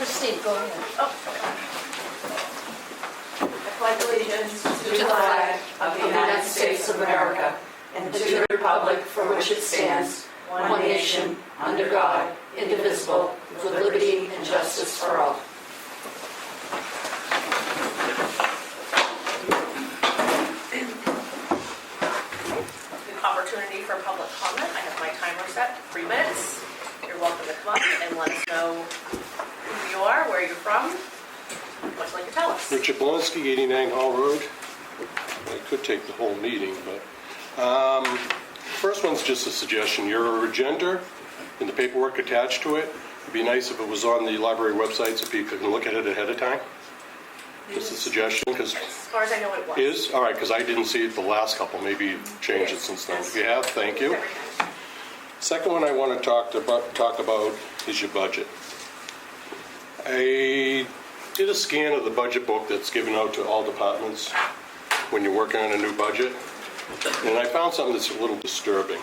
Christine, go ahead. I pledge allegiance to the flag of the United States of America and to the republic for which it stands, one nation, under God, indivisible, with liberty and justice for all. Opportunity for public comment. I have my timer set, 3 minutes. You're welcome to come up and let us know who you are, where you're from, what you'd like to tell us. Richard Belinsky, 89 Hall Road. I could take the whole meeting, but first one's just a suggestion. Your agenda and the paperwork attached to it, it'd be nice if it was on the library website so people can look at it ahead of time. Just a suggestion, because As far as I know, it was. is all right, because I didn't see it the last couple. Maybe you've changed it since then. If you have, thank you. Second one I want to talk about is your budget. I did a scan of the budget book that's given out to all departments when you're working on a new budget, and I found something that's a little disturbing.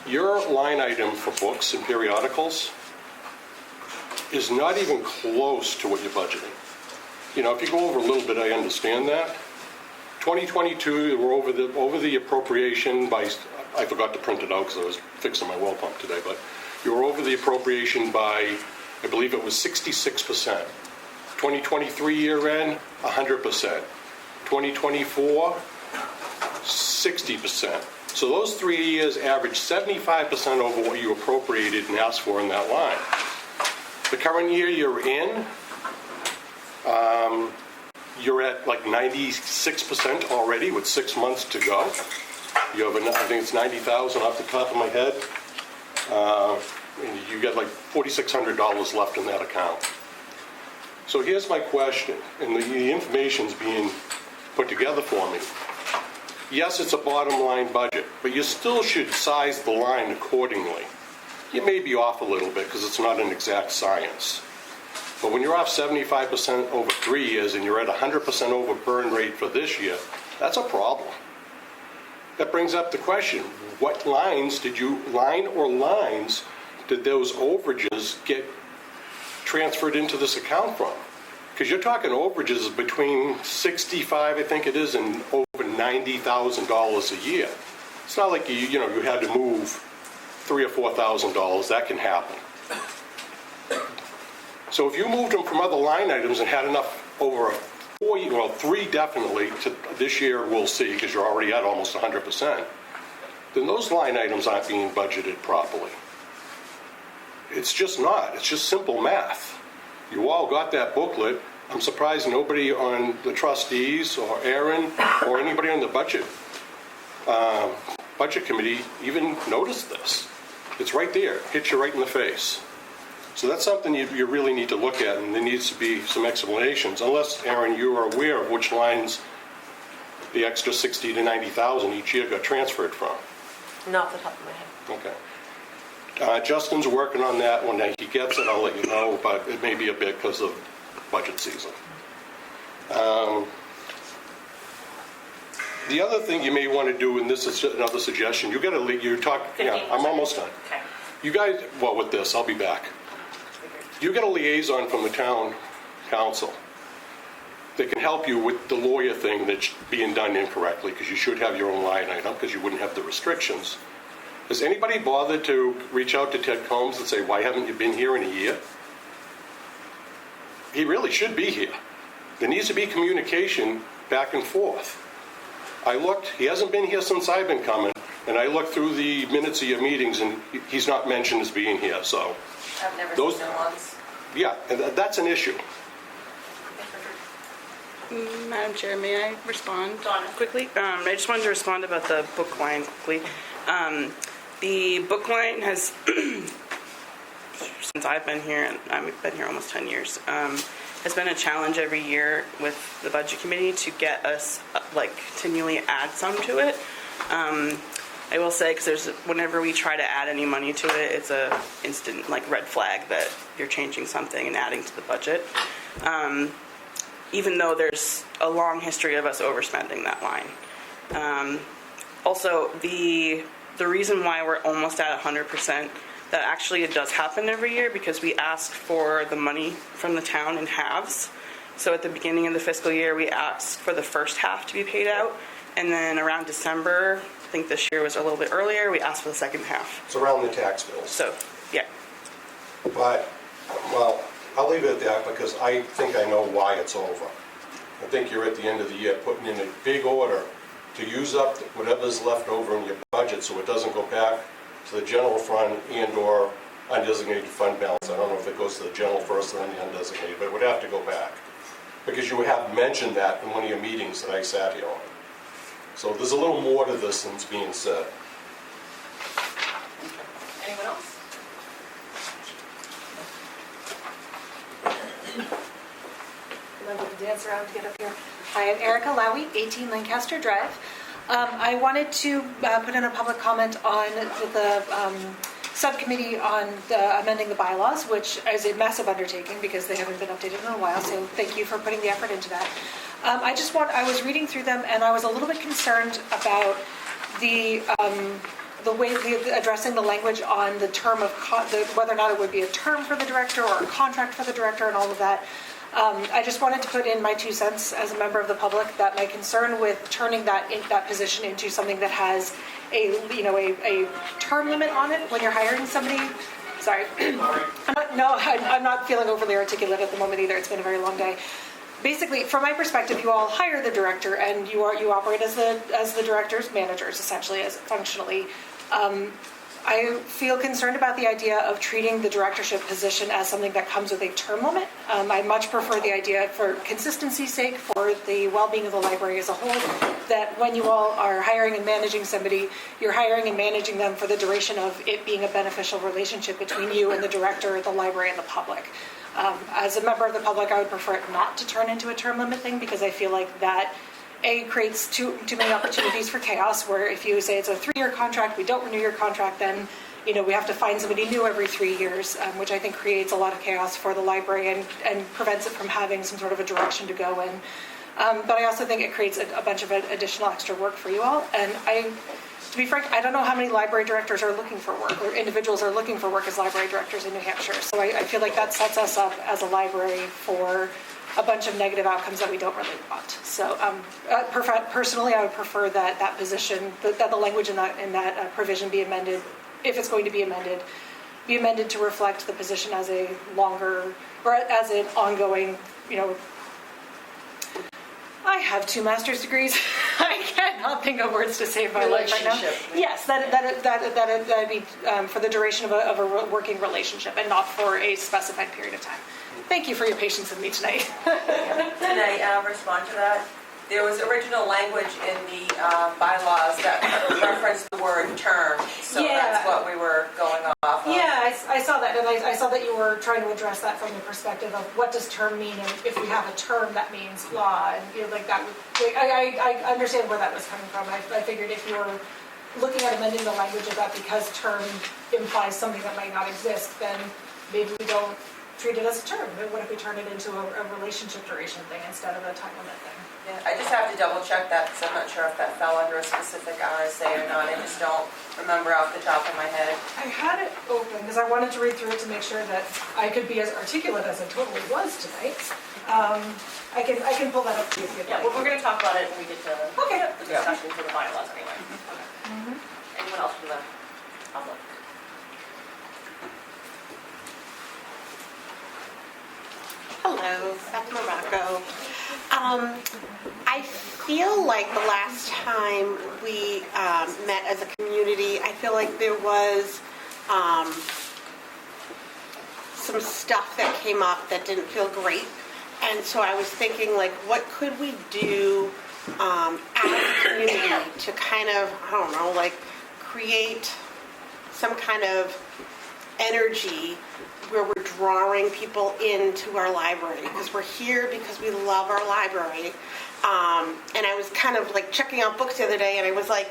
Your line item for books and periodicals is not even close to what you're budgeting. You know, if you go over a little bit, I understand that. 2022, we're over the appropriation by, I forgot to print it out because I was fixing my well pump today, but you were over the appropriation by, I believe it was 66%. 2023 year end, 100%. 2024, 60%. So those 3 years average 75% over what you appropriated and asked for in that line. The current year you're in, you're at like 96% already with 6 months to go. You have, I think it's 90,000 off the top of my head. And you got like $4,600 left in that account. So here's my question, and the information's being put together for me. Yes, it's a bottom line budget, but you still should size the line accordingly. You may be off a little bit because it's not an exact science. But when you're off 75% over 3 years and you're at 100% over burn rate for this year, that's a problem. That brings up the question, what lines did those overages get transferred into this account from? Because you're talking overages between 65, I think it is, and over $90,000 a year. It's not like you had to move $3,000 or $4,000. That can happen. So if you moved them from other line items and had enough over 3 definitely, to this year we'll see, because you're already at almost 100%, then those line items aren't being budgeted properly. It's just not. It's just simple math. You all got that booklet. I'm surprised nobody on the trustees or Aaron or anybody on the budget committee even noticed this. It's right there. Hits you right in the face. So that's something you really need to look at, and there needs to be some explanations. Unless, Aaron, you are aware of which lines the extra 60 to 90,000 each year got transferred from. Not off the top of my head. Okay. Justin's working on that. When he gets it, I'll let you know, but it may be a bit because of budget season. The other thing you may want to do, and this is another suggestion, I'm almost done. Okay. You guys, with this, I'll be back. You get a liaison from the town council that can help you with the lawyer thing that's being done incorrectly, because you should have your own line item because you wouldn't have the restrictions. Has anybody bothered to reach out to Ted Combs and say, why haven't you been here in a year? He really should be here. There needs to be communication back and forth. I looked, he hasn't been here since I've been coming, and I looked through the minutes of your meetings, and he's not mentioned as being here, so. I've never seen them once. Yeah, and that's an issue. Madam Chair, may I respond Donna. quickly? I just wanted to respond about the book line quickly. The book line has, since I've been here, and I've been here almost 10 years, has been a challenge every year with the budget committee to get us, continually add some to it. I will say, because whenever we try to add any money to it, it's a instant red flag that you're changing something and adding to the budget. Even though there's a long history of us overspending that line. Also, the reason why we're almost at 100% that actually it does happen every year because we ask for the money from the town in halves. So at the beginning of the fiscal year, we asked for the first half to be paid out. And then around December, I think this year was a little bit earlier, we asked for the second half. It's around the tax bills. So, yeah. But, well, I'll leave it at that because I think I know why it's over. I think you're at the end of the year putting in a big order to use up whatever's left over in your budget so it doesn't go back to the general fund and/or undesignated fund balance. I don't know if it goes to the general first and then the undesignated, but it would have to go back. Because you have mentioned that in one of your meetings that I sat here on. So there's a little more to this than's being said. Anyone else? I'm going to dance around to get up here. Hi, I'm Erica Lowy, 18 Lancaster Drive. I wanted to put in a public comment on the subcommittee on amending the bylaws, which is a massive undertaking because they haven't been updated in a while, so thank you for putting the effort into that. I was reading through them and I was a little bit concerned about the way addressing the language on the term of, whether or not it would be a term for the director or a contract for the director and all of that. I just wanted to put in my 2 cents as a member of the public that my concern with turning that position into something that has a term limit on it when you're hiring somebody. Sorry, I'm not feeling overly articulate at the moment either. It's been a very long day. Basically, from my perspective, you all hire the director and you operate as the director's managers, essentially, as functionally. I feel concerned about the idea of treating the directorship position as something that comes with a term limit. I much prefer the idea, for consistency's sake, for the well-being of the library as a whole, that when you all are hiring and managing somebody, you're hiring and managing them for the duration of it being a beneficial relationship between you and the director, the library, and the public. As a member of the public, I would prefer it not to turn into a term limit thing because I feel like that creates too many opportunities for chaos, where if you say it's a 3-year contract, we don't renew your contract, then we have to find somebody new every 3 years, which I think creates a lot of chaos for the library and prevents it from having some sort of a direction to go in. But I also think it creates a bunch of additional extra work for you all. And to be frank, I don't know how many library directors are looking for work, or individuals are looking for work as library directors in New Hampshire. So I feel like that sets us up as a library for a bunch of negative outcomes that we don't really want. So personally, I would prefer that position, that the language in that provision be amended, if it's going to be amended to reflect the position as a longer, or as an ongoing, I have 2 master's degrees. I cannot think of words to save my life right now. Yes, that'd be for the duration of a working relationship and not for a specified period of time. Thank you for your patience with me tonight. Can I respond to that? There was original language in the bylaws that referenced the word term, so that's what we were going off of. Yeah, I saw that, and I saw that you were trying to address that from the perspective of what does term mean, and if we have a term that means blah, and like that. I understand where that was coming from. I figured if you were looking at amending the language of that because term implies something that might not exist, then maybe we don't treat it as a term. What if we turn it into a relationship duration thing instead of a time limit thing? Yeah, I just have to double check that because I'm not sure if that fell under a specific RSA or not. I just don't remember off the top of my head. I had it open because I wanted to read through it to make sure that I could be as articulate as I totally was tonight. I can pull that up to you if you'd like. Yeah, well, we're going to talk about it when we get to Okay. the discussion for the bylaws anyway. Okay. Anyone else from the public? Hello, Beth Morocco. I feel like the last time we met as a community, I feel like there was some stuff that came up that didn't feel great. And so I was thinking, like, what could we do as a community to kind of, I don't know, like, create some kind of energy where we're drawing people into our library, because we're here because we love our library. And I was kind of like checking out books the other day, and I was like,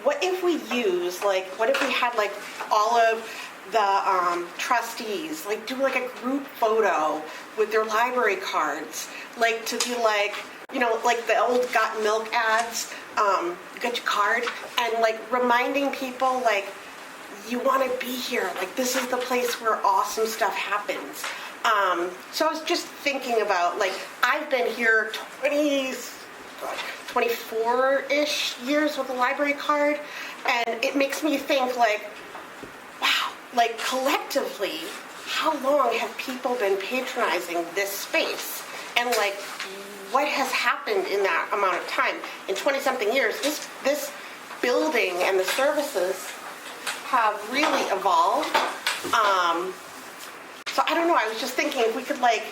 what if we use, like, what if we had like all of the trustees, like, do like a group photo with their library cards, like, to be like, like the old Got Milk ads, get your card, and like reminding people, like, you want to be here. Like, this is the place where awesome stuff happens. So I was just thinking about, like, I've been here 24-ish years with a library card, and it makes me think, like, wow, like, collectively, how long have people been patronizing this space? And, like, what has happened in that amount of time? In 20-something years, this building and the services have really evolved. So I don't know, I was just thinking if we could, like,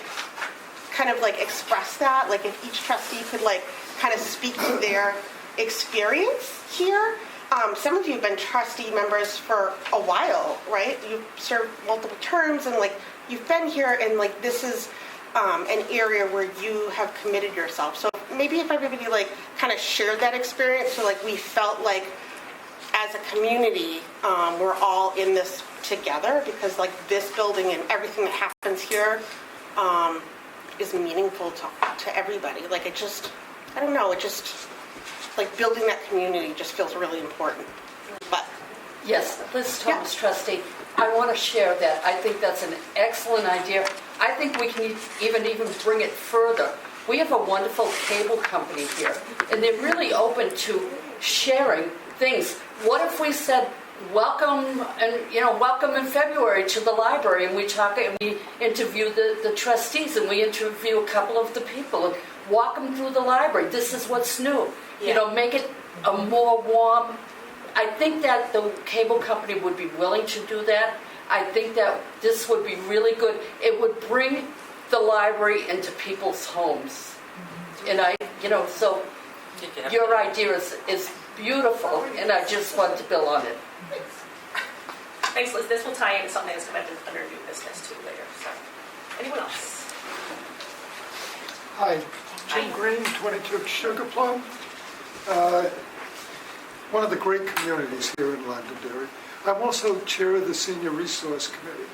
kind of, like, express that, like, if each trustee could, like, kind of speak to their experience here. Some of you have been trustee members for a while, right? You've served multiple terms, and, like, you've been here, and, like, this is an area where you have committed yourself. So maybe if everybody, like, kind of shared that experience, so, like, we felt like as a community, we're all in this together, because, like, this building and everything that happens here is meaningful to everybody. Like, it just, I don't know, it just, like, building that community just feels really important. But Yes, Liz Thomas, trustee. I want to share that. I think that's an excellent idea. I think we can even bring it further. We have a wonderful cable company here, and they're really open to sharing things. What if we said, welcome in February to the library, and we talk and we interview the trustees, and we interview a couple of the people and walk them through the library. This is what's new. Make it a more warm. I think that the cable company would be willing to do that. I think that this would be really good. It would bring the library into people's homes. And so your idea is beautiful, and I just want to build on it. Thanks, Liz. This will tie into something that's coming under new business too later. So, anyone else? Hi, Jim Green, 22 Sugar Plum. One of the great communities here in Londonderry. I'm also chair of the Senior Resource Committee.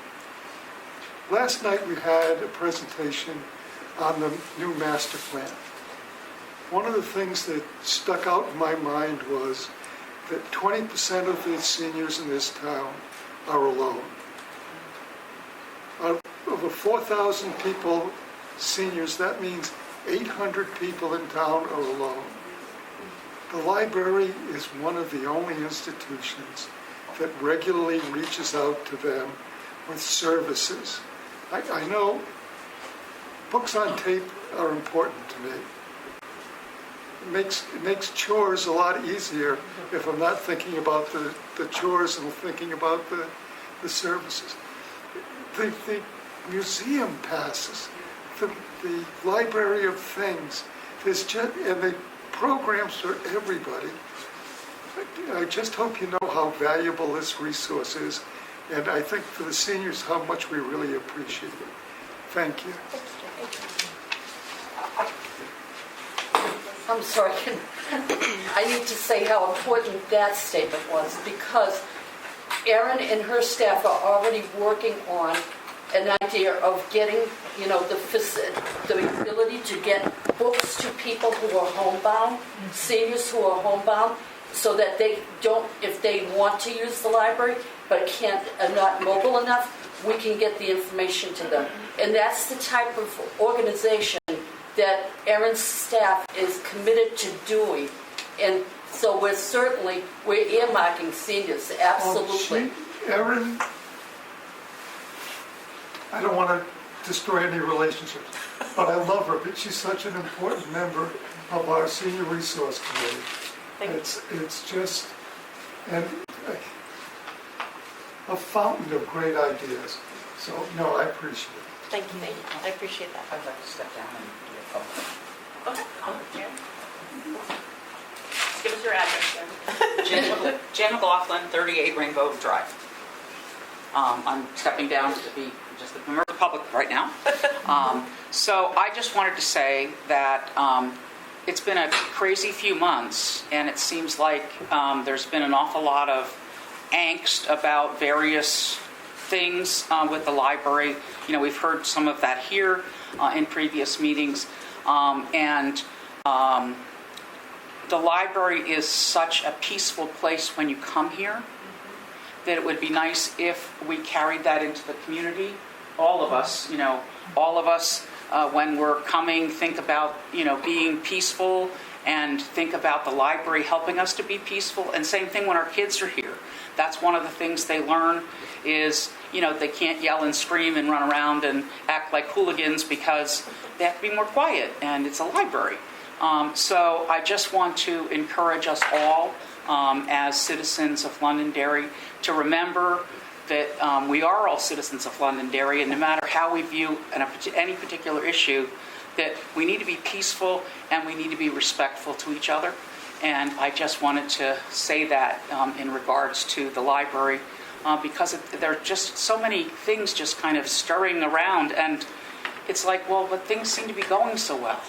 Last night we had a presentation on the new master plan. One of the things that stuck out in my mind was that 20% of the seniors in this town are alone. Out of over 4,000 people, seniors, that means 800 people in town are alone. The library is one of the only institutions that regularly reaches out to them with services. I know books on tape are important to me. It makes chores a lot easier if I'm not thinking about the chores and thinking about the services. The museum passes, the library of things, and the programs for everybody. I just hope you know how valuable this resource is, and I think for the seniors how much we really appreciate it. Thank you. I'm sorry. I need to say how important that statement was, because Erin and her staff are already working on an idea of getting, the ability to get books to people who are homebound, seniors who are homebound, so that they don't, if they want to use the library but are not mobile enough, we can get the information to them. And that's the type of organization that Erin's staff is committed to doing. And so we're earmarking seniors, absolutely. Erin, I don't want to destroy any relationships, but I love her, but she's such an important member of our Senior Resource Committee. It's just a fountain of great ideas. So, no, I appreciate it. thank you. I appreciate that. I'd like to step down and do a phone. Okay. Give us your address, Jan McLaughlin, 38 Rainbow Drive. I'm stepping down to be just a member of the public right now. So I just wanted to say that it's been a crazy few months, and it seems like there's been an awful lot of angst about various things with the library. We've heard some of that here in previous meetings. The library is such a peaceful place when you come here. that it would be nice if we carried that into the community. All of us, when we're coming, think about, being peaceful and think about the library helping us to be peaceful. And same thing when our kids are here. That's one of the things they learn is, they can't yell and scream and run around and act like hooligans because they have to be more quiet and it's a library. So I just want to encourage us all as citizens of Londonderry to remember that we are all citizens of Londonderry, and no matter how we view any particular issue, that we need to be peaceful and we need to be respectful to each other. And I just wanted to say that in regards to the library, because there are just so many things just kind of stirring around, and it's like, well, but things seem to be going so well.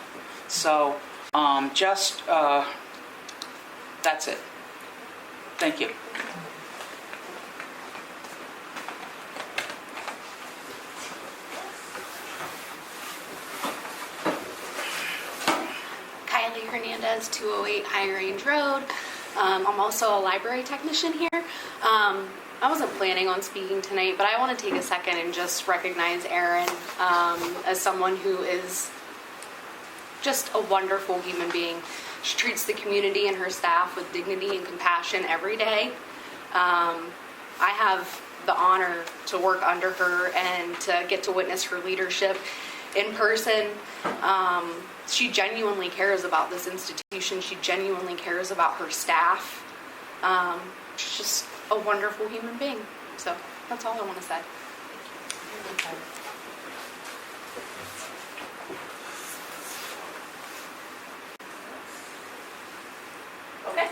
So that's it. Thank you. Kylie Hernandez, 208 High Range Road. I'm also a library technician here. I wasn't planning on speaking tonight, but I want to take a second and just recognize Erin as someone who is just a wonderful human being. She treats the community and her staff with dignity and compassion every day. I have the honor to work under her and to get to witness her leadership in person. She genuinely cares about this institution. She genuinely cares about her staff. She's just a wonderful human being. So that's all I want to say. Okay.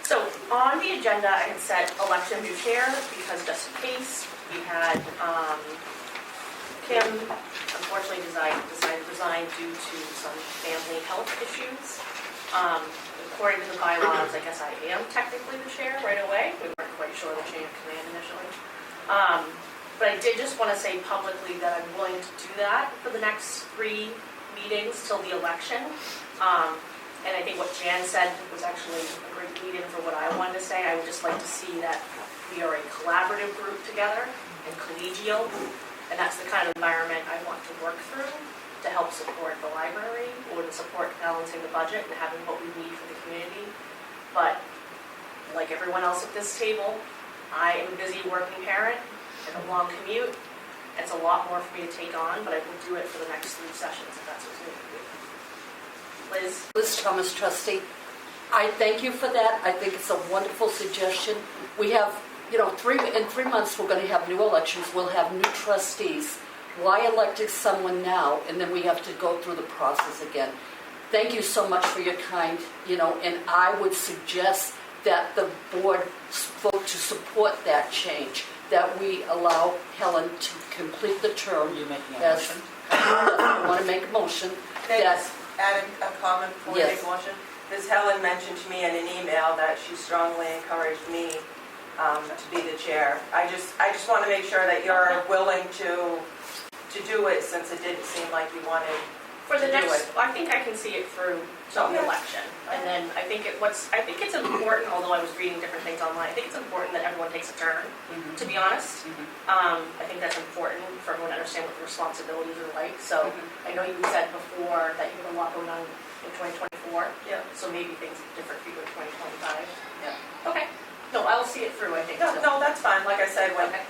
So on the agenda, I had set election of new chair because just in case we had Kim unfortunately decided to resign due to some family health issues. According to the bylaws, I guess I am technically the chair right away. We weren't quite sure the chain of command initially. But I did just want to say publicly that I'm willing to do that for the next 3 meetings till the election. And I think what Jan said was actually a great lead-in for what I wanted to say. I would just like to see that we are a collaborative group together and collegial, and that's the kind of environment I want to work through to help support the library or to support balancing the budget and having what we need for the community. But like everyone else at this table, I am a busy working parent and a long commute. It's a lot more for me to take on, but I will do it for the next 3 sessions if that's what's needed. Liz? Liz Thomas, trustee. I thank you for that. I think it's a wonderful suggestion. We have, in 3 months we're going to have new elections. We'll have new trustees. Why electing someone now and then we have to go through the process again? Thank you so much for your kind, and I would suggest that the board vote to support that change, that we allow Helen to complete the term. You're making a motion? I want to make a motion. Can I just add a comment before we Yes. make a motion? Because Helen mentioned to me in an email that she strongly encouraged me to be the chair. I just want to make sure that you're willing to do it, since it didn't seem like you wanted For the to do next, it. I think I can see it through till the Okay. election. And then I think it's important, although I was reading different things online, I think it's important that everyone takes a turn, to be honest. I think that's important for everyone to understand what the responsibilities are like. So I know you said before that you have a lot going on in 2024. Yeah. So maybe things are different for you in 2025. Yeah. Okay. No, I'll see it through, I think. No, that's fine. Like I said, when Okay.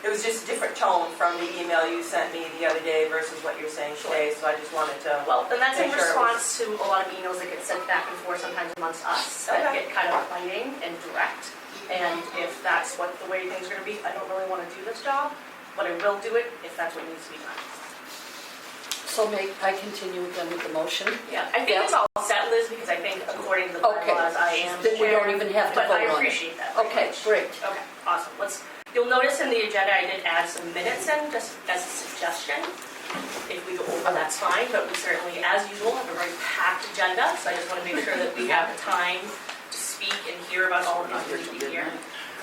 it was just a different tone from the email you sent me the other day versus what you're saying today. So I just wanted to. Well, and that's in make sure it was- response to a lot of emails that get sent back and forth sometimes amongst us that Okay. get kind of biting and direct. And if that's what the way things are going to be, I don't really want to do this job, but I will do it if that's what needs to be done. So may I continue again with the motion? Yeah, I think it's all set, Liz, because I think according to the Okay. bylaws, I am Then we chair, don't even have to but vote I on it. appreciate that. very Okay, much. great. Okay, awesome. You'll notice in the agenda, I did add some minutes in, just as a suggestion. If we go over, that's fine, but we certainly, as usual, have a very packed agenda, so I just want to make sure that we have the time to speak and hear about all of the things we need here.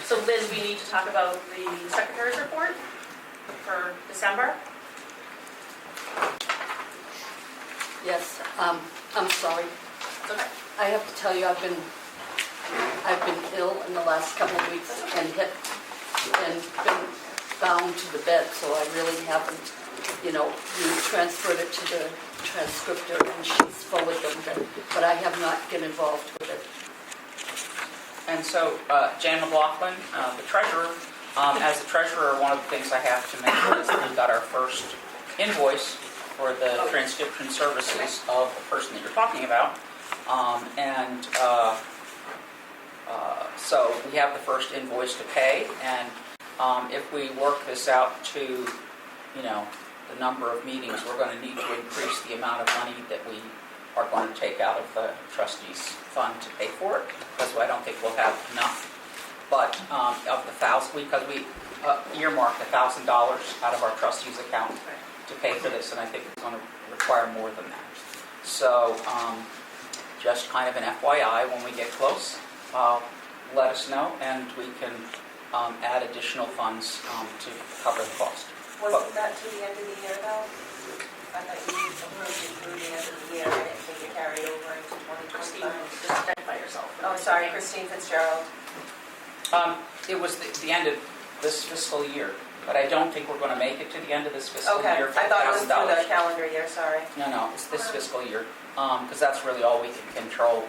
So Liz, we need to talk about the secretary's report for December. Yes, I'm sorry. Okay. I have to tell you, I've been I've been ill in the last couple of weeks and been bound to the bed, so I really haven't, you transferred it to the transcriptor and she's forwarded them, but I have not been involved with it. And so, Jan McLaughlin, the treasurer, as the treasurer, one of the things I have to mention is that we got our first invoice for the transcription services of the person that you're talking about. So we have the first invoice to pay, and if we work this out to, the number of meetings, we're going to need to increase the amount of money that we are going to take out of the trustees fund to pay for it, because I don't think we'll have enough. But of the because we earmarked $1,000 out of our trustees account to pay for this, and I think it's going to require more than that. So just kind of an FYI, when we get close, let us know, and we can add additional funds to cover the cost. Wasn't that to the end of the year, though? I thought you approved it through the end of the year, I didn't think it carried over into Christine, 2025. just identify yourself. Oh, sorry, Christine Fitzgerald. It was the end of this fiscal year, but I don't think we're going to make it to the end of this fiscal Okay, year for I thought it was through the $1,000. calendar year, sorry. No, it's this fiscal year, because that's really all we can control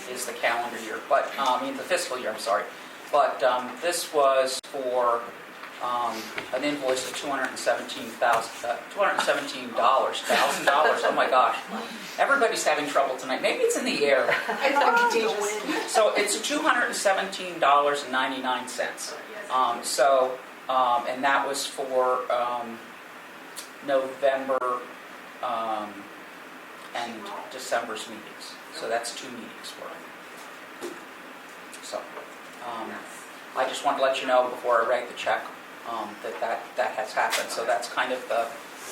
is the calendar year. But the fiscal year. I'm sorry. But this was for an invoice of $217,000. Oh my gosh! Everybody's having trouble tonight. Maybe it's in the air. It's contagious. So it's $217.99. And that was for November and December's meetings. So that's 2 meetings worth. So I just wanted to let you know before I write the check that has happened. So that's kind of the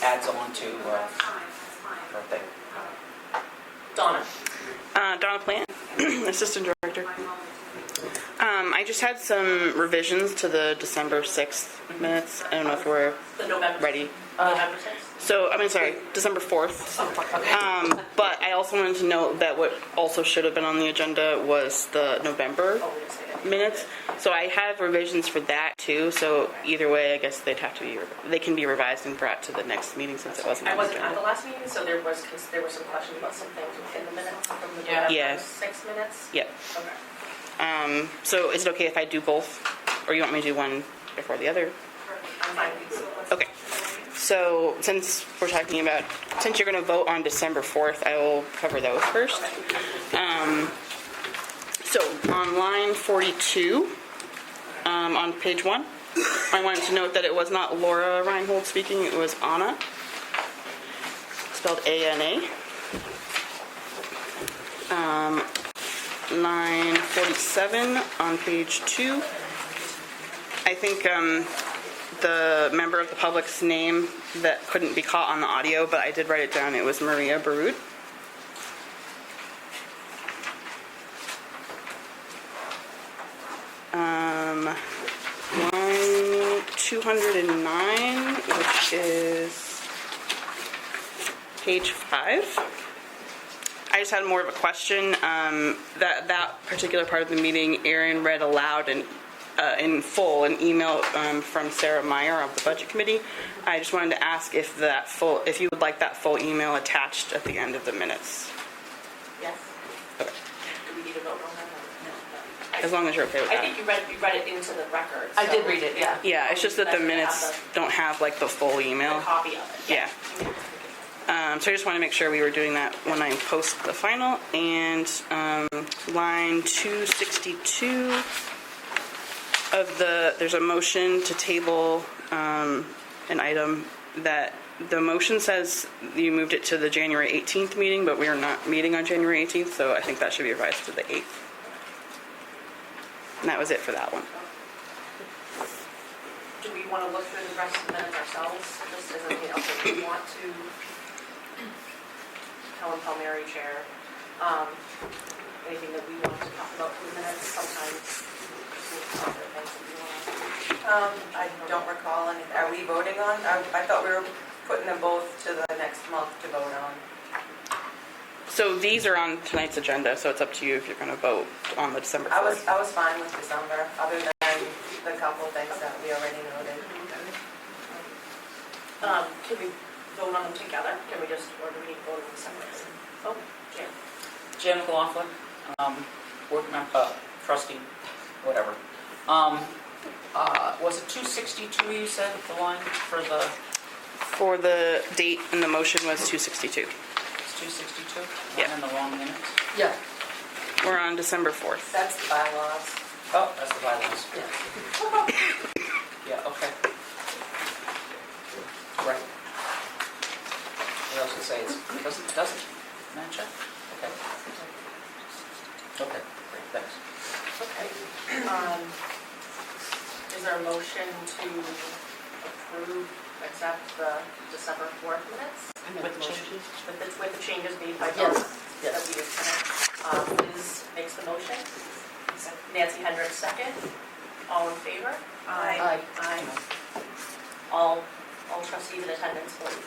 adds on to our thing. Donna. Donna Plant, Assistant Director. I just had some revisions to the December 6th minutes. I don't know if we're The November. ready. November 6th? So, sorry, December 4th. But I also wanted to note that what also should have been on the agenda was the November Oh, we didn't say that. minutes. So I have revisions for that too. So either way, I guess they'd have to be, they can be revised and brought to the next meeting since it wasn't I on the wasn't at the agenda. last meeting, so there were some questions about some things within the minutes from the November Yeah. 6 minutes. Yep. Okay. So is it okay if I do both? Or you want me to do one before the other? I'm fine with these. Okay. So since we're talking about, since you're going to vote on December 4th, I will cover those first. So on line 42, on page 1, I wanted to note that it was not Laura Reinhold speaking, it was Anna, spelled A-N-A. Line 47 on page 2, I think the member of the public's name that couldn't be caught on the audio, but I did write it down, it was Maria Barud. Line 209, which is page 5. I just had more of a question. That particular part of the meeting, Erin read aloud and in full an email from Sarah Meyer of the Budget Committee. I just wanted to ask if you would like that full email attached at the end of the minutes. Yes. Okay. Do we need a vote on that? As long as you're okay with I that. think you read it into the record. I so- did read it, yeah. Yeah, it's just that the That's minutes don't have like the full The email. copy of it. Yeah. So I just want to make sure we were doing that when I post the final. And line 262 there's a motion to table an item that the motion says you moved it to the January 18th meeting, but we are not meeting on January 18th, so I think that should be revised to the 8th. And that was it for that one. Do we want to look through the rest of the minutes ourselves? Just as anything else that we want to? Helen Palmieri, Chair. Anything that we want to talk about in the minutes? Sometimes we'll talk about things that we want. I don't recall any, are we voting on? I thought we were putting them both to the next month to vote on. So these are on tonight's agenda, so it's up to you if you're going to vote on the December 4th. I was fine with December, other than the couple things that we already noted. Can we vote on them together? Can we just, or do we need to vote on them separately? Oh, Jim. Jim McLaughlin, board member, trustee, whatever. Was it 262 you said, the line for the, For the date and the motion was 262. it's 262? Yeah. I'm in the wrong minutes? Yeah. We're on December 4th. That's the bylaws. Oh, that's the bylaws. Yeah. Yeah, okay. Right. What else to say? It doesn't match up? Okay. Okay, great, thanks. Okay. Is there a motion to approve, accept the December 4th minutes? With changes? With the changes made by Yes, both yes. that we just had. Liz makes the motion. Nancy Hendricks second. All in favor? Aye. Aye. All trustees in attendance vote.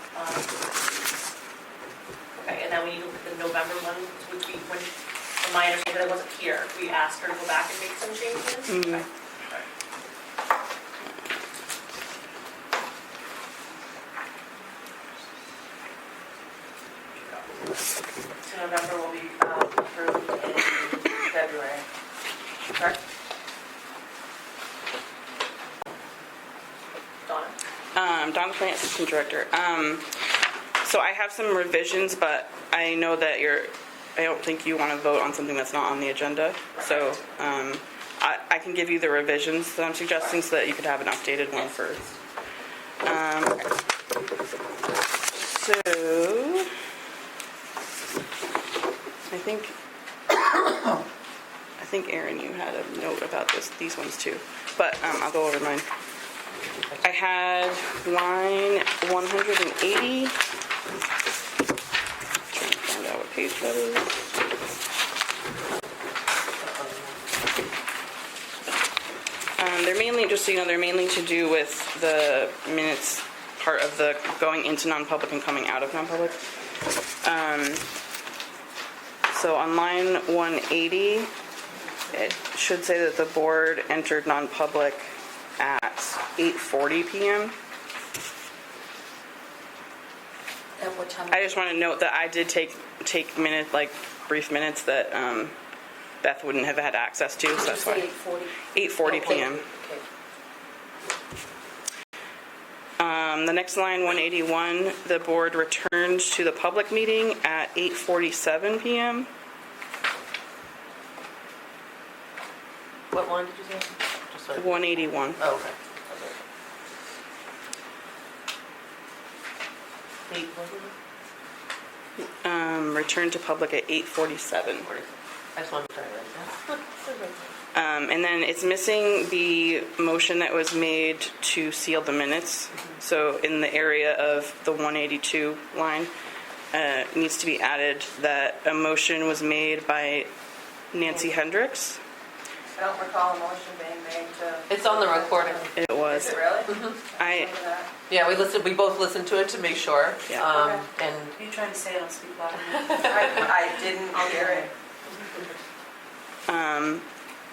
Okay, and then we need to look at the November one, which we, when, from my understanding, that I wasn't here, we asked her to go back and make some changes. Okay. So November will be approved in February. Correct? Donna? Donna Plant, Assistant Director. So I have some revisions, but I know that I don't think you want to vote on something that's not on the agenda. So I can give you the revisions that I'm suggesting so that you could have an updated one first. So I think Erin, you had a note about these ones too, but I'll go over mine. I had line 180. Trying to find out what page that is. They're mainly, just so you know, they're mainly to do with the minutes part of the going into non-public and coming out of non-public. So on line 180, it should say that the board entered non-public at 8:40 p.m. At what time? I just want to note that I did take minutes, like brief minutes that Beth wouldn't have had access to, so that's why. 8:40 p.m. The next line, 181, the board returned to the public meeting at 8:47 p.m. What line did you say? Just sorry. 181. Oh, okay. Eight, what was it? Returned to public at 8:47. I just wanted to try it right now. And then it's missing the motion that was made to seal the minutes. So in the area of the 182 line, it needs to be added that a motion was made by Nancy Hendricks. I don't recall a motion being made to. It's on the recording. It Is was. it really? I Remember that? Yeah, we both listened to it to make sure. Yeah. And Are you trying to say it on speak loud? I didn't hear it.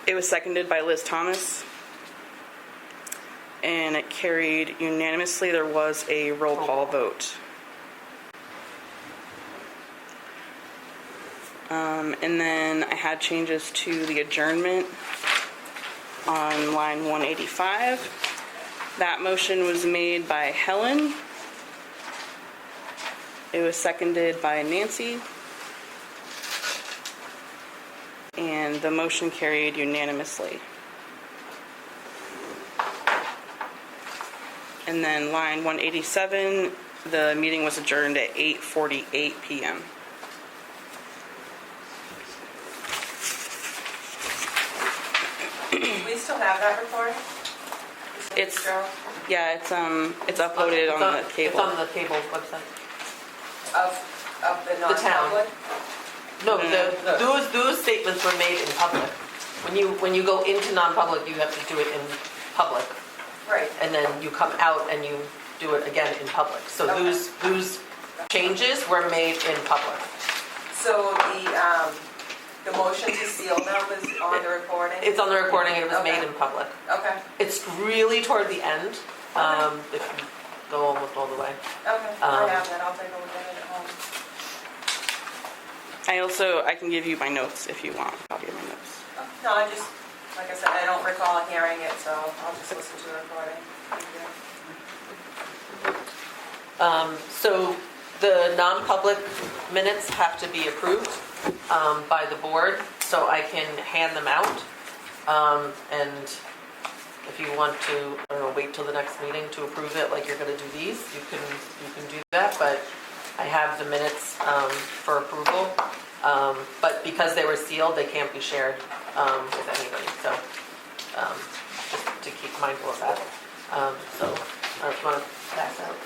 It was seconded by Liz Thomas, and it carried unanimously. There was a roll call vote. And then I had changes to the adjournment on line 185. That motion was made by Helen. It was seconded by Nancy. And the motion carried unanimously. And then line 187, the meeting was adjourned at 8:48 p.m. We still have that recording? It's it's uploaded on the It's cable. on the cable website. Of the town. non-public? No, those statements were made in public. When you go into non-public, you have to do it in public, Right. and then you come out and you do it again in public. So Okay. those changes were made in public. So the motion to seal that was on the recording? It's on the recording, it was Okay. made in public. Okay, It's really toward the end, if you go almost all the way. okay, I have that, I'll take a look at it at home. I can give you my notes if you want a copy of my notes. No, I just, like I said, I don't recall hearing it, so I'll just listen to the recording. Thank you. So the non-public minutes have to be approved by the board, so I can hand them out. And if you want to, I don't know, wait till the next meeting to approve it, like you're gonna do these, you can do that, but I have the minutes for approval. But because they were sealed, they can't be shared with anybody, so just to keep mindful of that. So, I don't know if you want to pass out.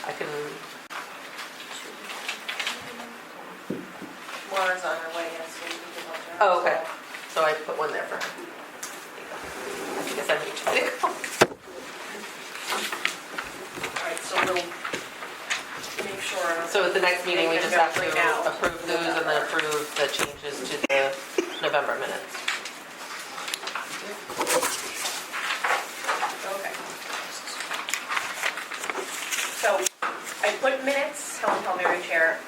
I can, Laura's on her way in, so you can watch her. oh, okay. So I put one there for her. I guess I need to go. All right, so we'll make sure. So at the next meeting, we just have to Right now. approve those and then approve the changes to the November minutes. Okay. So I put minutes, Helen Palmieri Chair.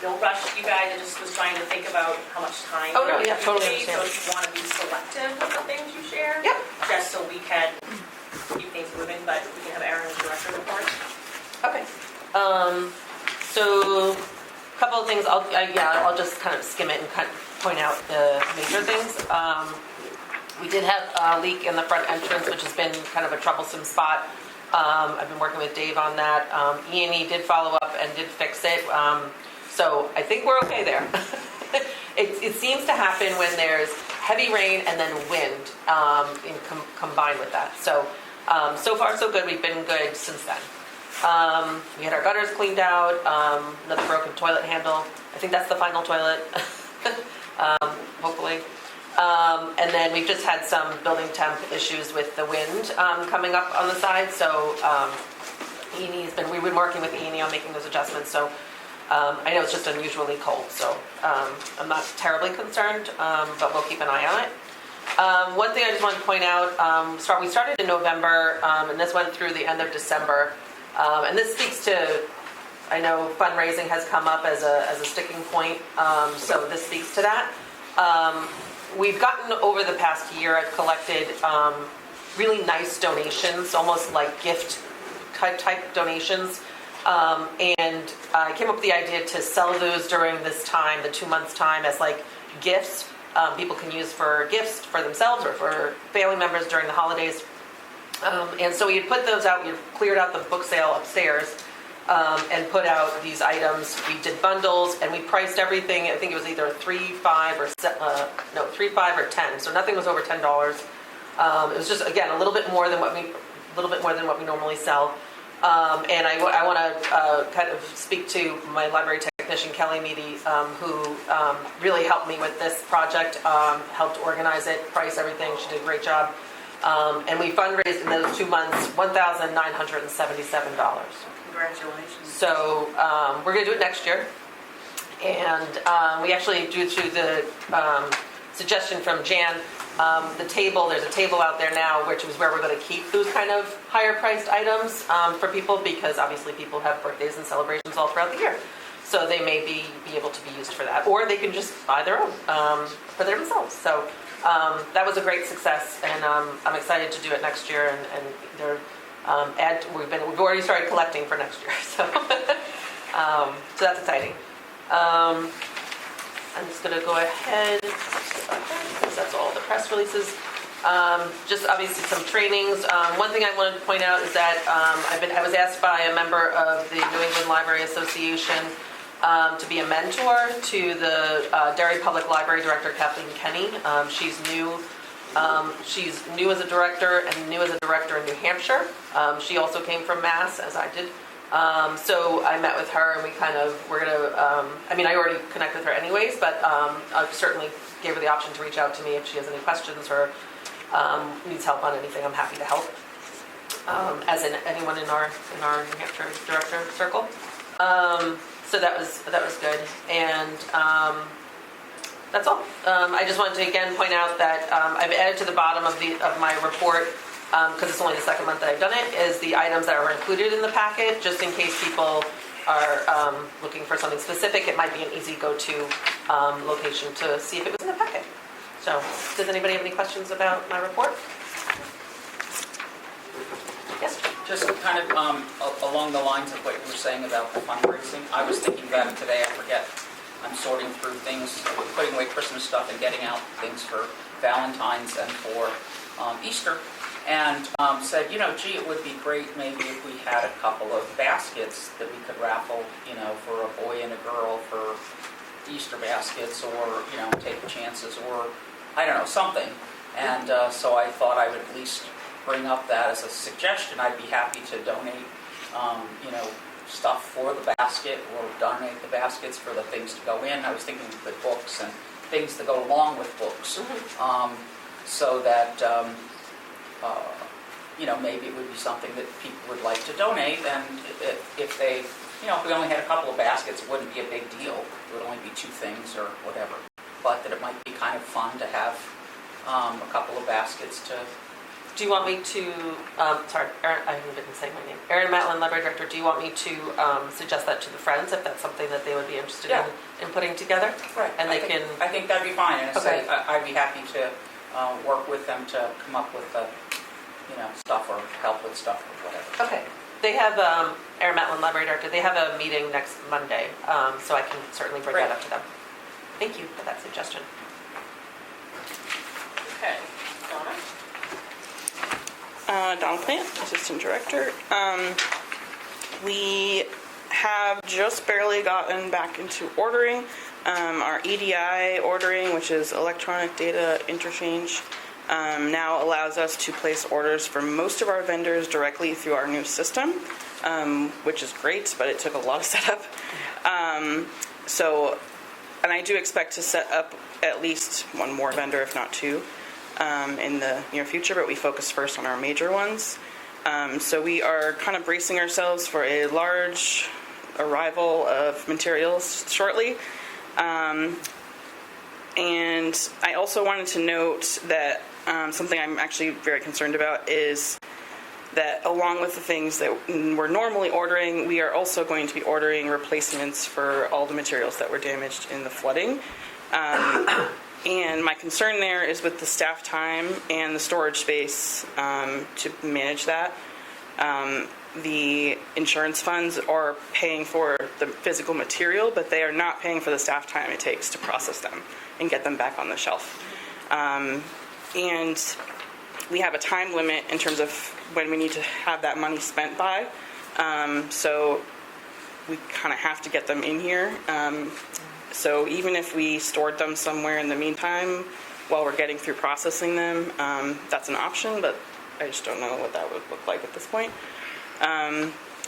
No rush, you guys, I just was trying to think about how much time. Oh, no, yeah, totally you need, understand. So if you want to be selective of the things you share. Yep. Just so we can keep things moving, but we can have Aaron's director report. Okay. So a couple of things, I'll just kind of skim it and kind of point out the major things. We did have a leak in the front entrance, which has been kind of a troublesome spot. I've been working with Dave on that. E&E did follow up and did fix it. So I think we're okay there. It seems to happen when there's heavy rain and then wind combined with that. So, so far so good. We've been good since then. We had our gutters cleaned out, another broken toilet handle. I think that's the final toilet, hopefully. And then we've just had some building temp issues with the wind coming up on the side. So we've been working with E&E on making those adjustments. So I know it's just unusually cold. So I'm not terribly concerned, but we'll keep an eye on it. One thing I just wanted to point out, we started in November, and this went through the end of December. And this speaks to, I know fundraising has come up as a sticking point, so this speaks to that. We've gotten, over the past year, I've collected really nice donations, almost like gift type donations. And I came up with the idea to sell those during this time, the 2 months time, as like gifts. People can use for gifts for themselves or for family members during the holidays. And so we had put those out, we had cleared out the book sale upstairs and put out these items. We did bundles and we priced everything. I think it was either 3, 5, or 3, 5, or 10. So nothing was over $10. It was just, again, a little bit more than what we normally sell. And I want to kind of speak to my library technician, Kelly Meady, who really helped me with this project, helped organize it, price everything. She did a great job. And we fundraised in those 2 months $1,977. Congratulations. So we're going to do it next year. And we actually, due to the suggestion from Jan, there's a table out there now, which is where we're going to keep those kind of higher priced items for people, because obviously people have birthdays and celebrations all throughout the year. So they may be able to be used for that, or they can just buy their own for themselves. So that was a great success, and I'm excited to do it next year. And they're we've already started collecting for next year, so so that's exciting. I'm just going to go ahead, because that's all the press releases. Just obviously some trainings. One thing I wanted to point out is that I was asked by a member of the New England Library Association to be a mentor to the Derry Public Library Director, Kathleen Kenny. She's new as a director and new as a director in New Hampshire. She also came from Mass, as I did. So I met with her and I already connect with her anyways, but I certainly gave her the option to reach out to me if she has any questions or needs help on anything. I'm happy to help, as in anyone in our New Hampshire director circle. So that was good. And that's all. I just wanted to again point out that I've added to the bottom of my report, because it's only the second month that I've done it, is the items that are included in the packet, just in case people are looking for something specific. It might be an easy go-to location to see if it was in the packet. So, does anybody have any questions about my report? Yes? Just kind of along the lines of what you were saying about the fundraising, I was thinking about it today, I forget. I'm sorting through things, putting away Christmas stuff and getting out things for Valentine's and for Easter. And said, gee, it would be great maybe if we had a couple of baskets that we could raffle, for a boy and a girl for Easter baskets, or, take chances, or, I don't know, something. And so I thought I would at least bring up that as a suggestion. I'd be happy to donate, stuff for the basket, or donate the baskets for the things to go in. I was thinking with books and things that go along with books, so that, maybe it would be something that people would like to donate. And if they, if we only had a couple of baskets, it wouldn't be a big deal. It would only be 2 things or whatever. But that it might be kind of fun to have a couple of baskets to. Do you want me to, sorry, Erin, I didn't say my name. Erin Matlin, Library Director, do you want me to suggest that to the Friends, if that's something that they would be interested in putting together? Right. And I think that'd be fine. And Okay. I'd be happy to work with them to come up with the, stuff, or help with stuff or whatever. Okay. They have, Erin Matlin, Library Director, they have a meeting next Monday, so I can certainly bring that up to them. Thank you for that suggestion. Okay, Donna? Donna Plant, Assistant Director. We have just barely gotten back into ordering. Our EDI ordering, which is Electronic Data Interchange, now allows us to place orders for most of our vendors directly through our new system, which is great, but it took a lot of setup. And I do expect to set up at least one more vendor, if not 2. In the near future, but we focus first on our major ones. So we are kind of bracing ourselves for a large arrival of materials shortly. And I also wanted to note that something I'm actually very concerned about is that along with the things that we're normally ordering, we are also going to be ordering replacements for all the materials that were damaged in the flooding. And my concern there is with the staff time and the storage space to manage that. The insurance funds are paying for the physical material, but they are not paying for the staff time it takes to process them and get them back on the shelf. And we have a time limit in terms of when we need to have that money spent by. So we kind of have to get them in here. So even if we stored them somewhere in the meantime while we're getting through processing them, that's an option, but I just don't know what that would look like at this point.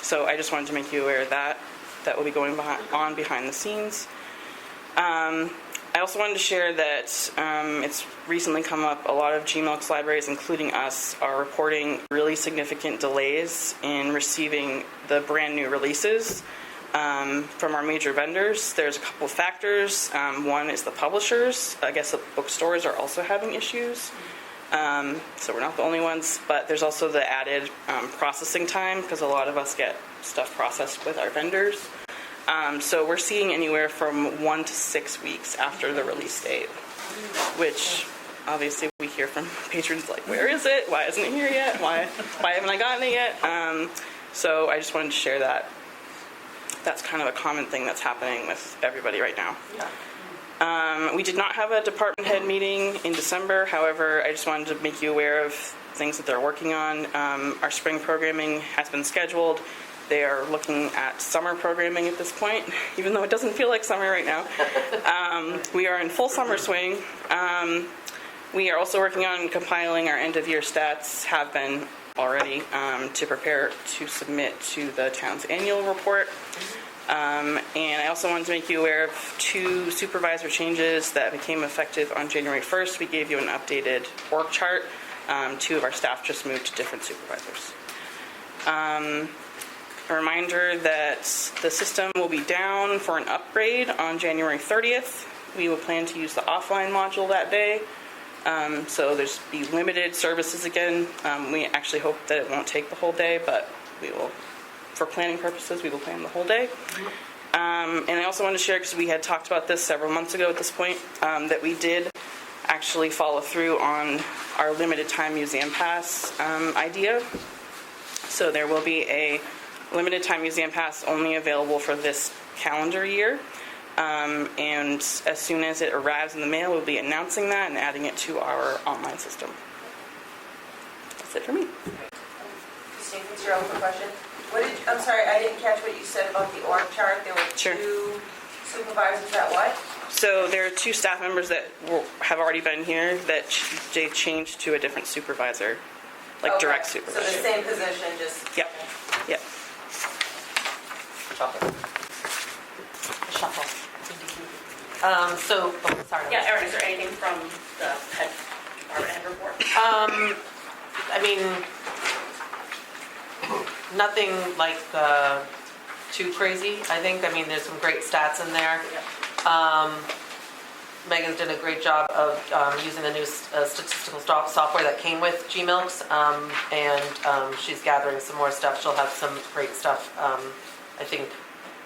So I just wanted to make you aware of that. That will be going on behind the scenes. I also wanted to share that it's recently come up, a lot of GMILC's libraries, including us, are reporting really significant delays in receiving the brand new releases from our major vendors. There's a couple of factors. One is the publishers. I guess the bookstores are also having issues. So we're not the only ones, but there's also the added processing time, because a lot of us get stuff processed with our vendors. So we're seeing anywhere from 1 to 6 weeks after the release date, which obviously we hear from patrons like, where is it? Why isn't it here yet? Why haven't I gotten it yet? So I just wanted to share that. That's kind of a common thing that's happening with everybody right now. We did not have a department head meeting in December. However, I just wanted to make you aware of things that they're working on. Our spring programming has been scheduled. They are looking at summer programming at this point, even though it doesn't feel like summer right now. We are in full summer swing. We are also working on compiling our end-of-year stats, have been already, to prepare to submit to the town's annual report. And I also wanted to make you aware of 2 supervisor changes that became effective on January 1st. We gave you an updated org chart. 2 of our staff just moved to different supervisors. A reminder that the system will be down for an upgrade on January 30th. We will plan to use the offline module that day. So there's be limited services again. We actually hope that it won't take the whole day, but we will, for planning purposes, we will plan the whole day. And I also wanted to share, because we had talked about this several months ago at this point, that we did actually follow through on our limited time museum pass idea. So there will be a limited time museum pass only available for this calendar year. And as soon as it arrives in the mail, we'll be announcing that and adding it to our online system. That's it for me. Christine, what's your open question? I'm sorry, I didn't catch what you said about the org chart. There were Sure. 2 supervisors that what? So there are 2 staff members that have already been here that they changed to a different supervisor, like Okay. direct So supervisor. the same position, just... Yep. Yep. Shuffle. Sorry. Yeah, Erin, is there anything from the head department head report? I mean, nothing like too crazy, I think. I mean, there's some great stats in there. Megan's done a great job of using the new statistical software that came with GMILKs, and she's gathering some more stuff. She'll have some great stuff, I think,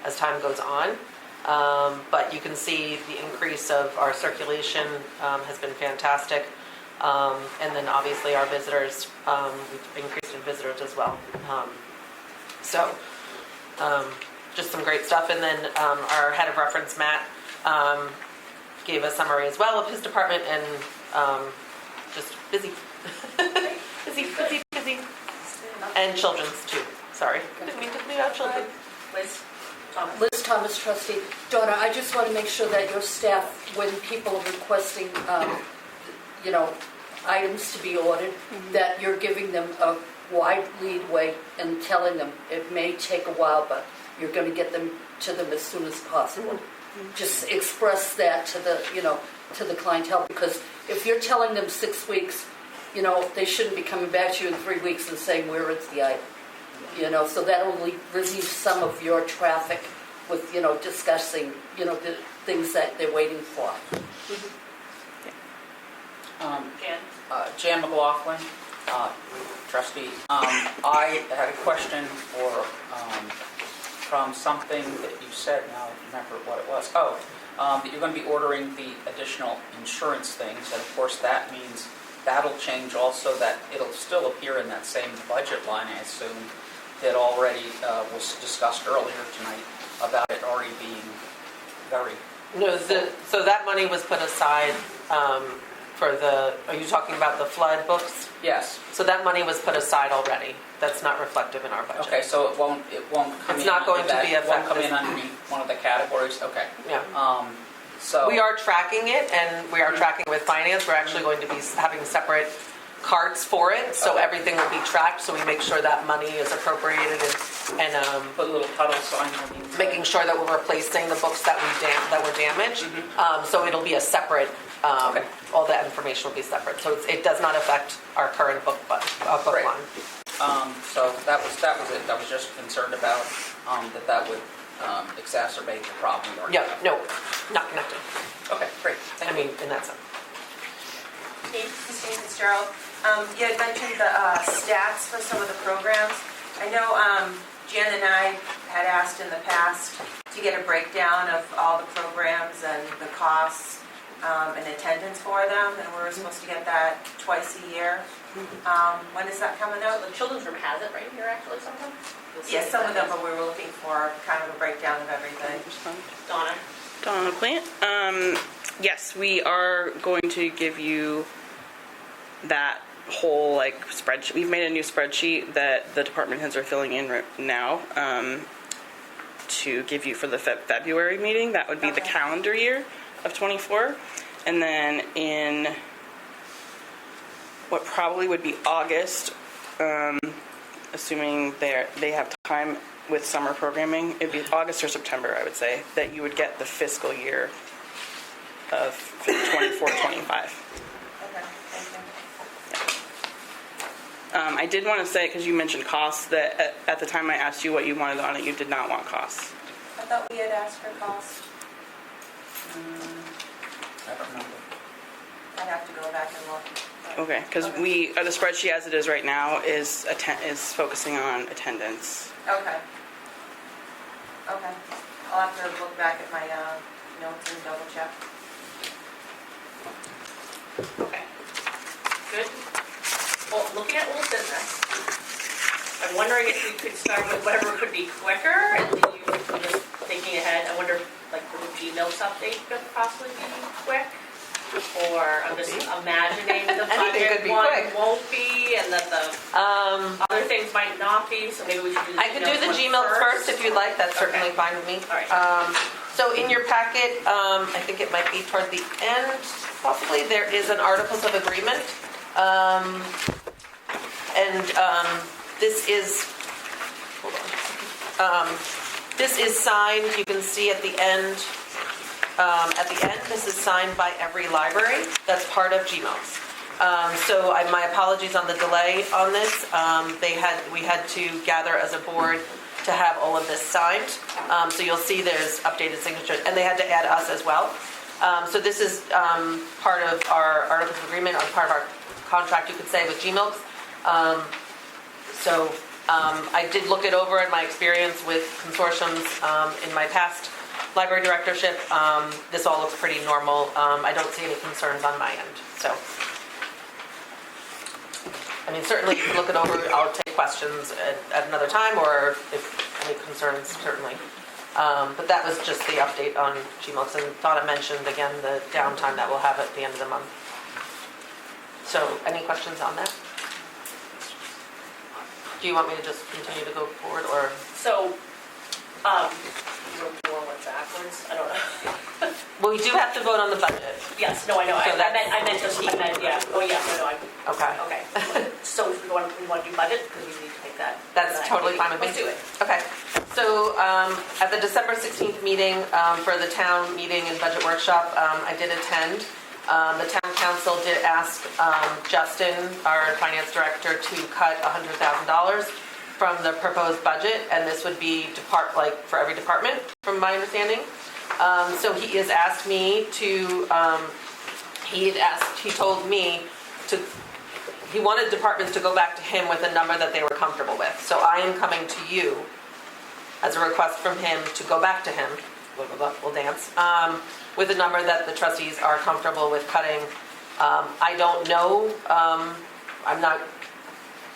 as time goes on. But you can see the increase of our circulation has been fantastic. And then obviously our visitors, we've increased in visitors as well. Just some great stuff. And then our head of reference, Matt, gave a summary as well of his department, and just busy. busy. And children's too. Sorry. Didn't mean to leave out children. Liz? Liz Thomas, trustee. Donna, I just want to make sure that your staff, when people are requesting, items to be ordered, that you're giving them a wide leadway and telling them it may take a while, but you're going to get them to them as soon as possible. Just express that to the clientele, because if you're telling them 6 weeks, they shouldn't be coming back to you in 3 weeks and saying where is the item. So that will relieve some of your traffic with, discussing, the things that they're waiting for. Jan? Jan McLaughlin, trustee. I had a question from something that you said, now I remember what it was. That you're going to be ordering the additional insurance things, and of course that means that'll change also, that it'll still appear in that same budget line, I assume, that already was discussed earlier tonight about it already being very... No, so that money was put aside for are you talking about the flood books? Yes. So that money was put aside already. That's not reflective in our budget. Okay, so it won't come in. It's not going to be It won't come affected. in underneath one of the categories. Okay. Yeah. So We are tracking it, and we are tracking with finance. We're actually going to be having separate carts for it, so Okay. everything will be tracked, so we make sure that money is appropriated and put a little puddle sign on the making sure that we're replacing the books that were damaged. So it'll be a separate. Okay. All that information will be separate, so it does not affect our current book Great. line. So that was it. I was just concerned about that would exacerbate the problem. Yeah, no, not connected. Okay, great. I mean, in that sense. Christine Fitzgerald, you had mentioned the stats for some of the programs. I know Jan and I had asked in the past to get a breakdown of all the programs and the costs and attendance for them, and we were supposed to get that twice a year. When is that coming out? The children's room has it right here, actually, some of them. You'll see Yes, it. some of them, but we were looking for kind of a breakdown of everything. Donna? Donna Plant. Yes, we are going to give you that whole spreadsheet. We've made a new spreadsheet that the department heads are filling in right now to give you for the February meeting. That would be the calendar year of 24. And then in what probably would be August, assuming they have time with summer programming, it'd be August or September, I would say, that you would get the fiscal year of 24-25. Okay, thank I did want to say, because you mentioned costs, that at the time I asked you what you wanted on it, you did not want costs. I thought we had asked for cost. I don't remember. I'd have to go back and look. Okay, because the spreadsheet as it is right now is focusing on attendance. Okay. Okay. I'll have to look back at my notes and double check. Okay. Good. Well, looking at old business, I'm wondering if we could start with whatever could be quicker and leave, I'm just thinking ahead, I wonder, like, would the Gmail's update could possibly be quick? Or I'm just imagining the Anything could budget be one quick. won't be, and that the other things might not be, so maybe we should do the I could do the one Gmail first if you'd like, that's certainly Okay. fine with me. All right. So in your packet, I think it might be toward the end, possibly, there is an Articles of Agreement. This is, hold on. This is signed, you can see at the end, this is signed by every library that's part of GMOS. My apologies on the delay on this. We had to gather as a board to have all of this signed. So you'll see there's updated signatures, and they had to add us as well. So this is part of our Articles of Agreement, or part of our contract, you could say, with GMILKs. I did look it over in my experience with consortiums in my past library directorship. This all looks pretty normal. I don't see any concerns on my end. So, I mean, certainly you can look it over. I'll take questions at another time, or if any concerns, certainly. But that was just the update on GMILKs. And Donna mentioned, again, the downtime that we'll have at the end of the month. So, any questions on that? Do you want me to just continue to go forward, or? So, we're forward backwards, I don't know. Well, we do have to vote on the budget. Yes, no, I know, So I meant, yeah, oh, yeah, no, Okay. okay. So we want to do budget, because we need to take that. That's totally fine with me. Let's do it. Okay. So at the December 16th meeting for the town meeting and budget workshop, I did attend. The town council did ask Justin, our finance director, to cut $100,000 from the proposed budget, and this would be for every department, from my understanding. So he has asked me to, he told me to, he wanted departments to go back to him with a number that they were comfortable with. So I am coming to you as a request from him to go back to him, we'll dance, with a number that the trustees are comfortable with cutting. I don't know, I'm not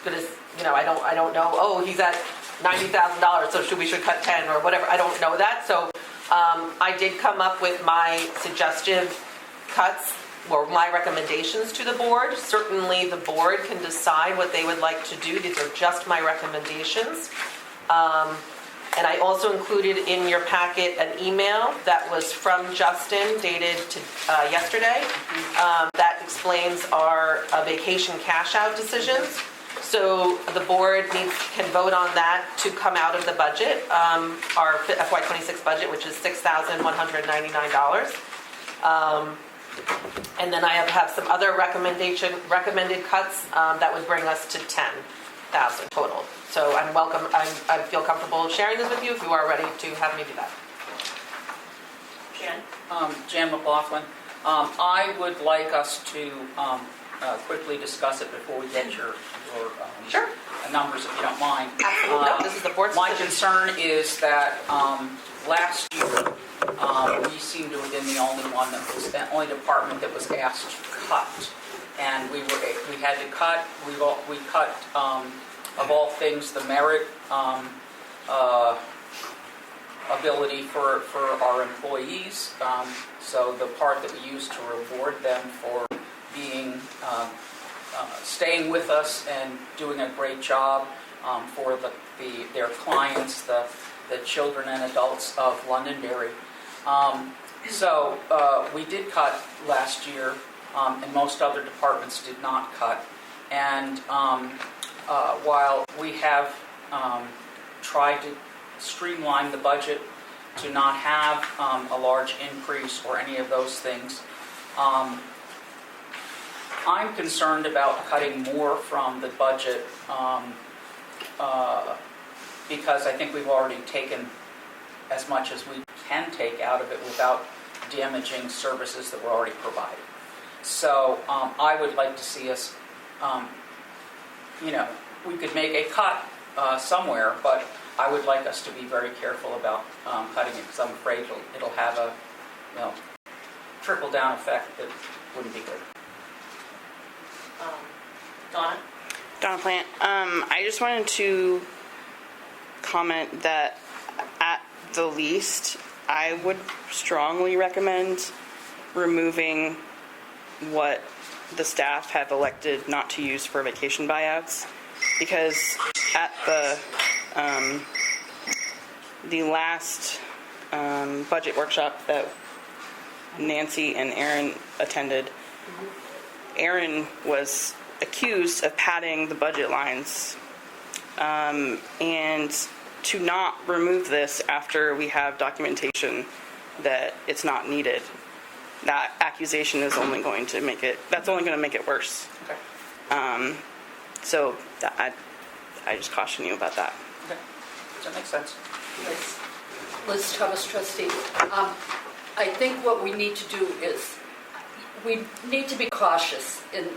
gonna, I don't know, oh, he's at $90,000, so we should cut 10 or whatever. I don't know that. So I did come up with my suggestive cuts, or my recommendations to the board. Certainly the board can decide what they would like to do. These are just my recommendations. And I also included in your packet an email that was from Justin, dated to yesterday, that explains our vacation cash out decisions. So the board can vote on that to come out of the budget, our FY26 budget, which is $6,199. And then I have some other recommended cuts that would bring us to 10,000 total. So I feel comfortable sharing this with you if you are ready to have me do that. Jan? Jan McLaughlin. I would like us to quickly discuss it before we get your Sure. numbers, if you don't mind. Absolutely. No, this is the board's My decision. concern is that last year, we seem to have been the only department that was asked to cut. And we had to cut, we cut, of all things, the merit ability for our employees. So the part that we used to reward them for being, staying with us and doing a great job for their clients, the children and adults of Londonderry. So we did cut last year, and most other departments did not cut. And while we have tried to streamline the budget to not have a large increase or any of those things, I'm concerned about cutting more from the budget because I think we've already taken as much as we can take out of it without damaging services that were already provided. So I would like to see us, we could make a cut somewhere, but I would like us to be very careful about cutting it because I'm afraid it'll have a trickle-down effect that wouldn't be good. Donna? Donna Plant. I just wanted to comment that at the least, I would strongly recommend removing what the staff have elected not to use for vacation buyouts, because at the last budget workshop that Nancy and Aaron attended, Aaron was accused of padding the budget lines, and to not remove this after we have documentation that it's not needed, that accusation is only going to make it, that's only going to make it worse. Okay. So I just caution you about that. Okay. That makes sense. Liz Thomas, trustee. I think what we need to do is, we need to be cautious in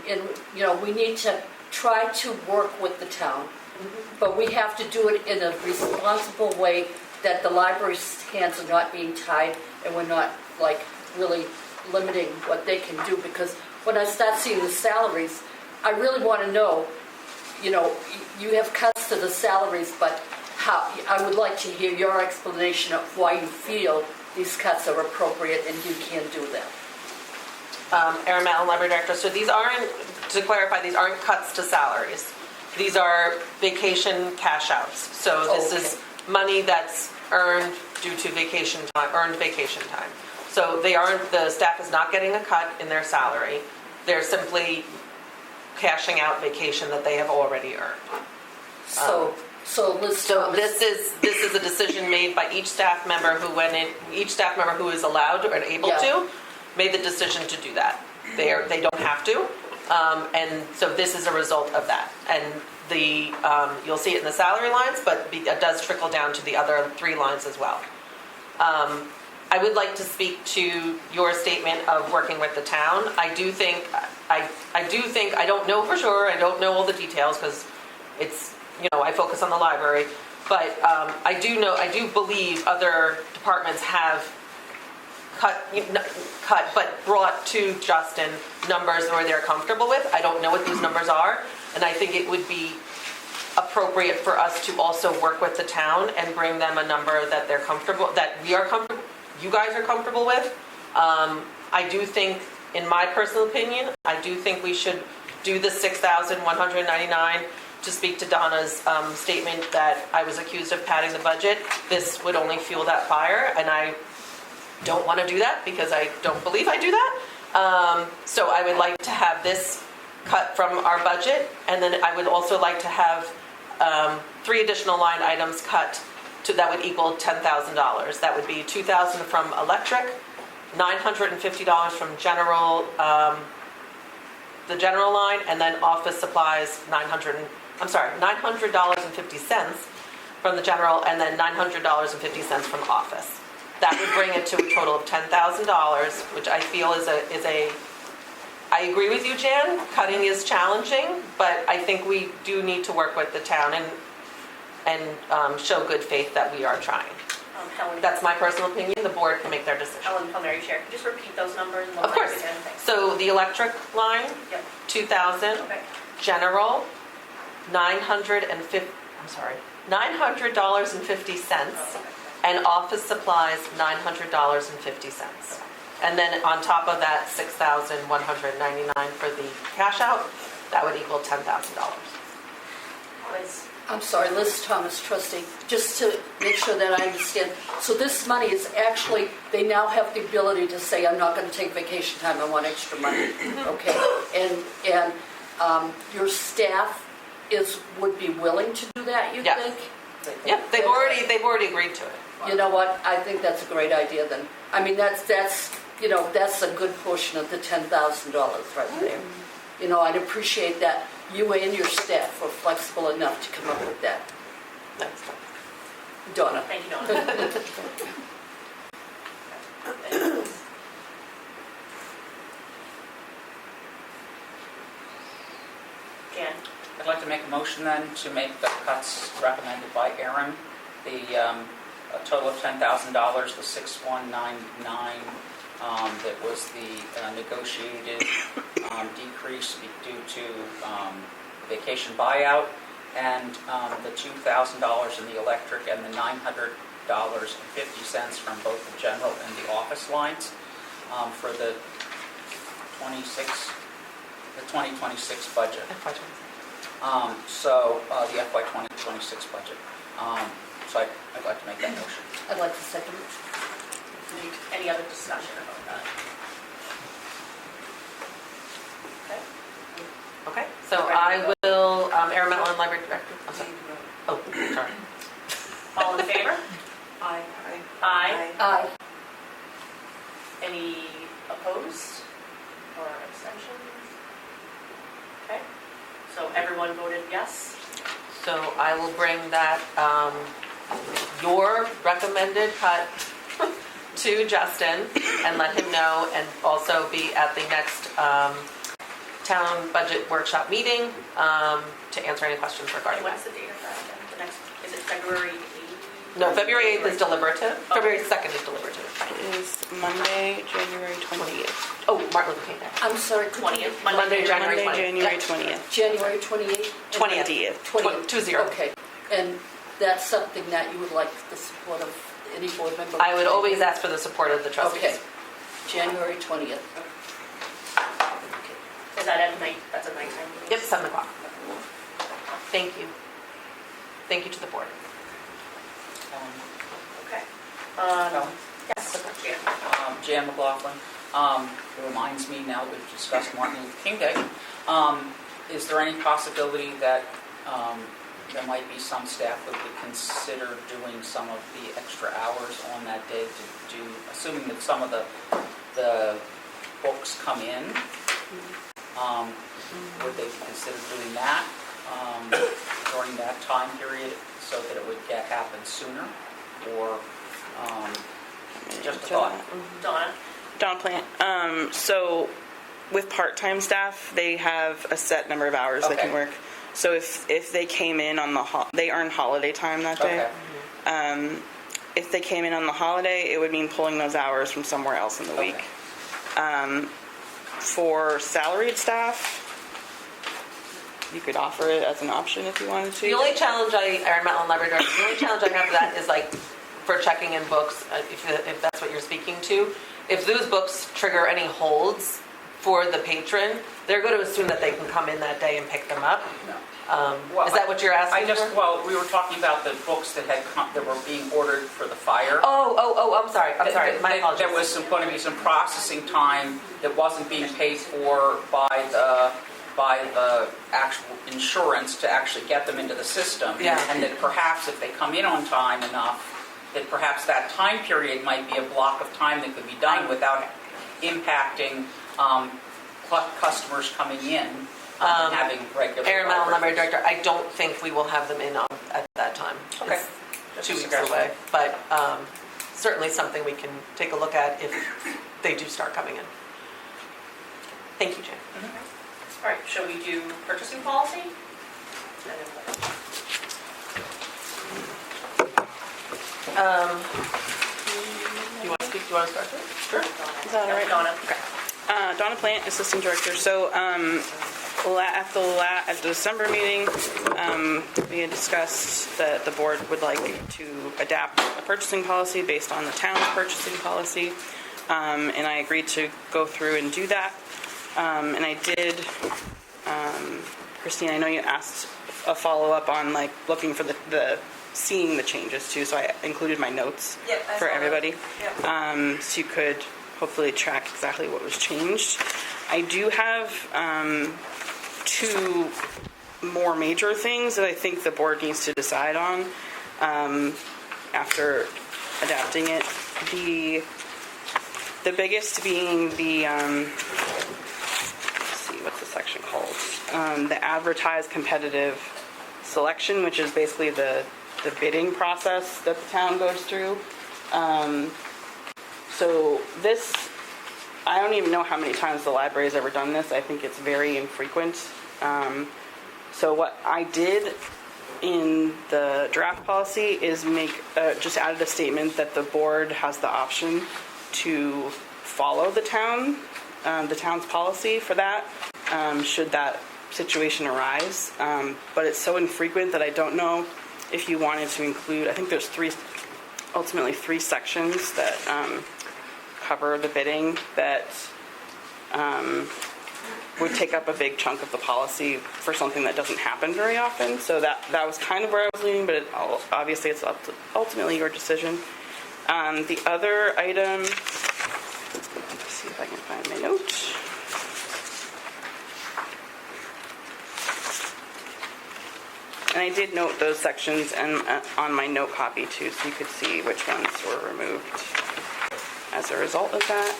we need to try to work with the town, but we have to do it in a responsible way that the library's hands are not being tied and we're not really limiting what they can do, because when I start seeing the salaries, I really want to know, you have cuts to the salaries, but how, I would like to hear your explanation of why you feel these cuts are appropriate and you can do them. Erin Mallon, Library Director. So these aren't, to clarify, these aren't cuts to salaries. These are vacation cash outs. So this is money that's earned due to vacation time, earned vacation time. So they aren't, the staff is not getting a cut in their salary. They're simply cashing out vacation that they have already earned. So Liz So Thomas, this is a decision made by each staff member who is allowed or able to, made the decision to do that. They don't have to, and so this is a result of that. And you'll see it in the salary lines, but it does trickle down to the other 3 lines as well. I would like to speak to your statement of working with the town. I don't know for sure. I don't know all the details because it's, I focus on the library, but I do believe other departments have cut, but brought to Justin numbers where they're comfortable with. I don't know what these numbers are, and I think it would be appropriate for us to also work with the town and bring them a number that they're comfortable, that we are comfortable, you guys are comfortable with. I do think, in my personal opinion, I do think we should do the $6,199. To speak to Donna's statement that I was accused of padding the budget, this would only fuel that fire, and I don't want to do that because I don't believe I do that. So I would like to have this cut from our budget, and then I would also like to have 3 additional line items cut that would equal $10,000. That would be $2,000 from electric, $950 from the general line, and then office supplies $950 from the general, and then $900.50 from office. That would bring it to a total of $10,000, which I feel is a. I agree with you, Jan. Cutting is challenging, but I think we do need to work with the town and show good faith that we are trying. Helen. That's my personal opinion. The board can make their decision. Helen, Preliminary Chair, can you just repeat those numbers? Of course. Again? Thanks. So the electric line, Yep. 2,000. Okay. General, $950, and office supplies, $900.50. And then on top of that, $6,199 for the cash out. That would equal $10,000. Liz. I'm sorry, Liz Thomas, trustee, just to make sure that I understand. So this money is actually, they now have the ability to say, I'm not going to take vacation time, I want extra money. Okay, and your staff would be willing to do that, you Yes. think? Yep, they've already agreed to it. You know what, I think that's a great idea then. I mean, that's a good portion of the $10,000 right there. I'd appreciate that you and your staff were flexible enough to come up with that. Thanks. Donna. Thank you, Donna. Jan? I'd like to make a motion then to make the cuts recommended by Aaron. A total of $10,000, the 6199, that was the negotiated decrease due to vacation buyout, and the $2,000 in the electric, and the $900.50 from both the general and the office lines for the 2026 budget. So the FY 2026 budget. So I'd like to make that motion. I'd like to second it. Any other discussion about that? Okay. Okay, so I will, Aaron Metlin, Library Director. I'm sorry. Oh, sorry. All in favor? Aye. Aye. Aye. Any opposed or abstentions? Okay, so everyone voted yes? So I will bring that, your recommended cut to Justin and let him know, and also be at the next town budget workshop meeting to answer any questions regarding What's that. the date of that again? The next, is it February 8th? No, February 8th is deliberative. February 2nd is deliberative. It is Monday, January 28th. Oh, Martin Luther King Day. I'm sorry, 20th. Monday, January Monday, 20th. January 20th. January 28th? 20th. 20th. 20. Okay, and that's something that you would like the support of any board member? I would always ask for the support of the trustees. Okay, January 20th. Is that at night? That's a nighttime meeting? Yep, 7 o'clock. Thank you. Thank you to the board. Okay. Ellen? Yes, Jan. Jan McLaughlin. It reminds me now that we've discussed Martin Luther King Day. Is there any possibility that there might be some staff that would consider doing some of the extra hours on that day to do, assuming that some of the books come in, would they consider doing that during that time period so that it would happen sooner, or just a thought? Donna? Don Plant. So with part-time staff, they have a set number of hours they can Okay. work. So if they came in on they earn holiday time that day. Okay. If they came in on the holiday, it would mean pulling those hours from somewhere else in the week. For salaried staff, you could offer it as an option if you wanted to. The only challenge Aaron Metlin, Library Director, the only challenge I have for that is like for checking in books, if that's what you're speaking to. If those books trigger any holds for the patron, they're going to assume that they can come in that day and pick them up. Well, Is that what you're asking for? Well, we were talking about the books that that were being ordered for the fire. Oh, I'm sorry. My apologies. There was going to be some processing time that wasn't being paid for by the actual insurance to actually get them into the system. Yeah. And that perhaps if they come in on time enough, that perhaps that time period might be a block of time that could be done without impacting customers coming in and having regular. Aaron Metlin, Library hours. Director, I don't think we will have them in at that time. Okay. It's Just a 2 weeks suggestion. away, but certainly something we can take a look at if they do start coming in. Thank you, Jan. All right, shall we do purchasing policy? You want to speak? Do you want to start there? Sure. Is that all right? Donna. Donna Plant, Assistant Director. So at the December meeting, we had discussed that the board would like to adapt a purchasing policy based on the town's purchasing policy, and I agreed to go through and do that. And I did, Christine, I know you asked a follow-up on like looking for the seeing the changes too, so I included my notes Yep, I for saw everybody. Yep. So you could hopefully track exactly what was changed. I do have 2 more major things that I think the board needs to decide on after adapting it. The biggest being the, let's see, what's this section called? The advertised competitive selection, which is basically the bidding process that the town goes through. So this, I don't even know how many times the library has ever done this. I think it's very infrequent. So what I did in the draft policy is just added a statement that the board has the option to follow the town's policy for that, should that situation arise. But it's so infrequent that I don't know if you wanted to include, I think there's ultimately three sections that cover the bidding that would take up a big chunk of the policy for something that doesn't happen very often. So that was kind of where I was leaning, but obviously it's ultimately your decision. The other item, let's see if I can find my note. And I did note those sections on my note copy too, so you could see which ones were removed as a result of that.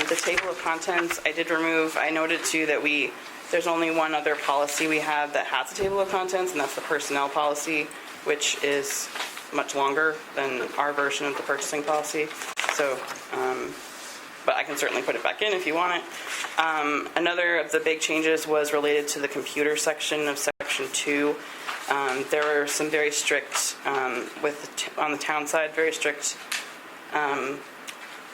The table of contents I did remove. I noted too that there's only one other policy we have that has a table of contents, and that's the personnel policy, which is much longer than our version of the purchasing policy. So, but I can certainly put it back in if you want it. Another of the big changes was related to the computer section of section 2. There were some very strict, on the town side, very strict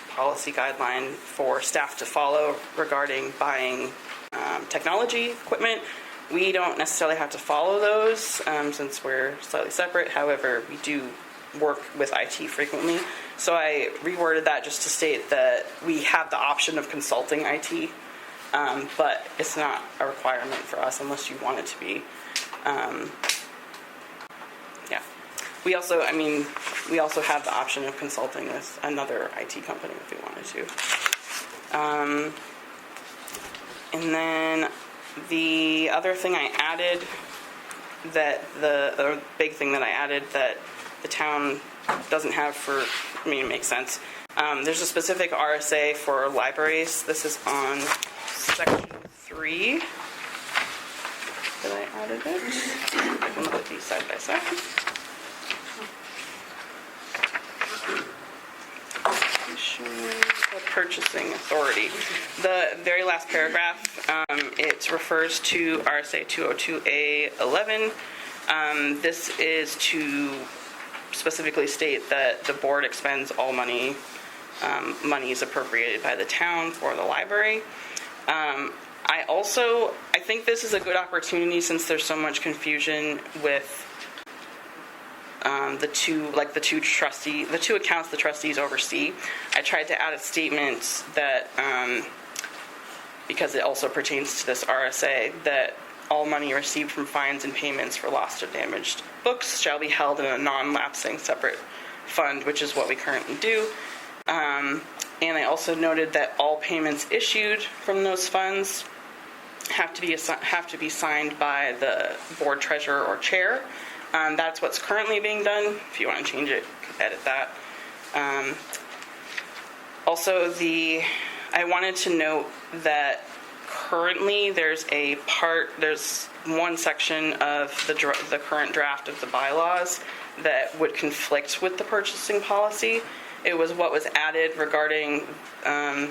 policy guideline for staff to follow regarding buying technology equipment. We don't necessarily have to follow those since we're slightly separate. However, we do work with IT frequently. So I reworded that just to state that we have the option of consulting IT, but it's not a requirement for us unless you want it to be. Yeah. We also have the option of consulting with another IT company if we wanted to. And then the other thing I added the big thing that I added that the town doesn't have it makes sense. There's a specific RSA for libraries. This is on section 3 that I added it. I can put these side by side. The purchasing authority. The very last paragraph, it refers to RSA 202A11. This is to specifically state that the board expends all monies appropriated by the town for the library. I think this is a good opportunity since there's so much confusion with the two accounts the trustees oversee. I tried to add a statement that, because it also pertains to this RSA, that all money received from fines and payments for lost or damaged books shall be held in a non-lapsing separate fund, which is what we currently do. And I also noted that all payments issued from those funds have to be signed by the board treasurer or chair. That's what's currently being done. If you want to change it, you can edit that. Also, I wanted to note that currently there's one section of the current draft of the bylaws that would conflict with the purchasing policy. It was what was added regarding, I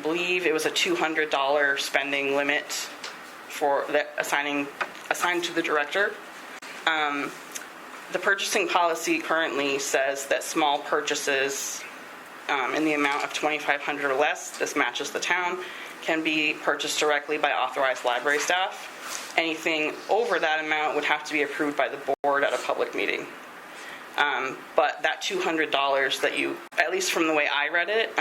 believe it was a $200 spending limit for that assigned to the director. The purchasing policy currently says that small purchases in the amount of $2,500 or less, this matches the town, can be purchased directly by authorized library staff. Anything over that amount would have to be approved by the board at a public meeting. But that $200 that you, at least from the way I read it,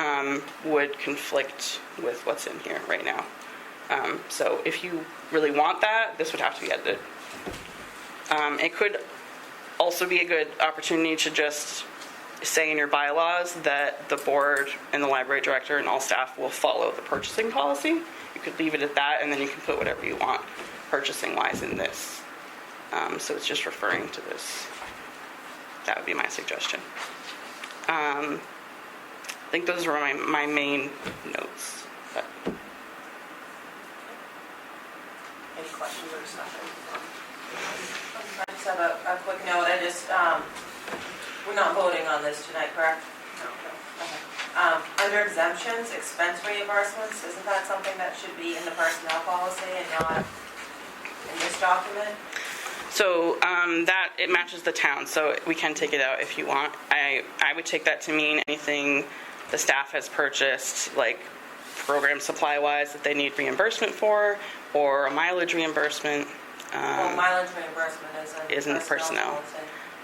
would conflict with what's in here right now. So if you really want that, this would have to be edited. It could also be a good opportunity to just say in your bylaws that the board and the library director and all staff will follow the purchasing policy. You could leave it at that, and then you can put whatever you want purchasing-wise in this. So it's just referring to this. That would be my suggestion. I think those were my main notes. But Any questions or discussion? I just have a quick note. We're not voting on this tonight, correct? No. Okay. Under exemptions, expense reimbursements, isn't that something that should be in the personnel policy and not in this document? so that it matches the town, so we can take it out if you want. I would take that to mean anything the staff has purchased, like program supply wise that they need reimbursement for, or a mileage reimbursement. Well, mileage reimbursement Isn't personnel. policy.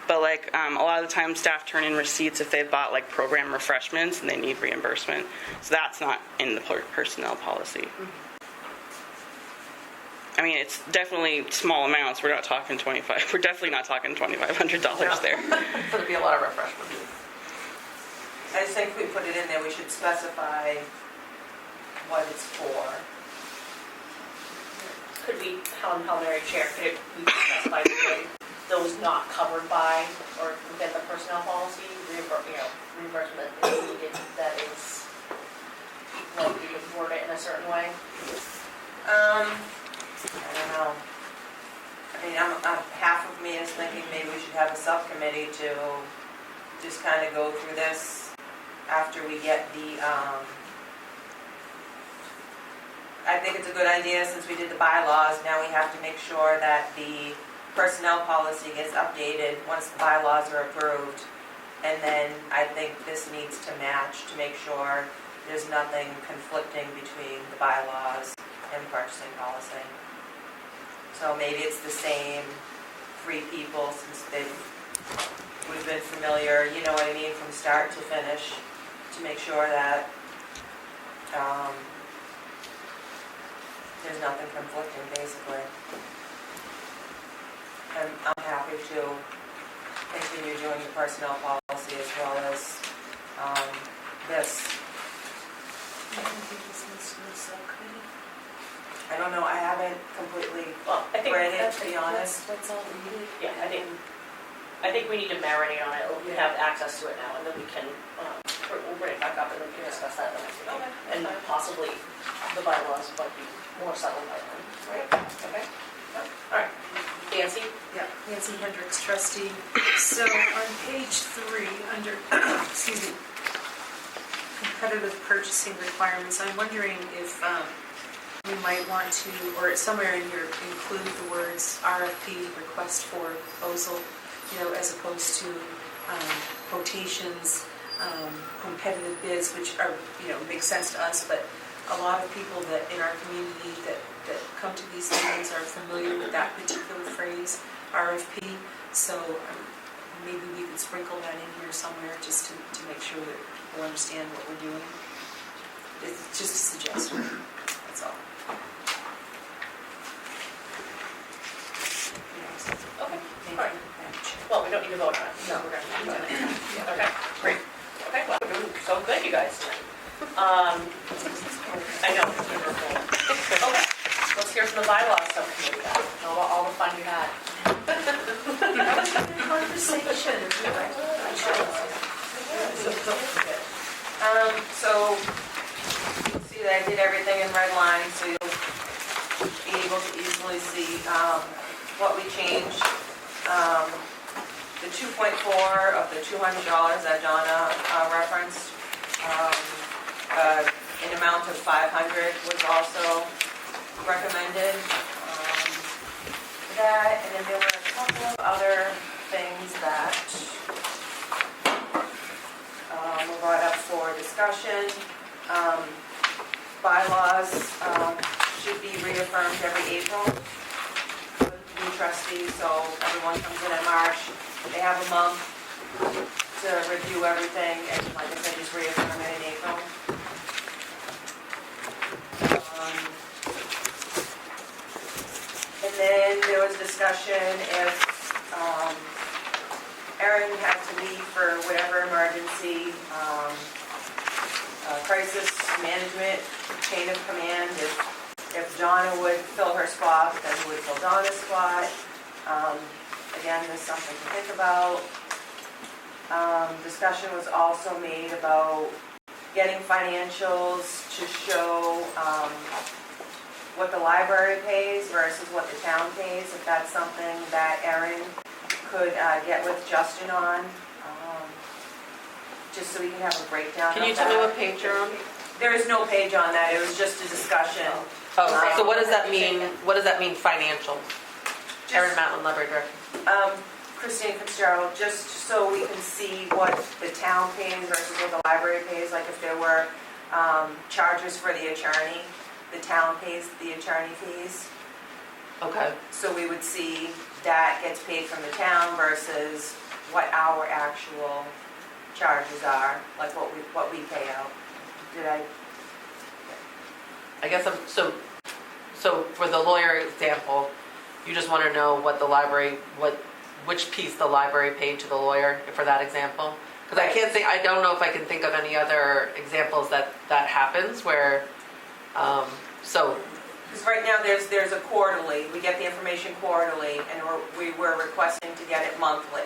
But like a lot of the time staff turn in receipts if they've bought like program refreshments and they need reimbursement. So that's not in the personnel policy. I mean, it's definitely small amounts. We're not talking 25. We're definitely not talking $2,500 there. There'd be a lot of refreshment. I just think if we put it in there, we should specify what it's for. Could we, Mary Chair, could we specify those not covered by or within the personnel policy, reimbursement is needed, that is, like, we would word it in a certain way? I don't know. I mean, half of me is thinking maybe we should have a subcommittee to just kind of go through this after we get the, I think it's a good idea since we did the bylaws. Now we have to make sure that the personnel policy gets updated once the bylaws are approved. And then I think this needs to match to make sure there's nothing conflicting between the bylaws and purchasing policy. So maybe it's the same 3 people since we've been familiar, you know what I mean, from start to finish, to make sure that there's nothing conflicting, basically. And I'm happy to continue doing the personnel policy as well as this. I don't know, I haven't completely Well, I think read it, to be honest. That's all we need. Yeah, I think we need to marinate on it. We have access to it now, and then we can, we'll bring it back up and then we can discuss that at the next meeting. And possibly the bylaws might be more settled by then. Right? Okay. All right. Nancy? Yeah, Nancy Hendricks, trustee. So on page 3, under, excuse me, competitive purchasing requirements, I'm wondering if we might want to, or somewhere in here, include the words RFP, request for proposal, as opposed to quotations, competitive bids, which are, make sense to us, but a lot of people that in our community that come to these meetings are familiar with that particular phrase, RFP. So maybe we could sprinkle that in here somewhere just to make sure that people understand what we're doing. It's just a suggestion, that's all. Okay. All right. Well, we don't need to vote on it. No, we're going to do it. Okay, great. Okay, well, we're doing so good, you guys. I know. Okay, let's hear from the bylaws subcommittee then. How about all the fun you had? Conversation. So you'll see that I did everything in red line, so you'll be able to easily see what we changed. The 2.4 of the $200 that Donna referenced, an amount of 500 was also recommended. That, and then there were a couple of other things that were brought up for discussion. Bylaws should be reaffirmed every April with new trustees, so everyone comes in March. They have a month to review everything, and like I said, just reaffirm it in April. And then there was discussion if Erin had to leave for whatever emergency, crisis management, chain of command, if Donna would fill her spot, then who would fill Donna's spot. Again, there's something to think about. Discussion was also made about getting financials to show what the library pays versus what the town pays, if that's something that Erin could get with Justin on, just so we can have a breakdown. Can you of tell me that. what page you're on? There is no page on that, it was just a discussion. Oh, so what does that mean, financial? Erin Matlin, Library Director. Christine Fitzgerald, just so we can see what the town pays versus what the library pays, like if there were charges for the attorney, the town pays the attorney fees. Okay. So we would see that gets paid from the town versus what our actual charges are, like what we pay out. Did I guess so for the lawyer example, you just want to know what the library, which piece the library paid to the lawyer for that example? Because I don't know if I can think of any other examples that happens where, so. Because right now there's a quarterly, we get the information quarterly, and we were requesting to get it monthly.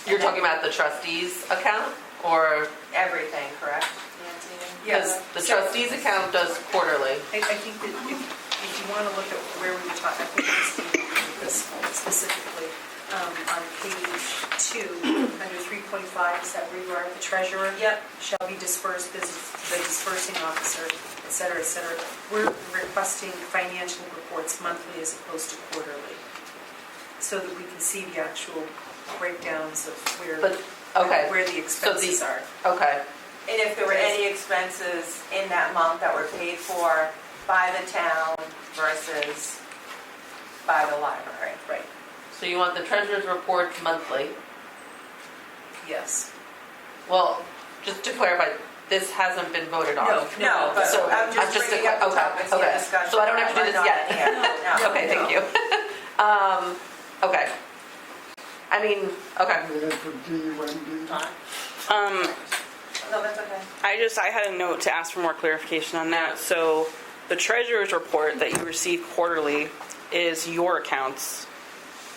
You're talking about the trustees account or? Everything, correct, Nancy? Because the trustees account does quarterly. I think that if you want to look at where we were talking, I think Christine did this specifically, on page 2, under 3.5, is that where you are, the treasurer? Yep. Shall be dispersed, the dispersing officer, et cetera, et cetera. We're requesting financial reports monthly as opposed to quarterly, so that we can see the actual breakdowns of where the expenses are. Okay. And if there were any expenses in that month that were paid for by the town versus by the library. Right. So you want the treasurer's report monthly. Yes. Well, just to clarify, this hasn't been voted on. No, but So I'm just bringing up the topics of discussion. So I don't have to do this We're not yet. here. No. Okay, thank you. Okay. I mean, okay. And then for DUND, No, that's okay. I had a note to ask for more clarification on that. So the treasurer's report that you receive quarterly is your accounts.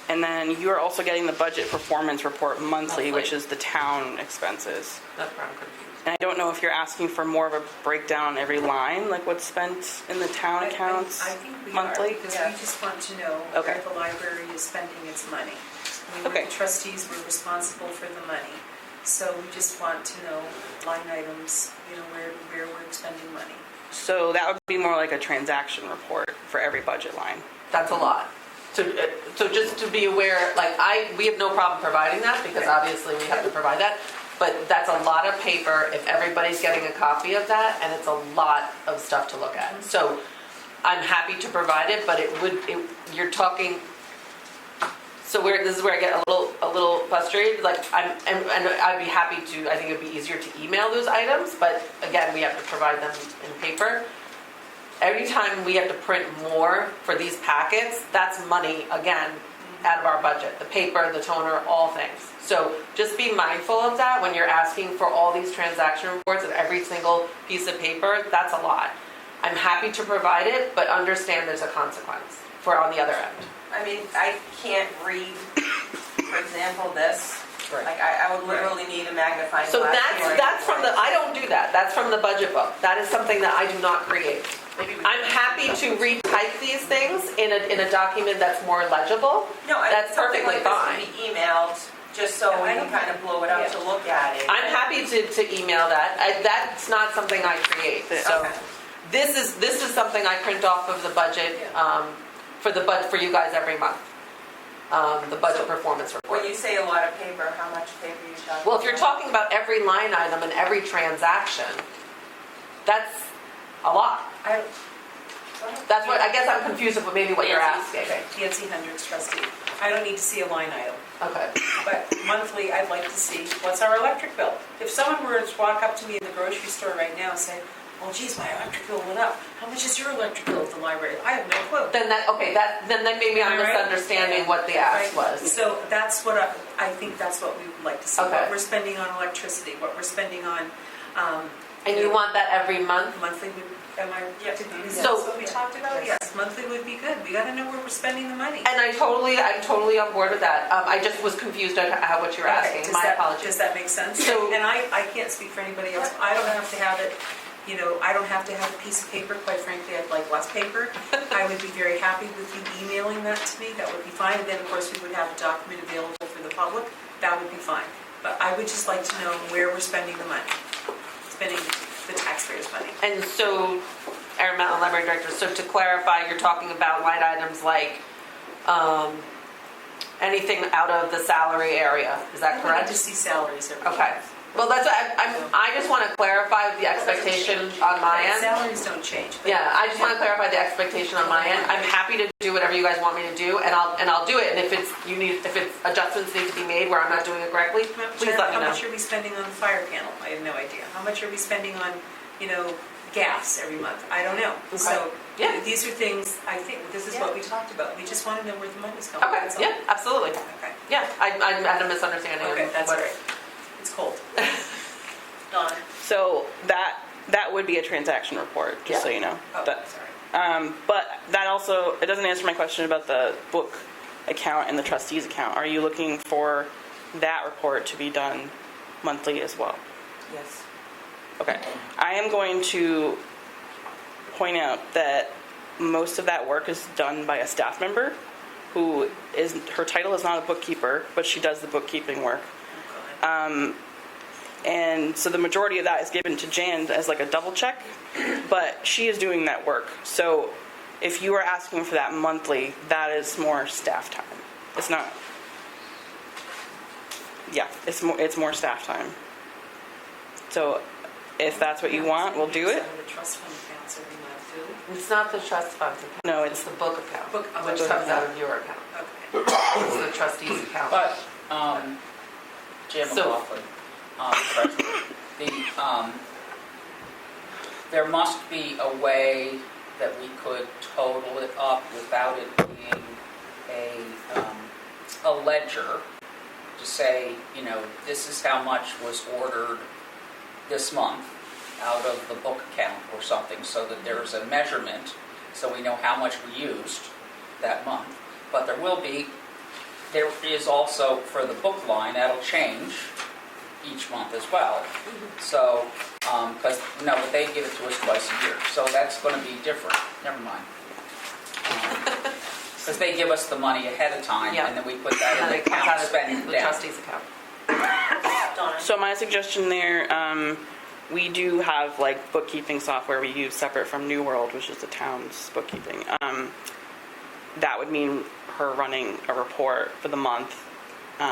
And then you're also getting the budget performance report monthly, which is the town expenses. That's where I'm confused. And I don't know if you're asking for more of a breakdown on every line, like what's spent in the town accounts I think we monthly? are, because we just want to know where the library is spending its money. I mean, we're the trustees, we're responsible for the money. So we just want to know line items, where we're expending money. So that would be more like a transaction report for every budget line. That's a lot. So just to be aware, we have no problem providing that because obviously we have to provide that. But that's a lot of paper if everybody's getting a copy of that, and it's a lot of stuff to look at. So I'm happy to provide it, but you're talking. So this is where I get a little frustrated. And I'd be happy to. I think it'd be easier to email those items, but again, we have to provide them in paper. Every time we have to print more for these packets, that's money again out of our budget. The paper, the toner, all things. So just be mindful of that when you're asking for all these transaction reports of every single piece of paper. That's a lot. I'm happy to provide it, but understand there's a consequence for on the other end. I mean, I can't read, for example, this. Like, I would literally need a magnifying glass. So that's from I don't do that. That's from the budget book. That is something that I do not create. I'm happy to retype these things in a document that's more legible. No, that's perfectly fine. Something like this can be emailed, just so we can kind of blow it up to look at it. I'm happy to email that. That's not something I create. So this is something I print off of the budget for you guys every month. The budget performance report. When you say a lot of paper, how much paper are you talking? Well, if you're talking about every line item and every transaction, that's a lot. That's what I guess I'm confused with maybe what you're asking. Nancy Hendricks, trustee. I don't need to see a line item. Okay. But monthly, I'd like to see what's our electric bill. If someone were to walk up to me in the grocery store right now and say, "Oh, geez, my electric bill went up. How much is your electric bill at the library?" I have no clue. Then maybe I'm misunderstanding what the ask was. So that's what I think that's what we would like to see. Okay. What we're spending on electricity, what we're spending on. And you want that every month? Monthly, Am I, Yeah. is So- that what we talked about? Yes, monthly would be good. We gotta know where we're spending the money. And I'm totally on board with that. I just was confused at how what you're Okay, asking. does My that- apologies. Does that make sense? So- And I can't speak for anybody else. I don't have to have it, you know, I don't have to have a piece of paper. Quite frankly, I'd like less paper. I would be very happy with you emailing that to me. That would be fine. And then, of course, we would have a document available for the public. That would be fine. But I would just like to know where we're spending the money, spending the taxpayers' money. And so, Erin Matlin, Library Director, so to clarify, you're talking about line items like anything out of the salary area, is that I correct? like to see salaries every month. Okay. Well, that's, I just want to clarify the expectation on my end. Salaries don't change. but- Yeah, I just want to clarify the expectation on my end. I'm happy to do whatever you guys want me to do, and I'll do it. And if it's adjustments need to be made where I'm not doing it correctly, please let me How know. much are we spending on the fire panel? I have no idea. How much are we spending on, you know, gas every month? I don't know. Okay. So Yeah. these are things, I think, this is what we talked about. We just want to know where the money's going. Okay, That's all. yeah, absolutely. Okay, Yeah, I had a misunderstanding. okay, that's what- great. It's cold. Donna? So that would be a transaction report, just so you know. Oh, That- sorry. But that also, it doesn't answer my question about the book account and the trustees account. Are you looking for that report to be done monthly as well? Yes. Okay. I am going to point out that most of that work is done by a staff member who is, her title is not a bookkeeper, but she does the bookkeeping work. And so the majority of that is given to Jan as like a double check, but she is doing that work. So if you are asking for that monthly, that is more staff time. It's not, yeah, it's more staff time. So if that's what you want, we'll do it. Out of the trust fund accounts every month, too. It's not the trust fund account. No, It's it's, the book account, Book- oh, which book comes out account. of your account. Okay. It's the trustees account. But, Jim So- McLaughlin, there must be a way that we could total it up without it being a ledger to say, you know, this is how much was ordered this month out of the book account or something, so that there's a measurement, so we know how much we used that month. But there is also, for the book line, that'll change each month as well. So, because, no, but they give it to us twice a year, so that's going to be different. Never mind. Because they give us the money ahead of time, Yeah. and then we put that in And the it comes account, out of spend it the down. trustees account. Donna? so my suggestion there, we do have like bookkeeping software we use separate from New World, which is the town's bookkeeping. That would mean her running a report for the month.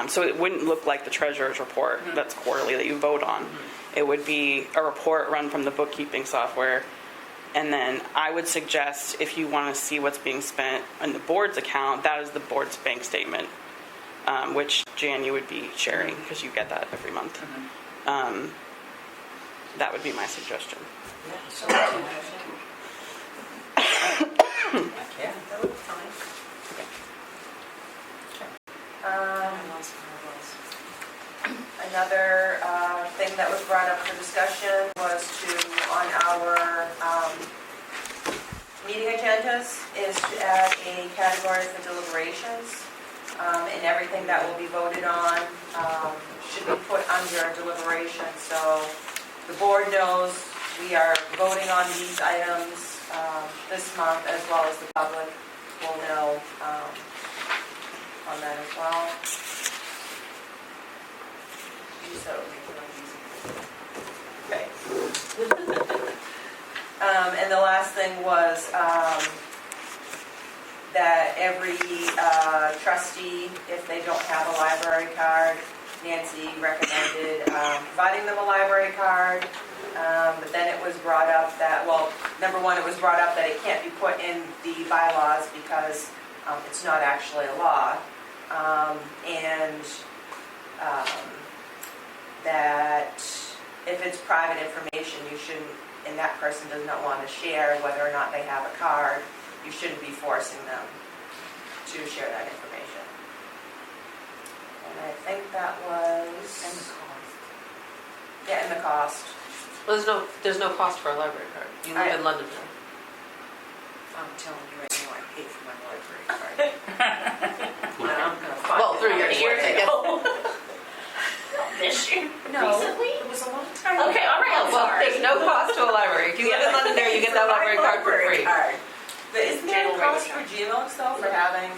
So it wouldn't look like the treasurer's report that's quarterly that you vote on. It would be a report run from the bookkeeping software. And then I would suggest, if you want to see what's being spent in the board's account, that is the board's bank statement, which Jan, you would be sharing because you get that every month. That would be my suggestion. Yeah. That would be fine. Another thing that was brought up for discussion was on our meeting agendas, is to add a category for deliberations. And everything that will be voted on should be put under deliberations. So the board knows we are voting on these items this month, as well as the public will know on that as well. So, okay. And the last thing was that every trustee, if they don't have a library card, Nancy recommended providing them a library card. But then it was brought up that, well, number one, it was brought up that it can't be put in the bylaws because it's not actually a law. That if it's private information, you shouldn't, and that person does not want to share whether or not they have a card, you shouldn't be forcing them to share that information. And I think that was... And the cost. Yeah, and the cost. Well, there's no cost for a library card. You live in London. I'm telling you right now, I paid for my library card. Well, I'm gonna find Well, it 3 how years many worth, I guess. ago. This year? No, Recently? it was a long time. Okay, all right, I'm Well, sorry. there's no cost to a library. If you live in Londonderry, you get that library card for free. But isn't there a cost for GMOX though, for having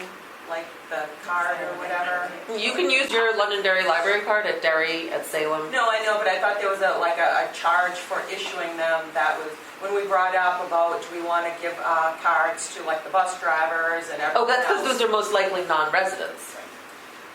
like the card or whatever? You can use your Londonderry library card at Derry, at Salem. No, I know, but I thought there was a charge for issuing them. That was, when we brought up about, do we want to give cards to like the bus drivers and everything Oh, that's because else? those are most likely non-residents.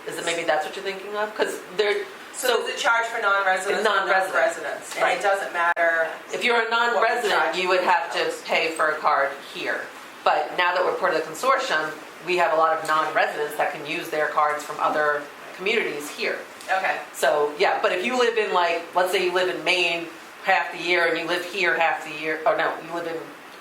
Is it maybe that's what you're thinking of? Because they're, So there's a charge for non-residents and Non-residents. residents, and Right. it doesn't matter. if you're a non-resident, you would have to pay for a card here. But now that we're part of the consortium, we have a lot of non-residents that can use their cards from other communities here. Okay. So, yeah, but if you live in like, let's say you live in Maine half the year and you live here half the year, oh no, you live in,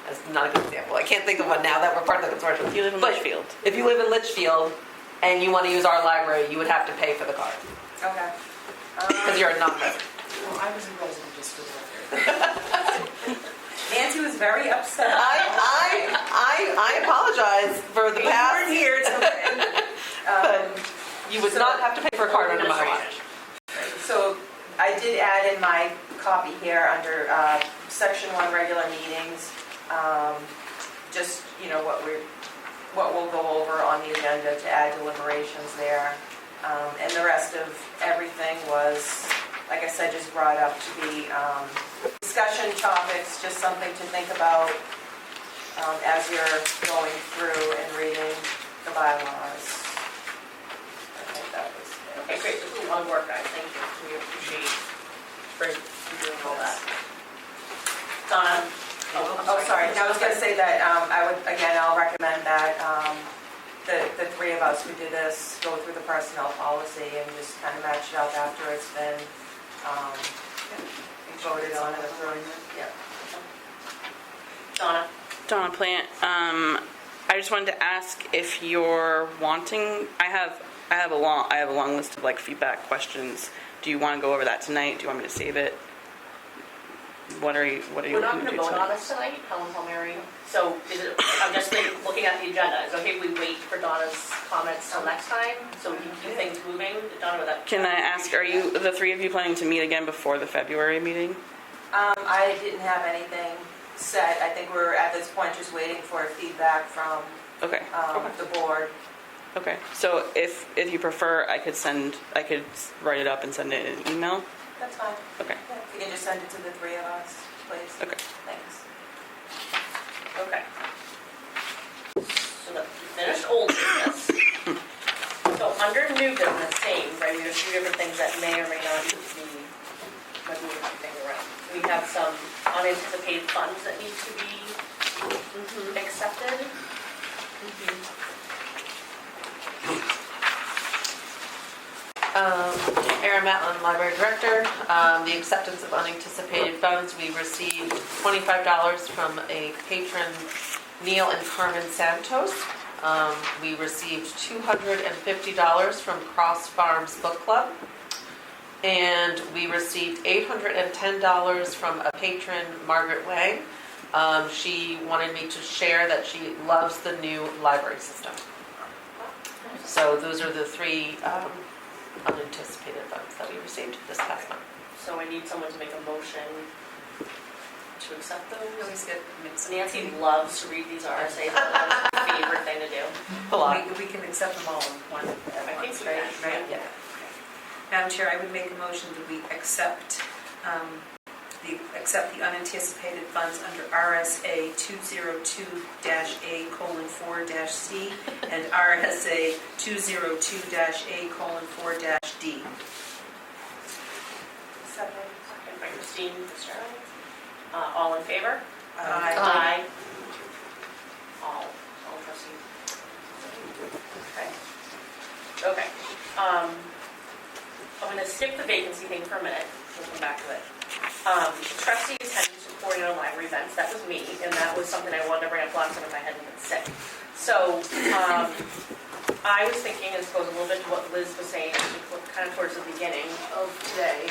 that's not a good example. I can't think of one now that we're part of the consortium. You live in But Litchfield. If you live in Litchfield and you want to use our library, you would have to pay for the card Okay. because you're a non-resident. Well, I was a resident just for the record. Nancy was very upset. I apologize for the You past. weren't here, it's okay. But you would so- not have to pay for a card under my watch. So I did add in my copy here under section 1 regular meetings, just, you know, what we'll go over on the agenda to add deliberations there. And the rest of everything was, like I said, just brought up to be discussion topics, just something to think about as you're going through and reading the bylaws. I think that was it. Okay, great, this is a lot of work, guys, thank you, we appreciate you doing all that. Donna? Oh, sorry, I was gonna say that I'll recommend that the three of us who did this go through the personnel policy and just kind of match it up after it's been voted on and approved. Yeah. Donna? Donna Plant, I just wanted to ask if you're wanting, I have a long list of like feedback questions. Do you want to go over that tonight? Do you want me to save it? What are you We're not looking to gonna do vote on tonight? this tonight, Helen Palmieri, so I'm just looking at the agenda, is it okay if we wait for Donna's comments till next time, so we can keep things moving? Donna, with that? Can I ask, are you, the three of you, planning to meet again before the February meeting? I didn't have anything set. I think we're at this point just waiting for feedback from Okay. the board. Okay. So if you prefer, I could write it up and send it in an email. That's fine. Okay. Yeah, if you can just send it to the three of us, please. Okay. Thanks. Okay. So the finished old business. So under new business, same, right, we have a few different things that may or may not need to be, might move everything around. We have some unanticipated funds that need to be accepted. Erin Matlin, Library Director. The acceptance of unanticipated funds, we received $25 from a patron, Neil and Carmen Santos. We received $250 from Cross Farms Book Club. And we received $810 from a patron, Margaret Wang. She wanted me to share that she loves the new library system. So those are the three unanticipated funds that we received this past month. So I need someone to make a motion to accept those. We always get mixed. Nancy loves to read these RSAs, that's her favorite thing to do. A lot. We can accept them all in one at I think once, we right? can, Right? yeah. Madam Chair, I would make a motion that we accept the unanticipated funds under RSA 202-A:4-C and RSA 202-A:4-D. Second by Christine Fitzgerald. All in favor? Aye. All trustees. Okay. I'm going to skip the vacancy thing for a minute. We'll come back to it. Trustees had been supporting our library events. That was me, and that was something I wanted to bring up last time if I hadn't been sick. So I was thinking, as opposed a little bit to what Liz was saying, kind of towards the beginning of today,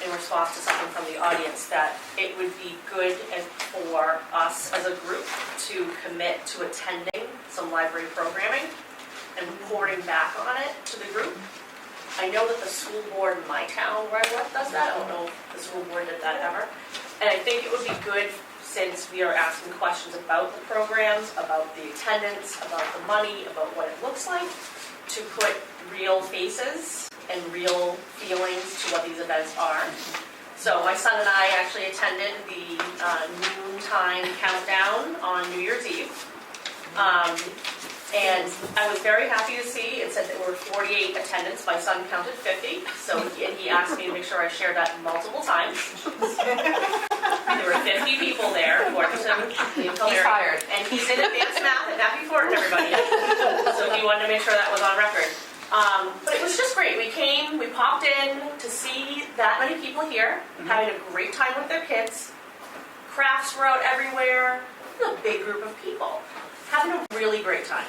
in response to something from the audience, that it would be good for us as a group to commit to attending some library programming and reporting back on it to the group. I know that the school board in my town where I work does that. I don't know if the school board did that ever. And I think it would be good, since we are asking questions about the programs, about the attendance, about the money, about what it looks like, to put real faces and real feelings to what these events are. So my son and I actually attended the noontime countdown on New Year's Eve. And I was very happy to see, it said there were 48 attendants, my son counted 50, so he asked me to make sure I shared that multiple times. There were 50 people there, according to him. He's hired. And he's in advanced math at Happy Fortin, everybody. So he wanted to make sure that was on record. But it was just great. We came, we popped in to see that many people here, having a great time with their kids. Crafts were out everywhere. It was a big group of people, having a really great time.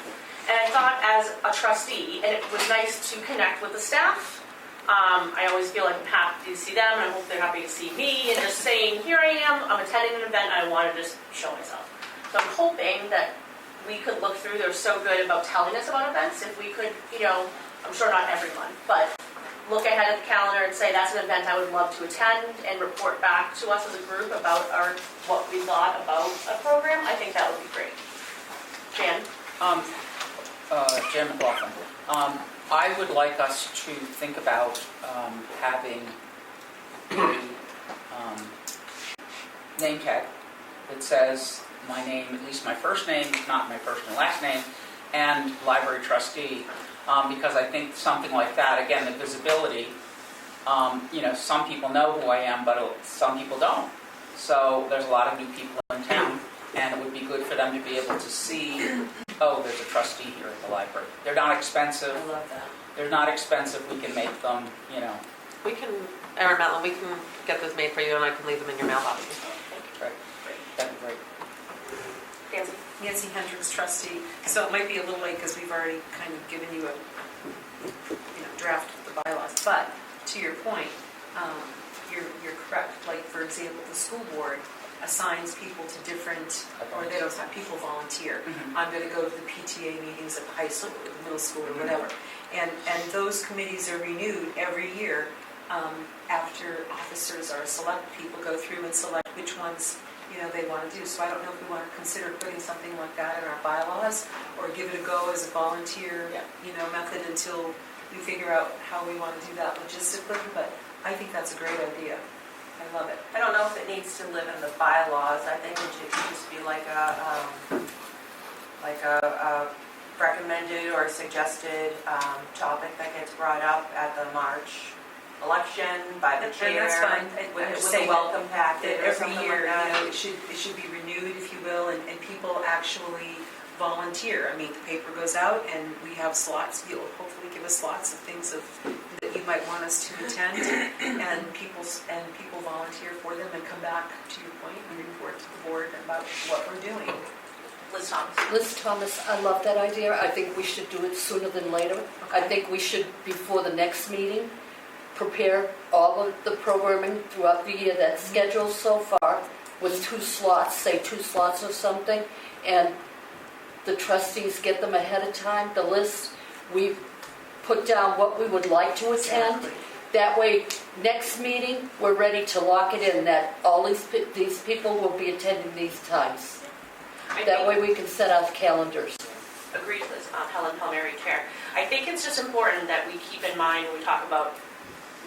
And I thought, as a trustee, and it was nice to connect with the staff. I always feel like I'm happy to see them, and I hope they're happy to see me, and just saying, here I am, I'm attending an event, and I want to just show myself. So I'm hoping that we could look through, they're so good about telling us about events, if we could, I'm sure not everyone, but look ahead at the calendar and say, that's an event I would love to attend, and report back to us as a group about what we thought about a program. I think that would be great. Jan? Jan McLaughlin. I would like us to think about having a name tag that says my name, at least my first name, not my first and last name, and library trustee, because I think something like that, again, the visibility, some people know who I am, but some people don't. So there's a lot of new people in town, and it would be good for them to be able to see, oh, there's a trustee here at the library. They're not expensive. I love that. They're not expensive. We can make them, We can, Erin Matlin, we can get those made for you, and I can leave them in your mailbox. Great. That'd be great. Nancy? Nancy Hendricks, trustee. So it might be a little late because we've already kind of given you a draft of the bylaws. But to your point, you're correct. Like, for example, the school board assigns people to different, or they don't have people volunteer. I'm going to go to the PTA meetings at the high school or the middle school or whatever. And those committees are renewed every year after officers are selected. People go through and select which ones they want to do. So I don't know if we want to consider putting something like that in our bylaws, or give it a go as a volunteer method until we figure out how we want to do that logistically. But I think that's a great idea. I love it. I don't know if it needs to live in the bylaws. I think it should just be like a recommended or suggested topic that gets brought up at the March election by the chair. That's fine. With a welcome packet or every something year, like that. it should be renewed, if you will, and people actually volunteer. I mean, the paper goes out and we have slots. You'll hopefully give us lots of things that you might want us to attend, and people volunteer for them and come back, to your point, and report to the board about what we're doing. Liz Thomas? Liz Thomas, I love that idea. I think we should do it sooner than later. I think we should, before the next meeting, prepare all of the programming throughout the year that's scheduled so far with 2 slots, say 2 slots or something, and the trustees get them ahead of time, the list. We put down what we would like to attend. Exactly. That way, next meeting, we're ready to lock it in that all these people will be attending these times. That way we can set our calendars. Agreed with Helen Palmieri, Chair. I think it's just important that we keep in mind when we talk about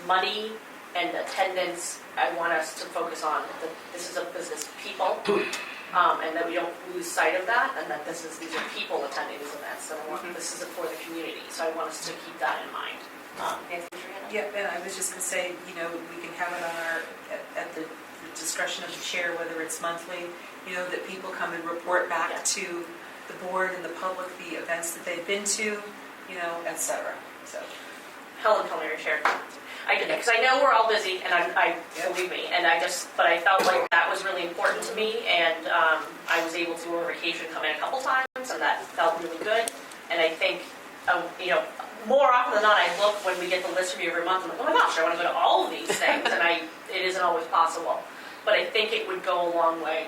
money and attendance. I want us to focus on that this is a business people, and that we don't lose sight of that, and that these are people attending these events, and this is for the community. So I want us to keep that in mind. Nancy, Yeah, and I was just going to say, we can have it on at the discretion of the chair, whether it's monthly, that people come and report back to the board and the public the events that they've been to, et cetera. So, Helen Palmieri, Chair. Because I know we're all busy, and I believe me, but I felt like that was really important to me, and I was able to, over vacation, come in a couple times, and that felt really good. And I think more often than not, I look when we get the list from you every month, I'm like, oh my gosh, I want to go to all of these things, and it isn't always possible. But I think it would go a long way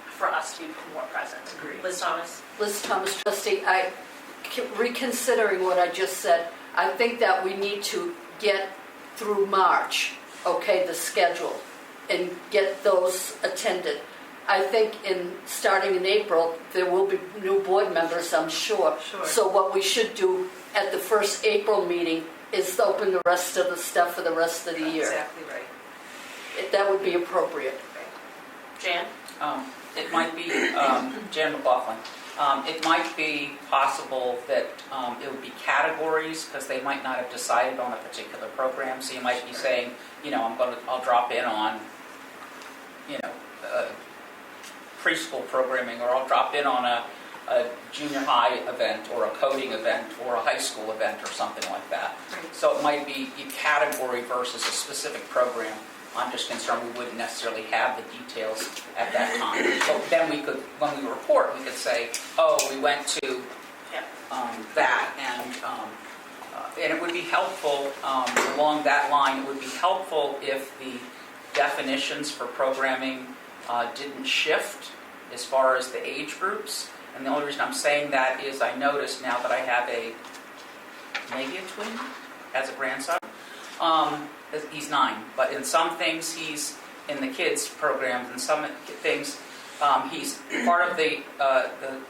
for us to be more present. Agreed. Liz Thomas? Liz Thomas, trustee, reconsidering what I just said, I think that we need to get through March, okay, the schedule, and get those attended. I think starting in April, there will be new board members, I'm sure. Sure. So what we should do at the first April meeting is open the rest of the stuff for the rest of the year. Exactly right. That would be appropriate. Jan? It might be, Jan McLaughlin, it might be possible that it would be categories, because they might not have decided on a particular program. So you might be saying, I'll drop in on, preschool programming, or I'll drop in on a junior high event, or a coding event, or a high school event, or something like that. So it might be a category versus a specific program. I'm just concerned we wouldn't necessarily have the details at that time. But then we could, when we report, we could say, oh, we went to that, and it would be helpful, along that line, it would be helpful if the definitions for programming didn't shift as far as the age groups. And the only reason I'm saying that is I noticed now that I have maybe a twin, as a grandson. He's 9, but in some things he's in the kids programs, and some things he's part of the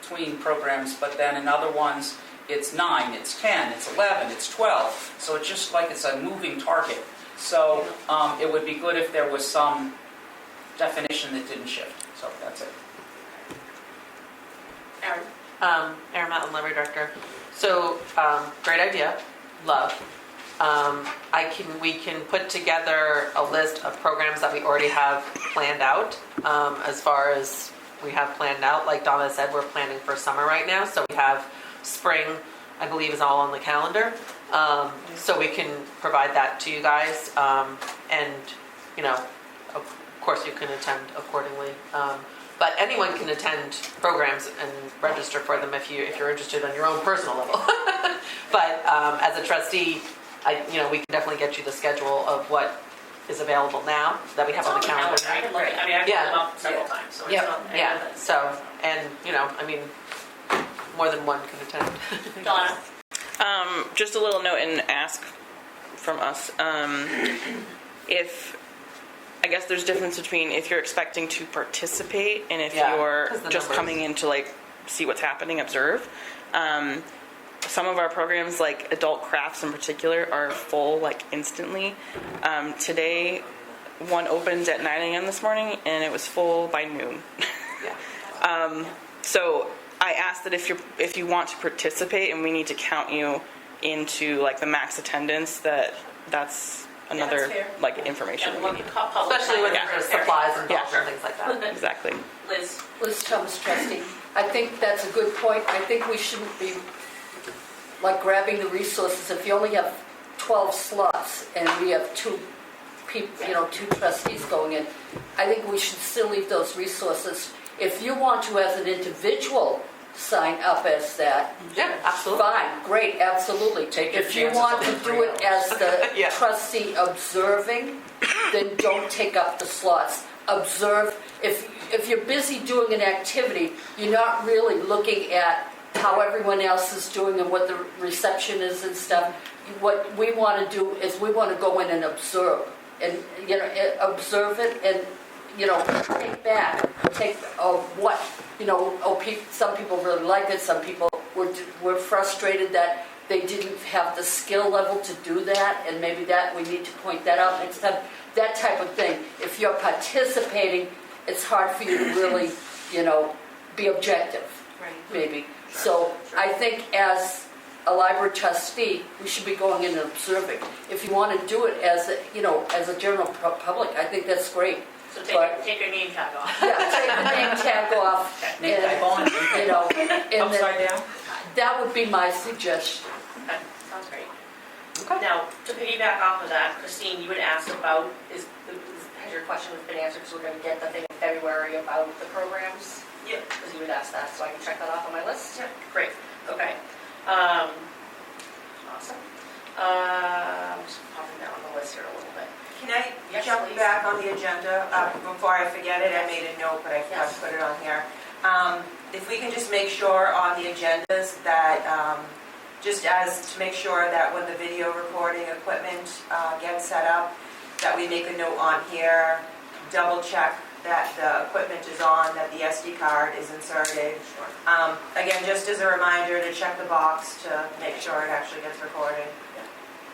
tween programs, but then in other ones it's 9, it's 10, it's 11, it's 12. So it's just like it's a moving target. So it would be good if there was some definition that didn't shift. So that's it. Erin? Erin Mountain, Library Director. So, great idea, love. We can put together a list of programs that we already have planned out. As far as we have planned out, like Donna said, we're planning for summer right now. So we have spring, I believe, is all on the calendar. So we can provide that to you guys. And, of course you can attend accordingly. But anyone can attend programs and register for them if you're interested on your own personal level. But as a trustee, we can definitely get you the schedule of what is available now that we have on the calendar. I can look at, I've looked them up several times, so it's not any of it. So, and, more than one can attend. Donna? Just a little note and ask from us. I guess there's a difference between if you're expecting to participate and if you're just coming in to see what's happening, observe. Some of our programs, like adult crafts in particular, are full instantly. Today, one opened at 9 a.m. this morning and it was full by noon. So I asked that if you want to participate and we need to count you into the max attendance, that's another information we need. Especially with supplies and dolls and things like that. Exactly. Liz Thomas, trustee. I think that's a good point. I think we shouldn't be grabbing the resources. If you only have 12 slots and we have two trustees going in, I think we should still leave those resources. If you want to, as an individual, sign up as that, absolutely. Fine, great, absolutely. If you want to do it as the trustee observing, then don't take up the slots. Observe. If you're busy doing an activity, you're not really looking at how everyone else is doing and what the reception is and stuff. What we want to do is we want to go in and observe, and observe it, and take back, what some people really like it. Some people were frustrated that they didn't have the skill level to do that, and maybe that we need to point that out next time. That type of thing. If you're participating, it's hard for you to really, be objective, maybe. So I think as a library trustee, we should be going in and observing. If you want to do it as a general public, I think that's great. So take your name tag off. Yeah, take the name tag off. Name tag on. And Upside down. That would be my suggestion. Okay, sounds great. Now, to piggyback off of that, Christine, you had asked about, has your question been answered, so we're going to get the thing in February about the programs? Yeah. Because you would ask that, so I can check that off on my list? Yeah. Great, okay. before I forget it, I made a note, but I forgot to put it on here. If we can just make sure on the agendas that, just as to make sure that when the video recording equipment gets set up, that we make a note on here, double check that the equipment is on, that the SD card is inserted. Again, just as a reminder to check the box to make sure it actually gets recorded.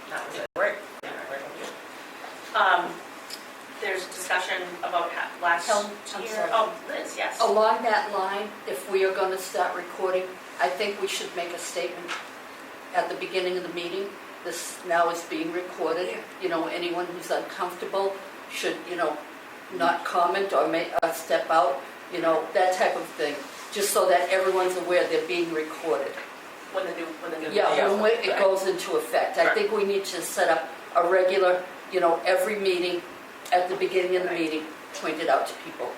That was it. Great. There's discussion about last I'm year. sorry. Oh, Liz, yes. Along that line, if we are going to start recording, I think we should make a statement at the beginning of the meeting. This now is being recorded. You know, anyone who's uncomfortable should, not comment or step out, that type of thing. Just so that everyone's aware they're being recorded. When the new Yeah, video. when it goes into effect. I think we need to set up a regular, every meeting, at the beginning of the meeting, point it out to people.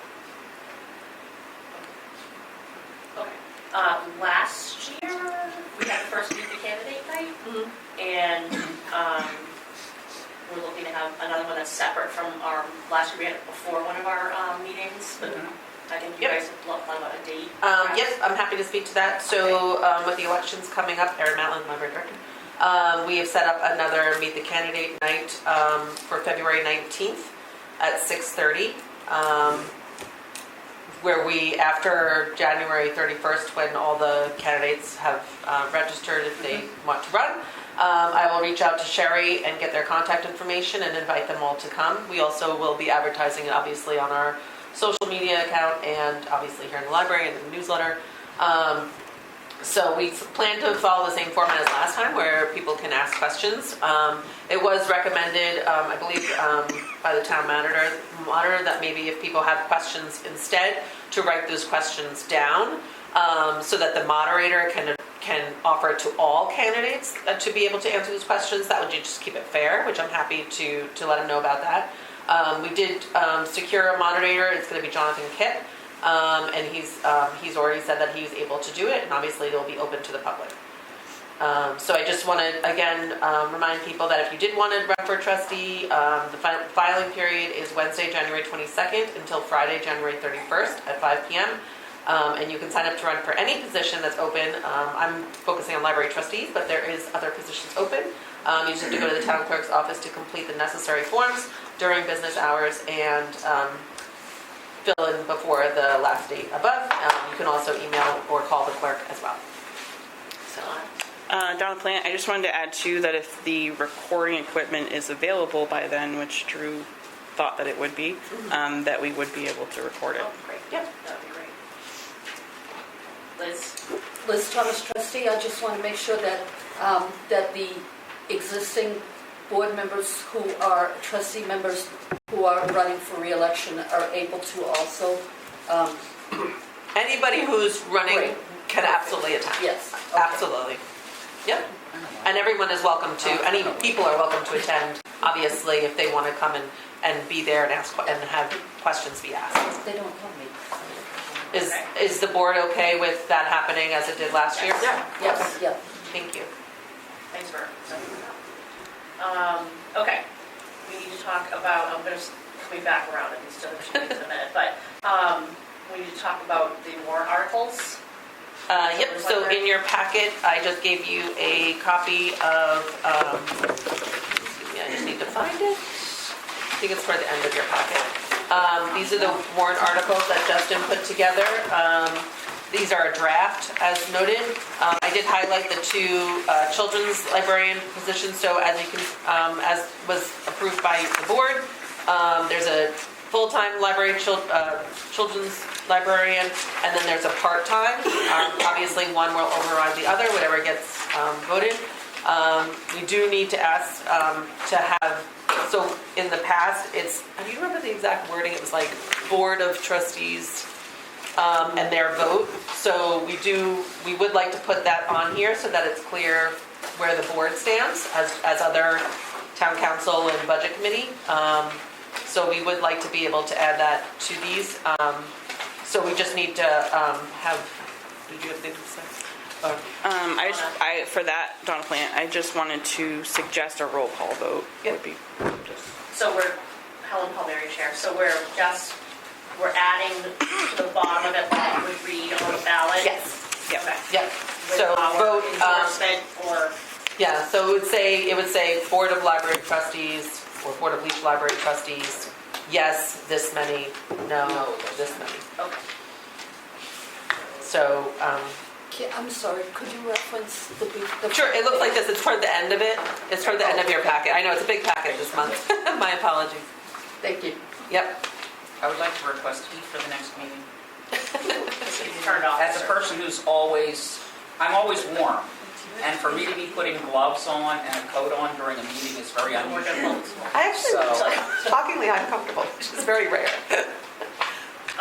Okay. Last year, we had the first Meet the Candidate night, and we're looking to have another one that's separate from our, last year we had it before one of our meetings, but I think you guys have thought about a date. Yes, I'm happy to speak to that. So with the elections coming up, Erin Matlin, Library Director, we have set up another Meet the Candidate night for February 19th at 6:30, where we, after January 31st, when all the candidates have registered if they want to run, I will reach out to Sherry and get their contact information and invite them all to come. We also will be advertising it obviously on our social media account and obviously here in the library and in the newsletter. So we plan to follow the same format as last time where people can ask questions. It was recommended, I believe, by the town monitor that maybe if people have questions instead, to write those questions down so that the moderator can offer it to all candidates to be able to answer those questions. That would just keep it fair, which I'm happy to let them know about that. We did secure a moderator. It's going to be Jonathan Kitt. And he's already said that he's able to do it, and obviously it'll be open to the public. So I just want to, again, remind people that if you did want to run for trustee, the filing period is Wednesday, January 22nd until Friday, January 31st at 5 p.m. And you can sign up to run for any position that's open. I'm focusing on library trustees, but there is other positions open. You just have to go to the town clerk's office to complete the necessary forms during business hours and fill in before the last date above. You can also email or call the clerk as well. So, Donna Plant, I just wanted to add too that if the recording equipment is available by then, which Drew thought that it would be, that we would be able to record it. Oh, great. Yep. That would be great. Liz Thomas, trustee, I just want to make sure that, that the existing board members who are trustee members who are running for re-election are able to also. anybody who's running Great. can absolutely attend. Yes. Okay. Absolutely. Yep. And everyone is welcome to, any people are welcome to attend, obviously, if they want to come and be there and ask and have questions be asked. They don't tell me. Is the board okay with that happening as it did last year? Yeah. Yes, yeah. Thank you. Thanks for setting that up. Okay, we need to talk about, I'm just coming back around and still in a minute, but we need to talk about the warrant articles. Yep, so in your packet, I just gave you a copy of, excuse me, I just need to find it. I think it's toward the end of your packet. These are the warrant articles that Justin put together. These are a draft, as noted. I did highlight the two children's librarian positions, so as you can, as was approved by the board, there's a full-time library children's librarian, and then there's a part-time. Obviously, one will override the other, whatever gets voted. We do need to ask to have, so in the past, it's, do you remember the exact wording? It was like Board of Trustees and their vote. So we would like to put that on here so that it's clear where the board stands as other town council and budget committee. So we would like to be able to add that to these. So we just need to have, did you have anything to say? For that, Donna Plant, I just wanted to suggest a roll call vote. Yep. Would be just. So we're, Helen Palmieri Chair, so we're just we're adding to the bottom of it, like would read on the ballot? Yes, Yep. Okay. yep. With So our vote, endorsement or, yeah, so it would say Board of Library Trustees or Board of Leach Library Trustees, yes, this many, no, this many. okay. So, I'm sorry, could you reference the big? sure, it looks like this, it's toward the end of it. It's toward the end of your packet. I know, it's a big packet this month. My apologies. Thank you. Yep. I would like to request heat for the next meeting. Turned off. As a person who's I'm always warm, and for me to be putting gloves on and a coat on during a meeting is very unusual. I actually, So- shockingly, I'm comfortable, which is very rare.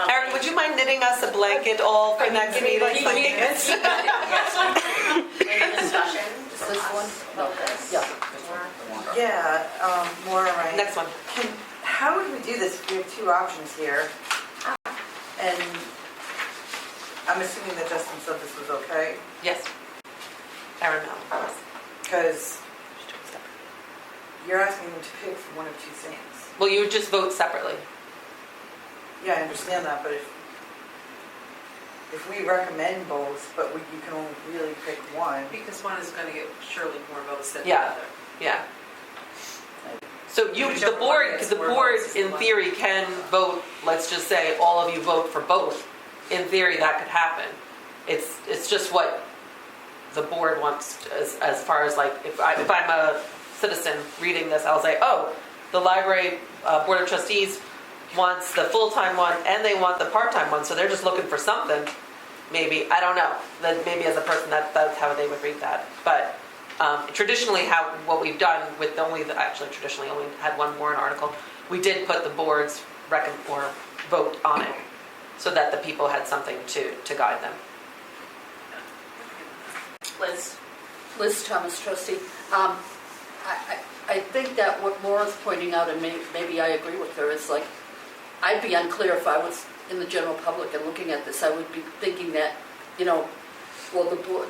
Erica, would you mind knitting us a blanket all for next meeting? Any discussion? Is this one? About this? Yeah. Yeah, Maura, right? Next one. How would we do this if we have two options here? And I'm assuming that Justin said this was okay, Yes. Erin, no. because you're asking them to pick from one of two things. Well, you would just vote separately. Yeah, I understand that, but if we recommend both, but you can only really pick one. Because one is going to get surely more votes than the Yeah. other. Yeah. So the Whichever one board, gets the more board votes is in the one. theory can vote, let's just say, all of you vote for both. In theory, that could happen. It's just what the board wants as far as like, if I'm a citizen reading this, I'll say, oh, the library board of trustees wants the full-time one and they want the part-time one, so they're just looking for something. Maybe, I don't know. Then maybe as a person, that's how they would read that. But traditionally, what we've done with traditionally only had one warrant article, we did put the board's or vote on it so that the people had something to guide them. Liz? Liz Thomas, trustee. I think that what Maura's pointing out, and maybe I agree with her, is like, I'd be unclear if I was in the general public and looking at this. I would be thinking that, well,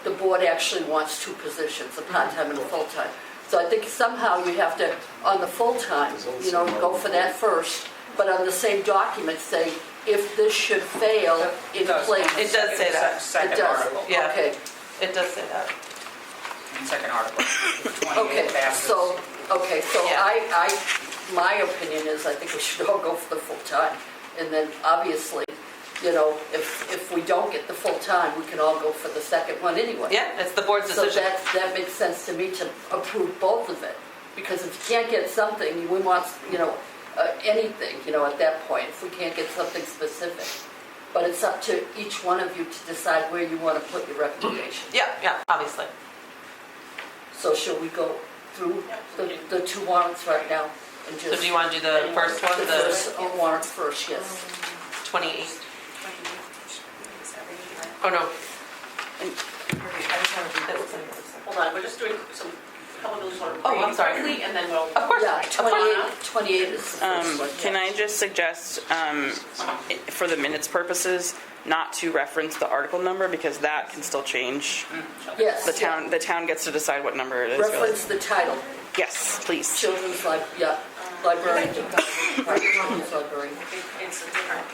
the board actually wants two positions, a part-time and a full-time. So I think somehow you have to, on the full-time, go for that first, but on the same document say, if this should fail in place. It does say that. It Second does. article. Yeah. Okay. It does say that. Second article. If 28 Okay, passes. so Yeah. my opinion is I think we should all go for the full-time. And then obviously, if we don't get the full-time, we can all go for the second one anyway. Yeah, it's the board's So decision. that makes sense to me to approve both of it. Because if you can't get something, we want, anything, at that point, if we can't get something specific. But it's up to each one of you to decide where you want to put your recommendation. Yeah, obviously. So shall we go through the two warrants right now? And So just do you want to do the first one, the the first warrant first, yes. 28? Oh, no. Hold on, we're just doing a couple of those sort of Oh, I'm sorry. quickly, and then we'll. Of course. Yeah, Of course. 28 is the first one. Can I just suggest, for the minutes purposes, not to reference the article number because that can still change. Yes. The town gets to decide what number it is. really. Reference the title, Yes, please. children's library, children's library. It's a different,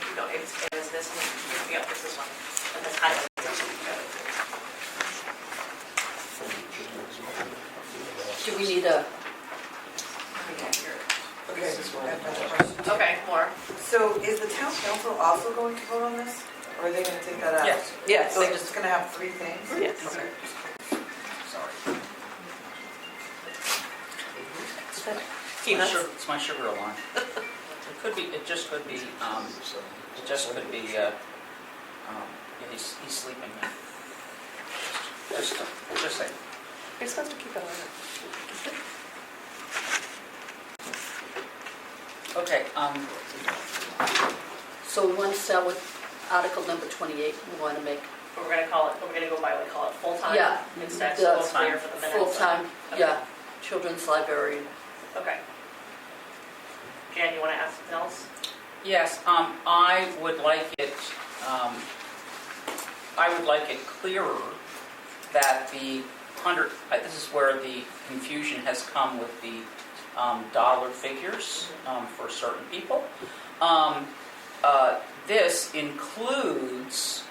it's this one, yeah, it's this one, and this highlight. Do we need a, Okay, more. So is the town council also going to vote on this? Or are they going to take that out? Yes. Yes. So it's just going to have three things? Yes. Okay. Peanuts. It's my sugar alarm. It just could be, he's sleeping. Just say. You're supposed to keep it on. Okay, so we want to start with article number 28, we want to make, We're gonna call it full-time? Yeah. Instead, so it's the clear for the minutes. full-time, Okay. yeah, children's librarian. Okay. Jan, you wanna add something else? yes, I would like it clearer that the this is where the confusion has come with the dollar figures for certain people. this includes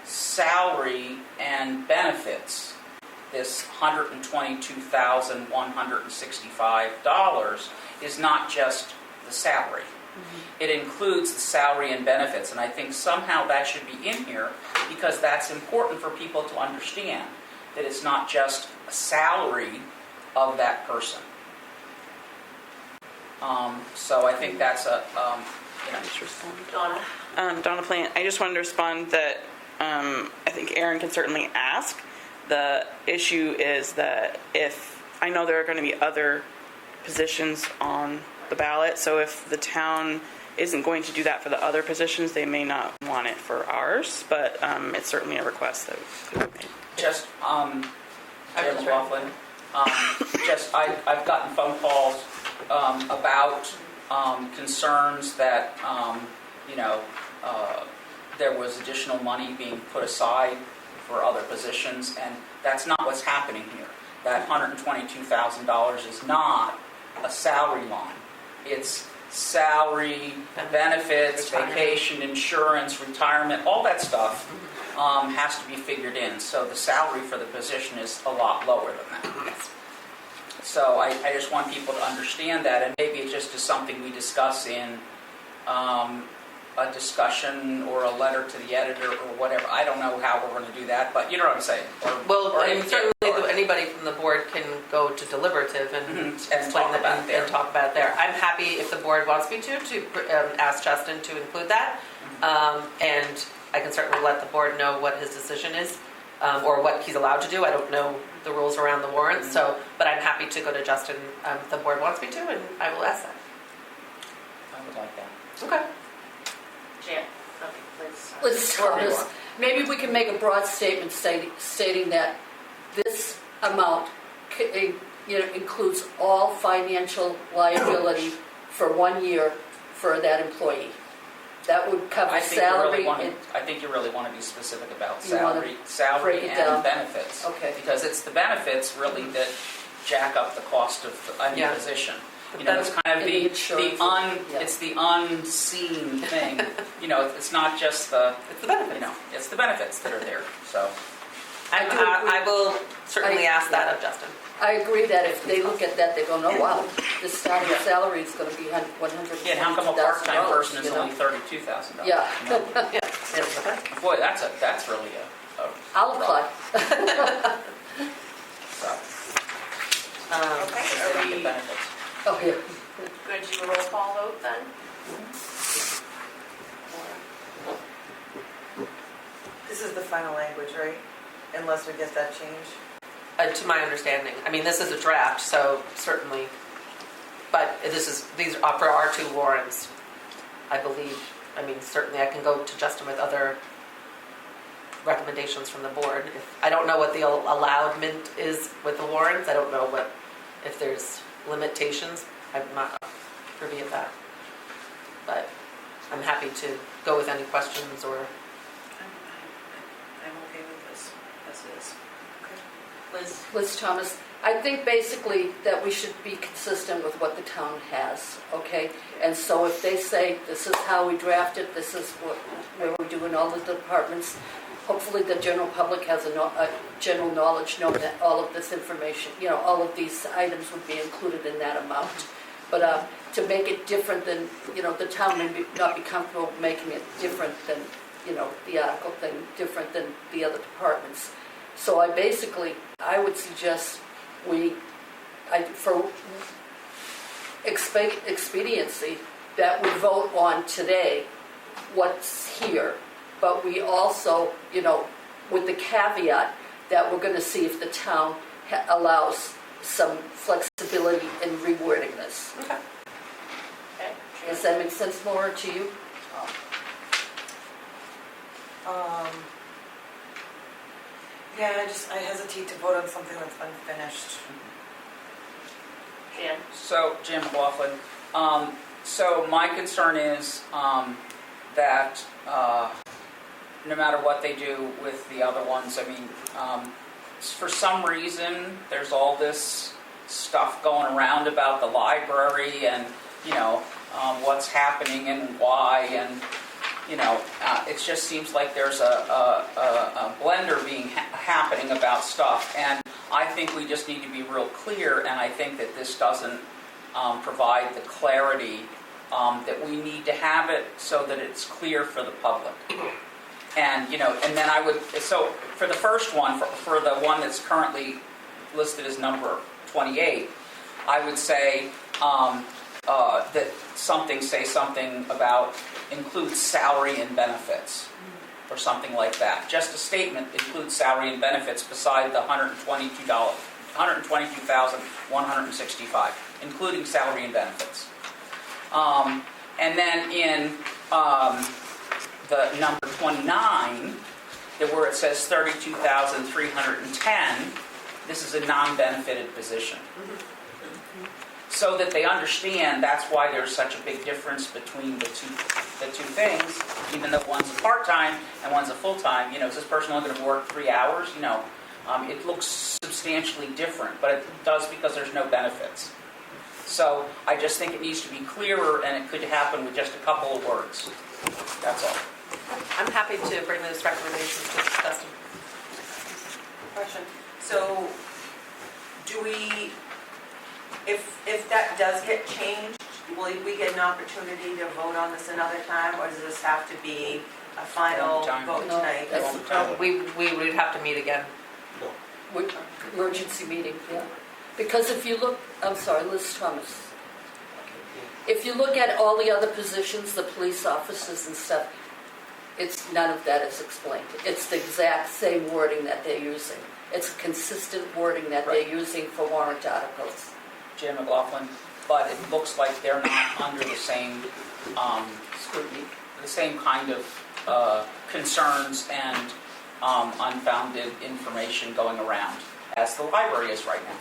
salary and benefits. This $122,165 is not just the salary. It includes the salary and benefits, and I think somehow that should be in here because that's important for people to understand, that it's not just a salary of that person. So I think that's a, Donna? Donna Plant, I just wanted to respond that I think Aaron can certainly ask. The issue is that if, I know there are going to be other positions on the ballot, so if the town isn't going to do that for the other positions, they may not want it for ours, but it's certainly a request that could be made. just, Jim McLaughlin, I've gotten phone calls about concerns that, there was additional money being put aside for other positions, and that's not what's happening here. That $122,000 is not a salary line. It's salary, benefits, vacation, insurance, retirement, all that stuff has to be figured in. So the salary for the position is a lot lower than that. So I just want people to understand that, and maybe it just is something we discuss in a discussion or a letter to the editor or whatever. I don't know how we're going to do that, but you know what I'm saying. Certainly anybody from the board can go to deliberative and explain that and talk about it there. I'm happy if the board wants me to ask Justin to include that, and I can certainly let the board know what his decision is, or what he's allowed to do. I don't know the rules around the warrant, but I'm happy to go to Justin if the board wants me to, and I will ask that. I would like that. Okay. Jan? Liz Thomas, maybe we can make a broad statement stating that this amount includes all financial liability for 1 year for that employee. That would cover salary. I think you really want to be specific about You wanna salary break it down. and benefits. Okay. Because it's the benefits really that jack up the cost of a new position. It's kind of it's the unseen thing. It's not just It's the benefits. It's the benefits that are there. So I will certainly ask that of Justin. I agree that if they look at that, they go, "Oh wow, this starting salary is going to be $100,000." yeah, and how come a part-time person is only $32,000? Yeah. Boy, that's really a I'll apply. so. Okay, are we Benefits. Oh, yeah. good to do a roll call vote then? This is the final language, right? Unless we get that changed? To my understanding. I mean, this is a draft, so certainly, but these are for our two warrants, I believe. I mean, certainly I can go to Justin with other recommendations from the board. I don't know what the allowedment is with the warrants. I don't know if there's limitations. I'm not privy of that. But I'm happy to go with any questions or... I'm okay with this as is. Liz Thomas, I think basically that we should be consistent with what the town has, okay? And so if they say, this is how we draft it, this is where we do in all the departments, hopefully the general public has a general knowledge, know that all of this information, all of these items would be included in that amount. But to make it different than, the town may not be comfortable making it different than, the article thing, different than the other departments. So I would suggest for expediency, that we vote on today what's here. But we also, with the caveat that we're going to see if the town allows some flexibility in rewording this. Okay. Does that make sense, Laura, to you? Yeah, I hesitate to vote on something that's unfinished. Jan? So, Jim McLaughlin, so my concern is that no matter what they do with the other ones, I mean, for some reason, there's all this stuff going around about the library and, what's happening and why, and It just seems like there's a blender being happening about stuff, and I think we just need to be real clear, and I think that this doesn't provide the clarity that we need to have it so that it's clear for the public. And, and then I would, so for the first one, for the one that's currently listed as number 28, I would say that say something about includes salary and benefits, or something like that. Just a statement includes salary and benefits beside the $122,165, including salary and benefits. And then in the number 29, where it says 32,310, this is a non-benefited position. So that they understand that's why there's such a big difference between the two things, even though one's a part-time and one's a full-time. Is this person only going to work 3 hours? It looks substantially different, but it does because there's no benefits. So I just think it needs to be clearer, and it could happen with just a couple of words. That's all. I'm happy to bring those recommendations to Dustin. Question. So, do we, if that does get changed, will we get an opportunity to vote on this another time, or does this have to be a final vote tonight? We would have to meet again. Emergency meeting, yeah. Because if you look, I'm sorry, Liz Thomas. If you look at all the other positions, the police officers and stuff, none of that is explained. It's the exact same wording that they're using. It's consistent wording that they're using for warrant articles. Jan McLaughlin, but it looks like they're not under the same Scrutiny. the same kind of concerns and unfounded information going around as the library is right now.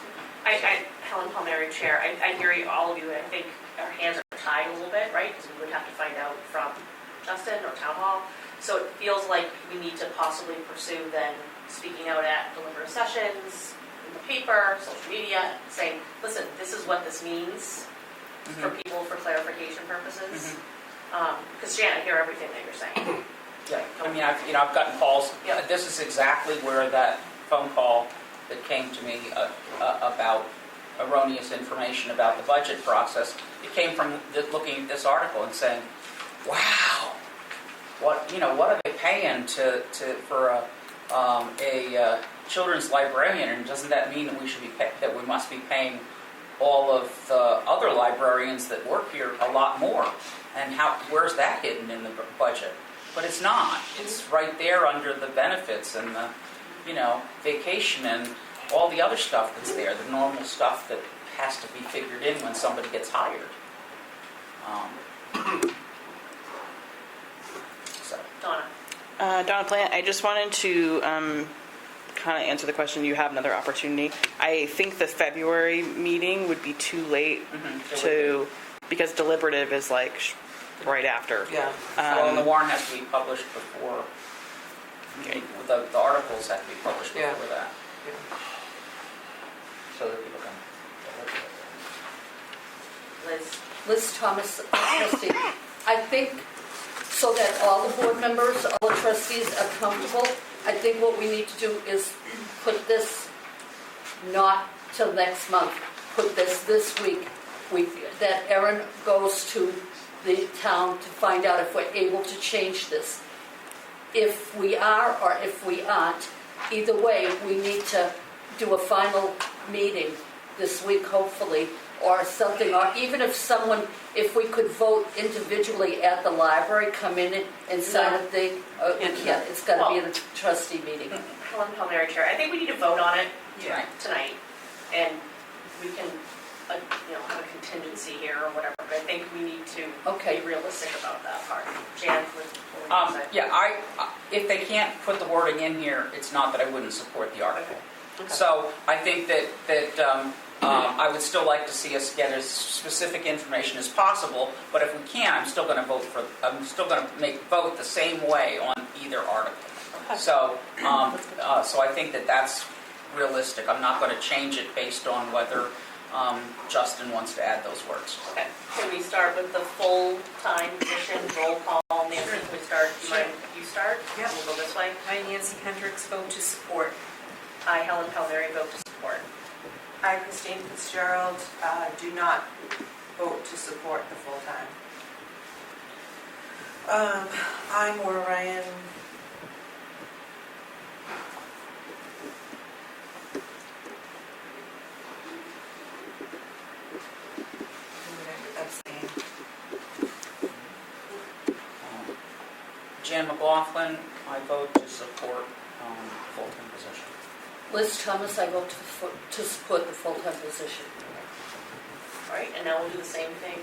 Helen Palmieri, Chair, I hear all of you, and I think our hands are tied a little bit, right? Because we would have to find out from Justin or Town Hall. So it feels like we need to possibly pursue then speaking out at deliberative sessions, in the paper, social media, saying, listen, this is what this means for people for clarification purposes. Because Jan, I hear everything that you're saying. Yeah, I mean, I've gotten calls. Yeah, this is exactly where that phone call that came to me about erroneous information about the budget process. It came from looking at this article and saying, "Wow, what are they paying for a children's librarian? And doesn't that mean that we must be paying all of the other librarians that work here a lot more? And where's that hidden in the budget?" But it's not. It's right there under the benefits and the, vacation and all the other stuff that's there, the normal stuff that has to be figured in when somebody gets hired. Donna. Donna Plant, I just wanted to kind of answer the question. You have another opportunity. I think the February meeting would be too late because deliberative is like right after. Yeah. And the warrant has to be published before. Okay. The articles have to be published before that. Yeah. So that people can. Liz Thomas, trustee. I think so that all the board members, all the trustees are comfortable, I think what we need to do is put this not till next month, put this week, that Erin goes to the town to find out if we're able to change this. If we are or if we aren't, either way, we need to do a final meeting this week, hopefully, or something, or even if we could vote individually at the library, come in and sign a thing. Yeah, it's got to be in a trustee meeting. Helen Palmieri, Chair. I think we need to vote on it tonight, and we can have a contingency here or whatever, but I think we need to be realistic about that part. Jan, what would you say? If they can't put the wording in here, it's not that I wouldn't support the article. Okay. So I think that I would still like to see us get as specific information as possible, but if we can't, I'm still going to vote vote the same way on either article. Okay. So I think that's realistic. I'm not going to change it based on whether Justin wants to add those words. Okay. Can we start with the full-time position roll call? Nancy, please start, do you mind, you start? Yeah. We'll go this way. I, Nancy Hendricks, vote to support. I, Helen Palmieri, vote to support. I, Christine Fitzgerald, do not vote to support the full-time. I'm Maura Ryan. Abstain. Jan McLaughlin, I vote to support full-time position. Liz Thomas, I vote to support the full-time position. All right, and now we'll do the same thing.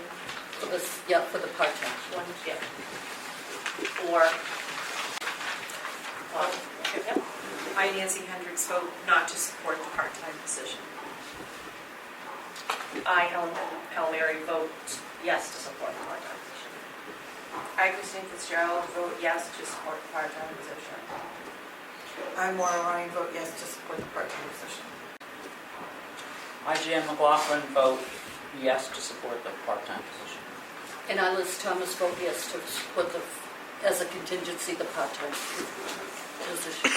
For this, yeah, for the part-time. One, yeah. Or, yep. I, Nancy Hendricks, vote not to support the part-time position. I, Helen Palmieri, vote yes to support the part-time position. I, Christine Fitzgerald, vote yes to support the part-time position. I'm Maura Ryan, vote yes to support the part-time position. I, Jan McLaughlin, vote yes to support the part-time position. And I, Liz Thomas, vote yes to support the, as a contingency, the part-time position.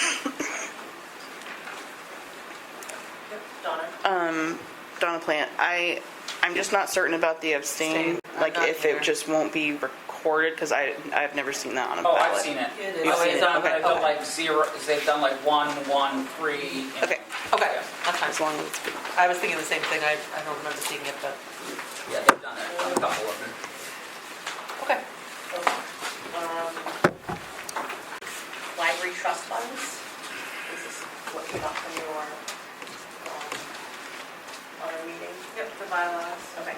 Donna? Donna Plant, I'm just not certain about the abstain, like not if here. it just won't be recorded, because I've never seen that on a Oh, ballot. I've seen it. It You've is. seen They've it? done, Okay. they've done like 0, they've done like 1, 1, 3. and- Okay, Okay, that's fine. as long as it's good. I was thinking the same thing. I don't remember seeing it, but, Yeah, they've done it on a couple of them. okay. Library trust funds. This is what came up from your other meeting. Yep, the bylaws. Okay.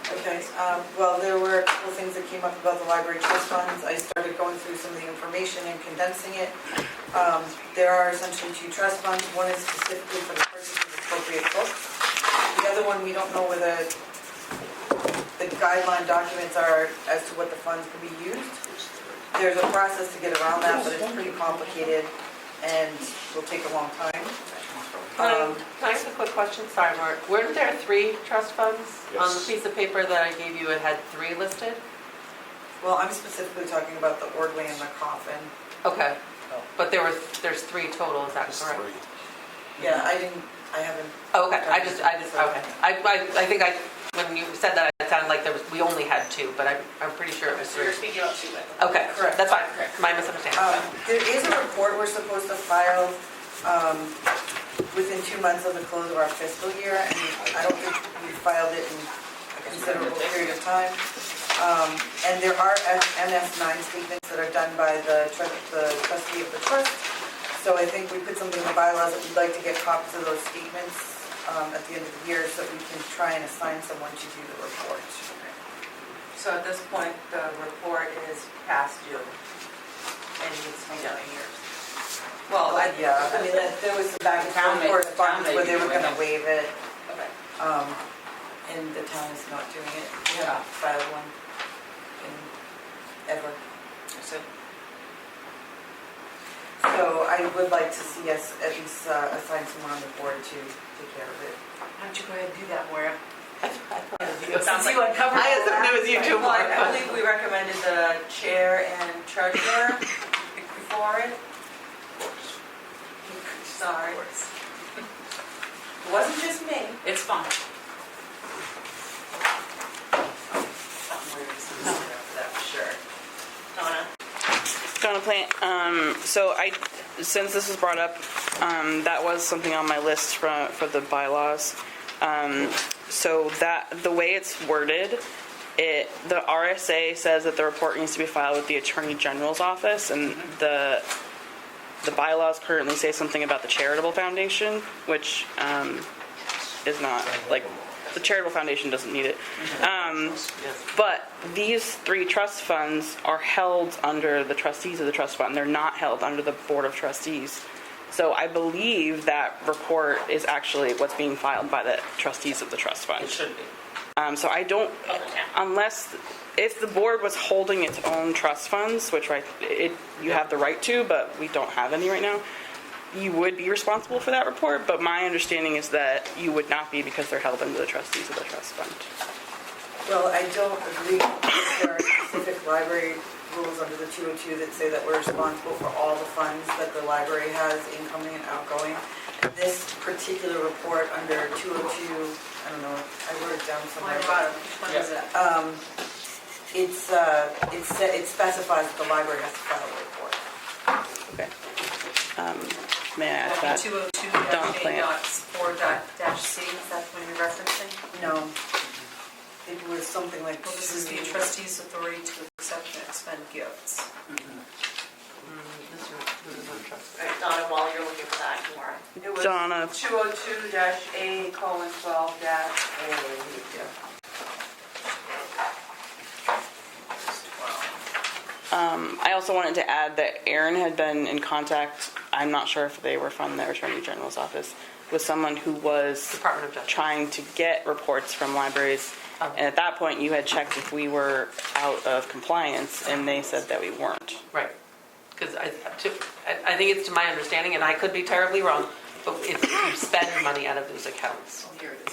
Okay, well, there were a couple things that came up about the library trust funds. I started going through some of the information and condensing it. There are essentially two trust funds. One is specifically for the purchase of appropriate books. The other one, we don't know whether the guideline documents are as to what the funds can be used. There's a process to get around that, but it's pretty complicated and will take a long time. Can I ask a quick question? Sorry, Mark. Weren't there 3 trust funds? On the Yes. piece of paper that I gave you, it had 3 listed? Well, I'm specifically talking about the Ordway and the Coffin. Okay. But there's 3 total, is that Just correct? 3. Yeah, I haven't. Oh, okay. I okay. I think when you said that, it sounded like we only had 2, but I'm pretty sure it was So you're 3. speaking about two items. Okay, Correct. that's fine. My misunderstanding. There is a report we're supposed to file within 2 months of the close of our fiscal year, and I don't think we filed it in a considerable period of time. And there are MS9 statements that are done by the trustee of the trust. So I think we put something in the bylaws that we'd like to get copies of those statements at the end of the year so that we can try and assign someone to do the report. So at this point, the report is past due and needs to be done in years. Well, yeah, I mean, there was some back and Town forth may- correspondence town may where they be were doing gonna it. waive it, Okay. and the town is not doing it. We haven't filed one ever. So I would like to see us at least assign someone on the board to take care of it. Why don't you go ahead and do that, Maura? It sounds like- you uncovered. I assumed it was you too, Well, Mark. I believe we recommended the chair and treasurer before it. Sorry. It wasn't just me. It's fine. That for sure. Donna? Donna Plant, since this was brought up, that was something on my list for the bylaws. So that, the way it's worded, the RSA says that the report needs to be filed with the Attorney General's office, and the bylaws currently say something about the charitable foundation, which is not, like, the charitable foundation doesn't need it. But these 3 trust funds are held under the trustees of the trust fund. They're not held under the Board of Trustees. So I believe that report is actually what's being filed by the trustees of the trust fund. It should be. So I don't, unless, if the board was holding its own trust funds, which you have the right to, but we don't have any right now, you would be responsible for that report, but my understanding is that you would not be because they're held under the trustees of the trust fund. Well, I don't agree. There are specific library rules under the 202 that say that we're responsible for all the funds that the library has, incoming and outgoing. This particular report under 202, I don't know, I wrote it down somewhere. Which one is it? It specifies that the library has to file a report. Okay. May I ask that? 202-A.4-C, is that what you're referencing? No, it was something like. Well, this is the trustee's authority to accept and expend gifts. All right, Donna, while you're looking for that, Laura. It was Donna. 202-A:12-A. I also wanted to add that Aaron had been in contact, I'm not sure if they were from the Attorney General's office, with someone who was Department of Justice. trying to get reports from libraries. And at that point, you had checked if we were out of compliance, and they said that we weren't. Right. Because I think it's to my understanding, and I could be terribly wrong, but if you spend money out of those accounts,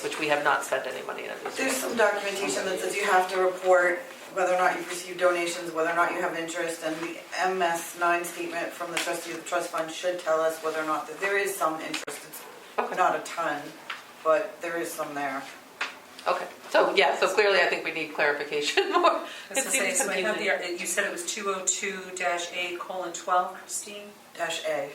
which we have not spent any money out of those There's accounts. some documentation that says you have to report whether or not you've received donations, whether or not you have interest, and the MS9 statement from the trustee of the trust fund should tell us whether or not that there is some interest. It's not a ton, but there is some there. Okay, so yeah, so clearly I think we need clarification more. I was gonna say, so I have you said it was 202-A:12, Christine? -A.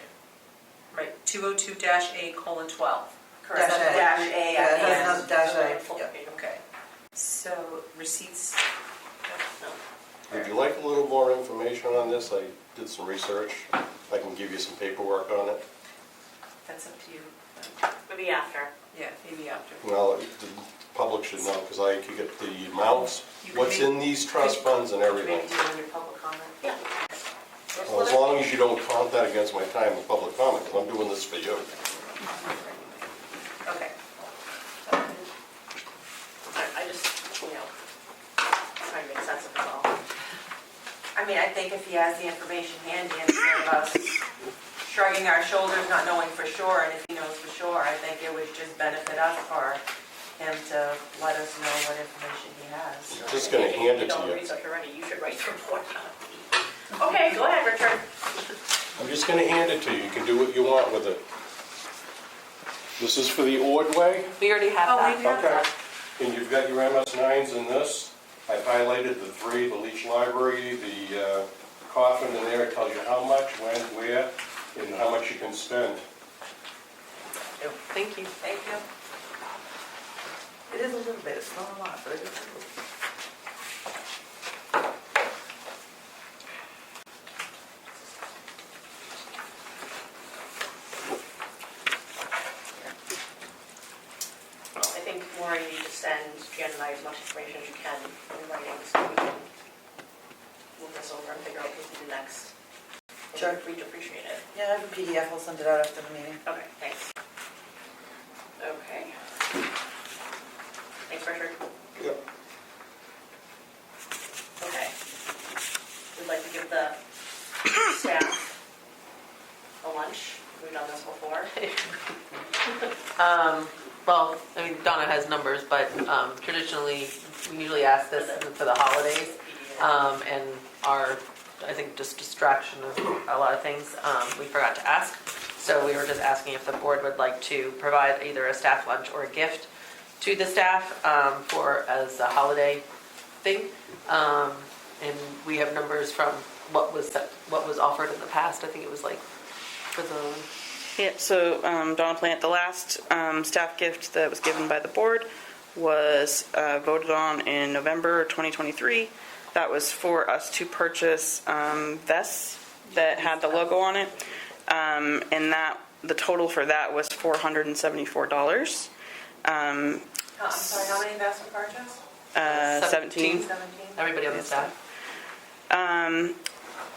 Right, 202-A:12. Correct. -A. Dash A Yeah, at it the has end. another -A. Yeah. Okay. So receipts, Would you like a little more information on this? I did some research. I can give you some paperwork on it. that's up to you. Maybe after. Yeah, maybe after. Well, the public should know, because I could get the amounts, You can what's make- in these trust funds and everything. Maybe do it on your public comment. Yeah. Well, as long as you don't count that against my time in public comment, because I'm doing this for you. Okay. I just, trying to make sense of it all. I mean, I think if he has the information handy instead of us shrugging our shoulders, not knowing for sure, and if he knows for sure, I think it would just benefit us for him to let us know what information he has. I'm just gonna hand it to You don't you. research already, you should write the report. Okay, go ahead, Richard. I'm just gonna hand it to you. You can do what you want with it. This is for the Ordway. We already have that. Okay. And you've got your MS9s in this. I've highlighted the three, the Leach Library, the coffin in there. It tells you how much, when, where, and how much you can spend. Thank you. Thank you. It is a little bit, it's not a lot, but it is a little. I think, Laura, you need to send Jen and I as much information as you can in writing, so we can move this over and figure out what to do next. Sure. We'd appreciate it. Yeah, I have a PDF. I'll send it out after the meeting. Okay, thanks. Okay. Thanks, Richard. Yep. Okay. We'd like to give the staff a lunch. We've done this before. Well, I mean, Donna has numbers, but traditionally, we usually ask this for the holidays. And our, I think, just distraction of a lot of things, we forgot to ask. So we were just asking if the board would like to provide either a staff lunch or a gift to the staff for as a holiday thing. And we have numbers from what was offered in the past. I think it was like for the. Yeah, so Donna Plant, the last staff gift that was given by the board was voted on in November 2023. That was for us to purchase vests that had the logo on it. And that the total for that was $474. I'm sorry, how many vests were purchased? 17. 17? Everybody on the staff.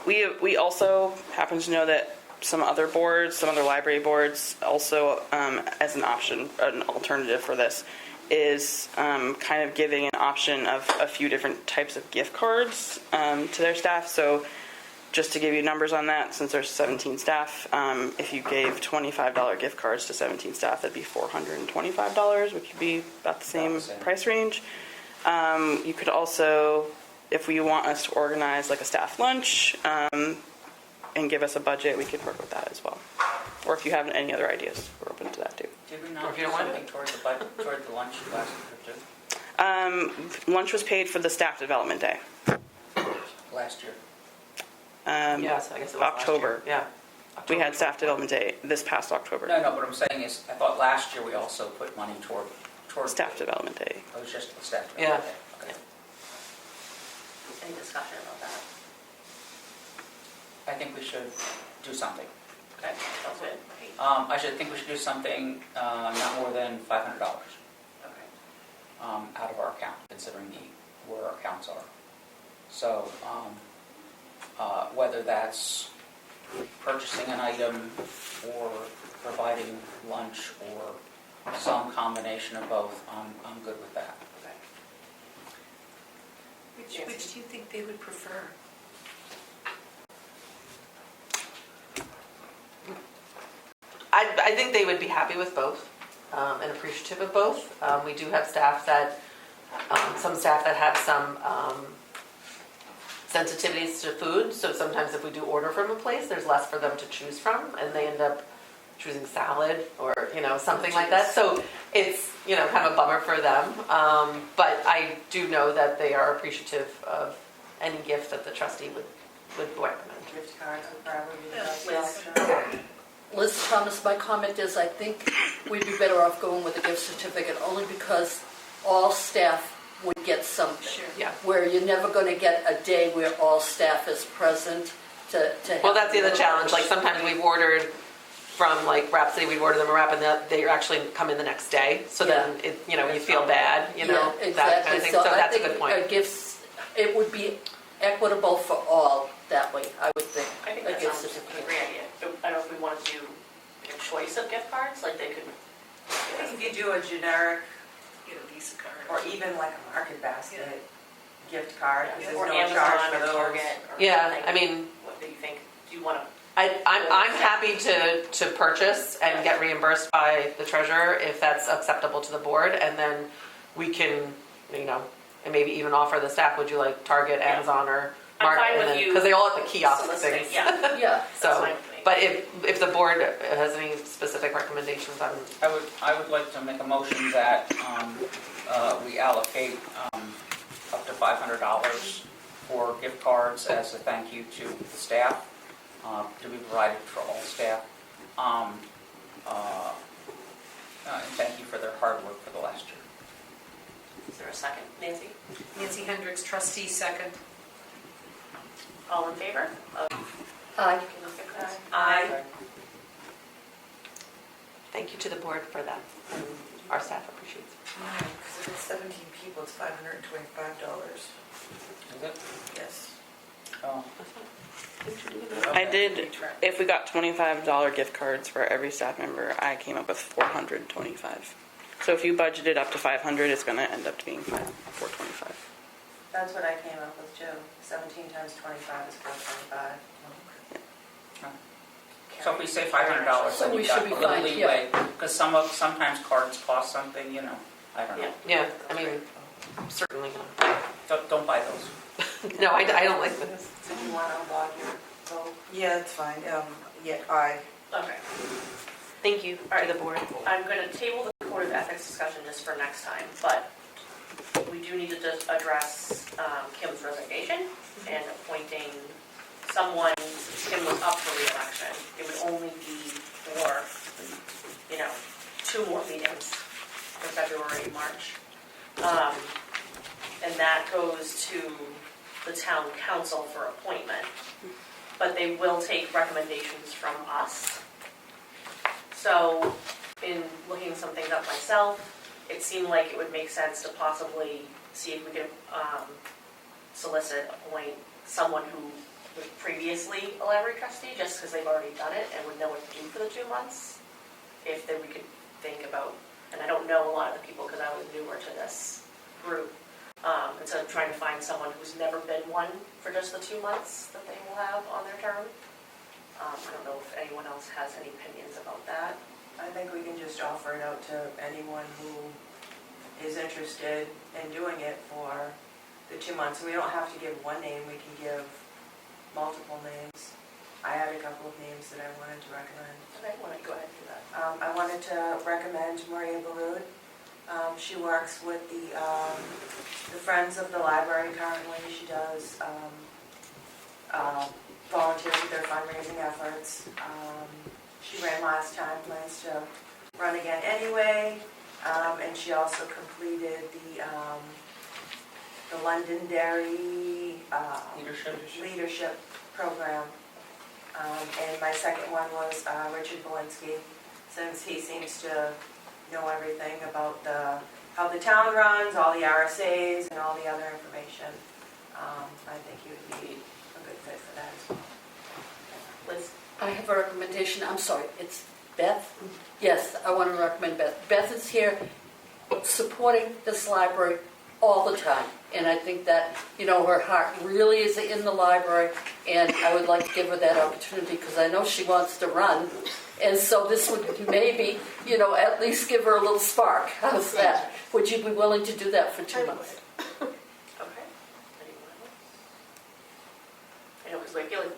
We also happen to know that some other boards, some other library boards, also as an option, an alternative for this, is kind of giving an option of a few different types of gift cards to their staff. So Just to give you numbers on that, since there's 17 staff, if you gave $25 gift cards to 17 staff, that'd be $425, which would be about the same price range. You could also, if you want us to organize like a staff lunch and give us a budget, we could work with that as well. Or if you have any other ideas, we're open to that too. Did we Or not if do you don't want something toward the budget, toward the lunch last year too? Lunch was paid for the staff development day. Last year? Yes, I guess it was last October. year. Yeah. We had staff development day this past October. No, what I'm saying is, I thought last year we also put money toward. Staff development day. It was just the staff. Yeah. Okay. Any discussion about that? I think we should do something. Okay, sounds good. I think we should do something not more than $500 Okay. out of our account, considering where our accounts are. So whether that's purchasing an item or providing lunch or some combination of both, I'm good with that. Which do you think they would prefer? I think they would be happy with both and appreciative of both. We do have staff that, some staff that have some sensitivities to food, so sometimes if we do order from a place, there's less for them to choose from, and they end up choosing salad or, something like that. So it's, kind of a bummer for them. But I do know that they are appreciative of any gift that the trustee would recommend. Gift cards would probably be the best Liz. option. Liz Thomas, my comment is I think we'd be better off going with a gift certificate only because all staff would get something. Sure. Yeah. Where you're never going to get a day where all staff is present to have. Well, that's the other challenge. Like sometimes we've ordered from like Rhapsody, we'd order them a wrap and they actually come in the next day. So then it, you feel bad, Yeah, that kind of thing. So that's a good point. I think gifts, it would be equitable for all that way, I would think. I think a that gift sounds like certificate. a great idea. I don't know if we want to do a choice of gift cards, like they could, I think if you do a generic, Get a Visa card. or even like a market basket gift card, because there's or no charge Amazon for or those. Target. Or Yeah, something. I mean, What do you think? Do you want to? I'm happy to purchase and get reimbursed by the treasurer if that's acceptable to the board, and then we can, and maybe even offer the staff, would you like Target, Amazon, or I'm Market? fine with you Because they all have the kiosk soliciting, things. yeah. Yeah, So, That's fine with me. but if the board has any specific recommendations, I would like to make a motion that we allocate up to $500 for gift cards as a thank you to the staff, to be provided for all staff. And thank you for their hard work for the last year. Is there a second? Nancy? Nancy Hendricks, trustee, second. All in favor? Aye. Aye. thank you to the board for that. And our staff appreciates it. Because if it's 17 people, it's $525. Is it? Yes. Oh. I did, if we got $25 gift cards for every staff member, I came up with $425. So if you budgeted up to $500, it's going to end up being $425. That's what I came up with too. 17 times 25 is 425. So if we say $500, So then we you've got should a be little fine, leeway, because sometimes cards cost something, I don't know. Yeah, I mean, certainly not. Don't buy those. No, I don't like this. So do you want to log your vote? Yeah, it's fine. Yeah, aye. Okay. Thank you All right. to the board. I'm going to table the Code of Ethics discussion just for next time, but we do need to just address Kim's resignation and appointing someone. Kim was up for re-election. It would only be for, 2 more meetings in February and March. And that goes to the town council for appointment. But they will take recommendations from us. So in looking some things up myself, it seemed like it would make sense to possibly see if we could appoint someone who was previously a library trustee, just because they've already done it and would know what to do for the 2 months. If then we could think about, and I don't know a lot of the people because I was newer to this group, instead of trying to find someone who's never been one for just the 2 months that they will have on their term. I don't know if anyone else has any opinions about that. I think we can just offer it out to anyone who is interested in doing it for the 2 months. We don't have to give one name, we can give multiple names. I had a couple of names that I wanted to recommend. Okay, why don't you go ahead and do that? I wanted to recommend Maria Barud. She works with the Friends of the Library currently. She does volunteers with their fundraising efforts. She ran last time, plans to run again anyway. And she also completed the Londonderry leadership program. And my second one was Richard Belinsky, since he seems to know everything about how the town runs, all the RSAs, and all the other information. I think he would be a good fit for that as well. Liz? I have a recommendation. I'm sorry, it's Beth? Yes, I want to recommend Beth. Beth is here supporting this library all the time. And I think that, her heart really is in the library. And I would like to give her that opportunity because I know she wants to run. And so this would maybe, at least give her a little spark. How's that? Would you be willing to do that for 2 months? Okay. Anyone else? I know, because I feel like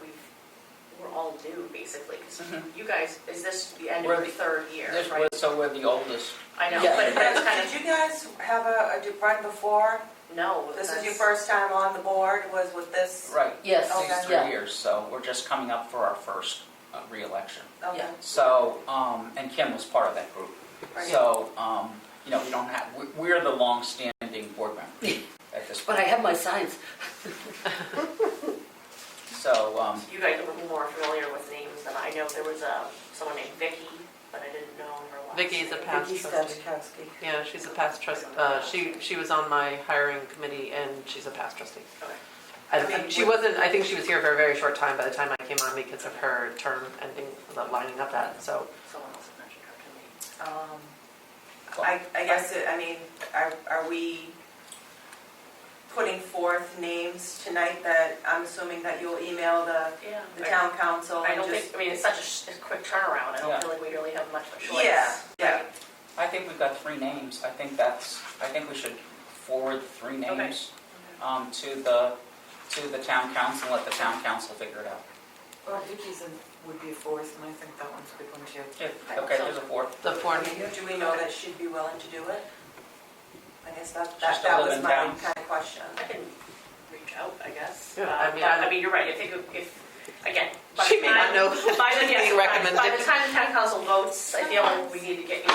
we're all due, basically, because you guys, is this the end of your third year, right? So we're the oldest. I know, Yeah. but it's kind Did you guys have a run before? no. This is your first time on the board, was with this? Right. Yes. Okay. These 3 Yeah. years, so we're just coming up for our first re-election. Okay. Yeah. So, and Kim was part of that group. Right. So, we don't have, we're the long-standing board member at this But point. I have my signs. So, You guys are more familiar with names than I know. There was someone named Vicky, but I didn't know her last name. Vicky's a past Vicky trustee. Stachkowski. Yeah, she's a past trustee. She was on my hiring committee and she's a past trustee. Okay. I think she was here for a very short time by the time I came on because of her term ending, lining up that, so. Someone else had mentioned her to me. I guess, are we putting forth names tonight that I'm assuming that you'll email the town council? I and don't just- think, it's such a quick turnaround. I don't Yeah. feel like we really have much of a choice. Yeah. I think we've got 3 names. I think we should forward 3 names to the town council, let the town council figure it out. Well, Vicky's would be a fourth, and I think that one's a good one too. Yeah, okay, there's a 4th. The form. Do we know that she'd be willing to do it? I guess that still live was in my town. kind of question. I can reach out, I guess. Yeah, But, you're right. I think if again, by She the may not time, know by the, being recommended. by the time the town council votes, I feel like we need to get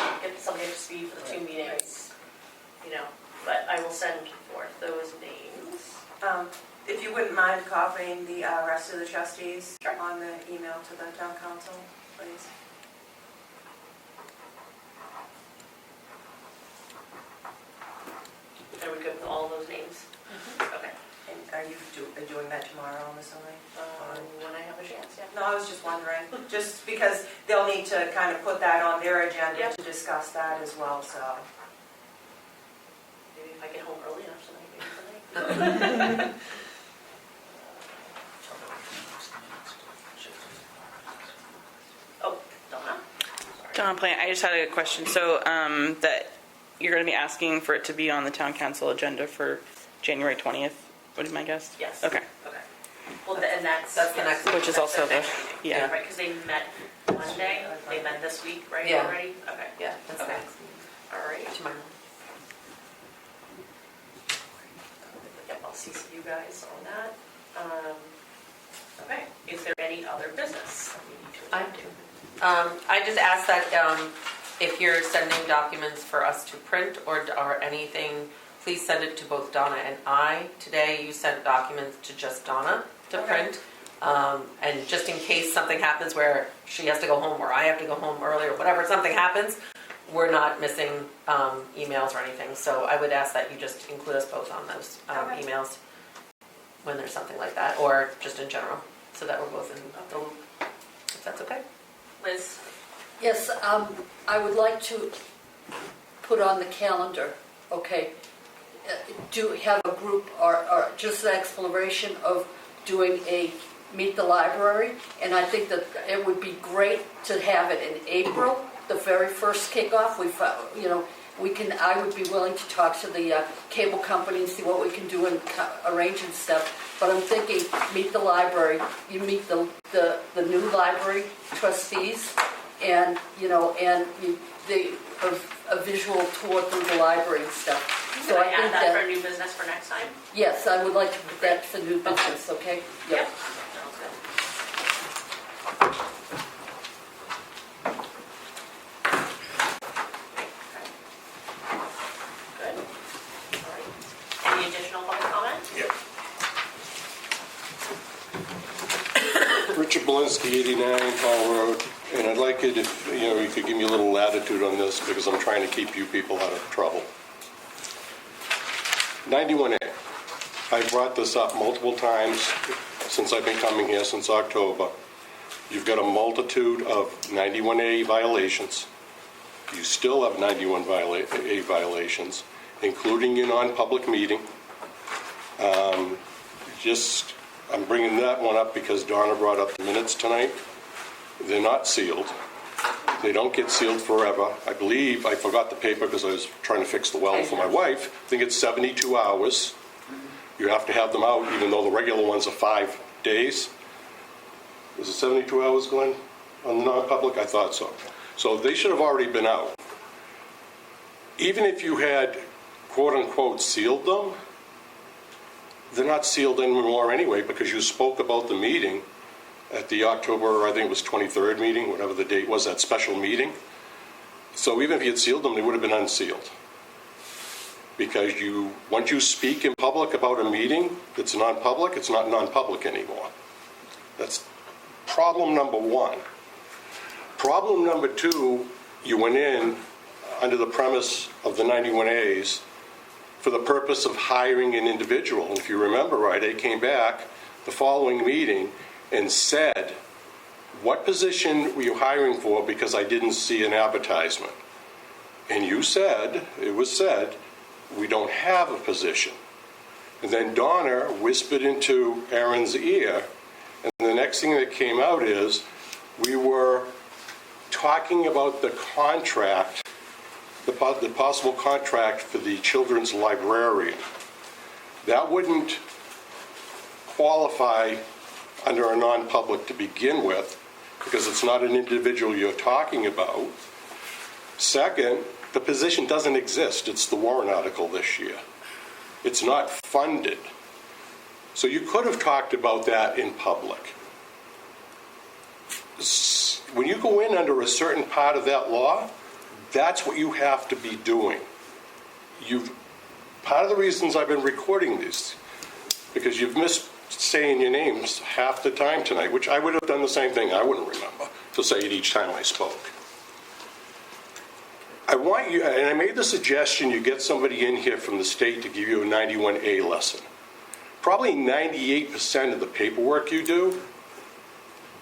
somebody up to speed for the 2 meetings. But I will send forth those names. If you wouldn't mind copying the rest of the trustees on the email to the town council, please. Are we good with all those names? Okay. And are you doing that tomorrow, I'm assuming? When I have a chance, yeah. No, I was just wondering, just because they'll need to kind of put that on their agenda Yep. to discuss that as well, so. Maybe if I get home early enough tonight, maybe tonight. Oh, Donna? Don Plant, I just had a question. So that you're going to be asking for it to be on the town council agenda for January 20th, would be my guess? Yes. Okay. Okay. Well, and that's That's the next one. Which is that's also their the, next meeting. yeah. Right, because they met Monday, they met this week, right, Yeah. already? Okay, Yeah, that's Okay. next. all right. Tomorrow. Yep, I'll CC you guys on that. Okay, is there any other business that we need to attend to? I just ask that if you're sending documents for us to print or anything, please send it to both Donna and I. Today, you sent documents to just Donna to Okay. print. And just in case something happens where she has to go home or I have to go home early or whatever, something happens, we're not missing emails or anything. So I would ask that you just include us both on those Okay. emails when there's something like that, or just in general, so that we're both in the loop, if that's okay. Liz? Yes, I would like to put on the calendar, okay, do have a group or just an exploration of doing a Meet the Library. And I think that it would be great to have it in April, the very first kickoff. I would be willing to talk to the cable company and see what we can do and arrange and stuff. But I'm thinking, Meet the Library, you meet the new library trustees, and a visual tour through the library and stuff. Can I add that for new business for next time? Yes, I would like to put that for new business, okay? Yep. Sounds good. Good. All right. Any additional public comment? Yep. Richard Belinsky, 89 Hall Road, and I'd like it if, you could give me a little latitude on this because I'm trying to keep you people out of trouble. 91A. I've brought this up multiple times since I've been coming here, since October. You've got a multitude of 91A violations. You still have 91A violations, including your non-public meeting. I'm bringing that one up because Donna brought up the minutes tonight. They're not sealed. They don't get sealed forever. I believe, I forgot the paper because I was trying to fix the well for my wife. I think it's 72 hours. You have to have them out, even though the regular ones are 5 days. Is it 72 hours, Glenn, on the non-public? I thought so. So they should have already been out. Even if you had, quote-unquote, sealed them, they're not sealed anymore anyway because you spoke about the meeting at the October, I think it was 23rd meeting, whatever the date was, that special meeting. So even if you had sealed them, they would have been unsealed. Because once you speak in public about a meeting that's non-public, it's not non-public anymore. That's problem number one. Problem number two, you went in under the premise of the 91As for the purpose of hiring an individual. And if you remember right, they came back the following meeting and said, what position were you hiring for because I didn't see an advertisement? And you said, it was said, we don't have a position. And then Donna whispered into Aaron's ear, and the next thing that came out is we were talking about the contract, the possible contract for the children's librarian. That wouldn't qualify under a non-public to begin with because it's not an individual you're talking about. Second, the position doesn't exist. It's the warrant article this year. It's not funded. So you could have talked about that in public. When you go in under a certain part of that law, that's what you have to be doing. Part of the reasons I've been recording this, because you've missed saying your names half the time tonight, which I would have done the same thing. I wouldn't remember to say it each time I spoke. I want you, and I made the suggestion you get somebody in here from the state to give you a 91A lesson. Probably 98% of the paperwork you do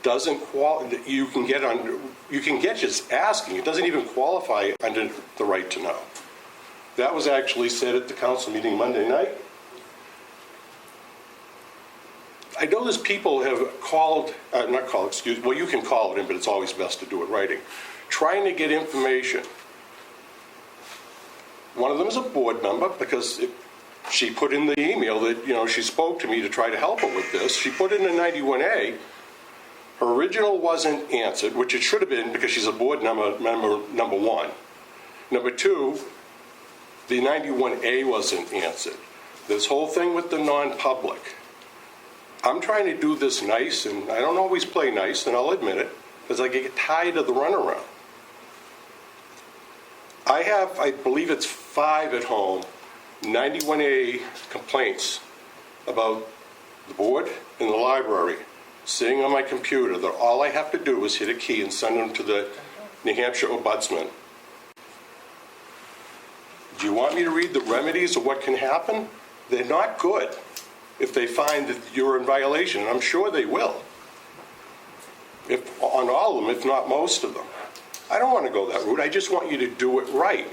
doesn't qualify. You can get just asking. It doesn't even qualify under the right to know. That was actually said at the council meeting Monday night. I know there's people have well, you can call it in, but it's always best to do it writing. Trying to get information. One of them is a board member because she put in the email that, she spoke to me to try to help her with this. She put in a 91A. Her original wasn't answered, which it should have been because she's a board member, number one. Number two, the 91A wasn't answered. This whole thing with the non-public. I'm trying to do this nice, and I don't always play nice, and I'll admit it, because I get tired of the runaround. I have, I believe it's 5 at home, 91A complaints about the board and the library sitting on my computer that all I have to do is hit a key and send them to the New Hampshire Ombudsman. Do you want me to read the remedies of what can happen? They're not good if they find that you're in violation, and I'm sure they will. On all of them, if not most of them. I don't want to go that route. I just want you to do it right.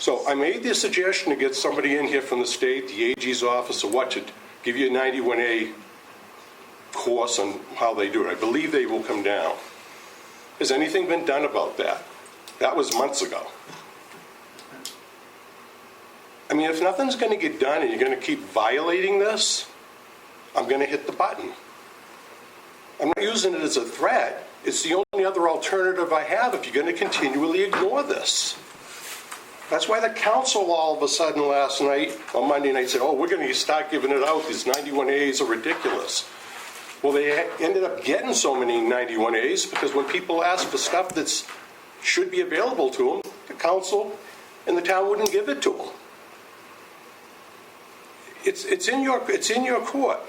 So I made the suggestion to get somebody in here from the state, the AG's office, or what, to give you a 91A course on how they do it. I believe they will come down. Has anything been done about that? That was months ago. I mean, if nothing's going to get done and you're going to keep violating this, I'm going to hit the button. I'm not using it as a threat. It's the only other alternative I have if you're going to continually ignore this. That's why the council all of a sudden last night, on Monday night, said, oh, we're going to start giving it out. These 91As are ridiculous. Well, they ended up getting so many 91As because when people ask for stuff that should be available to them, the council and the town wouldn't give it to them. It's in your court.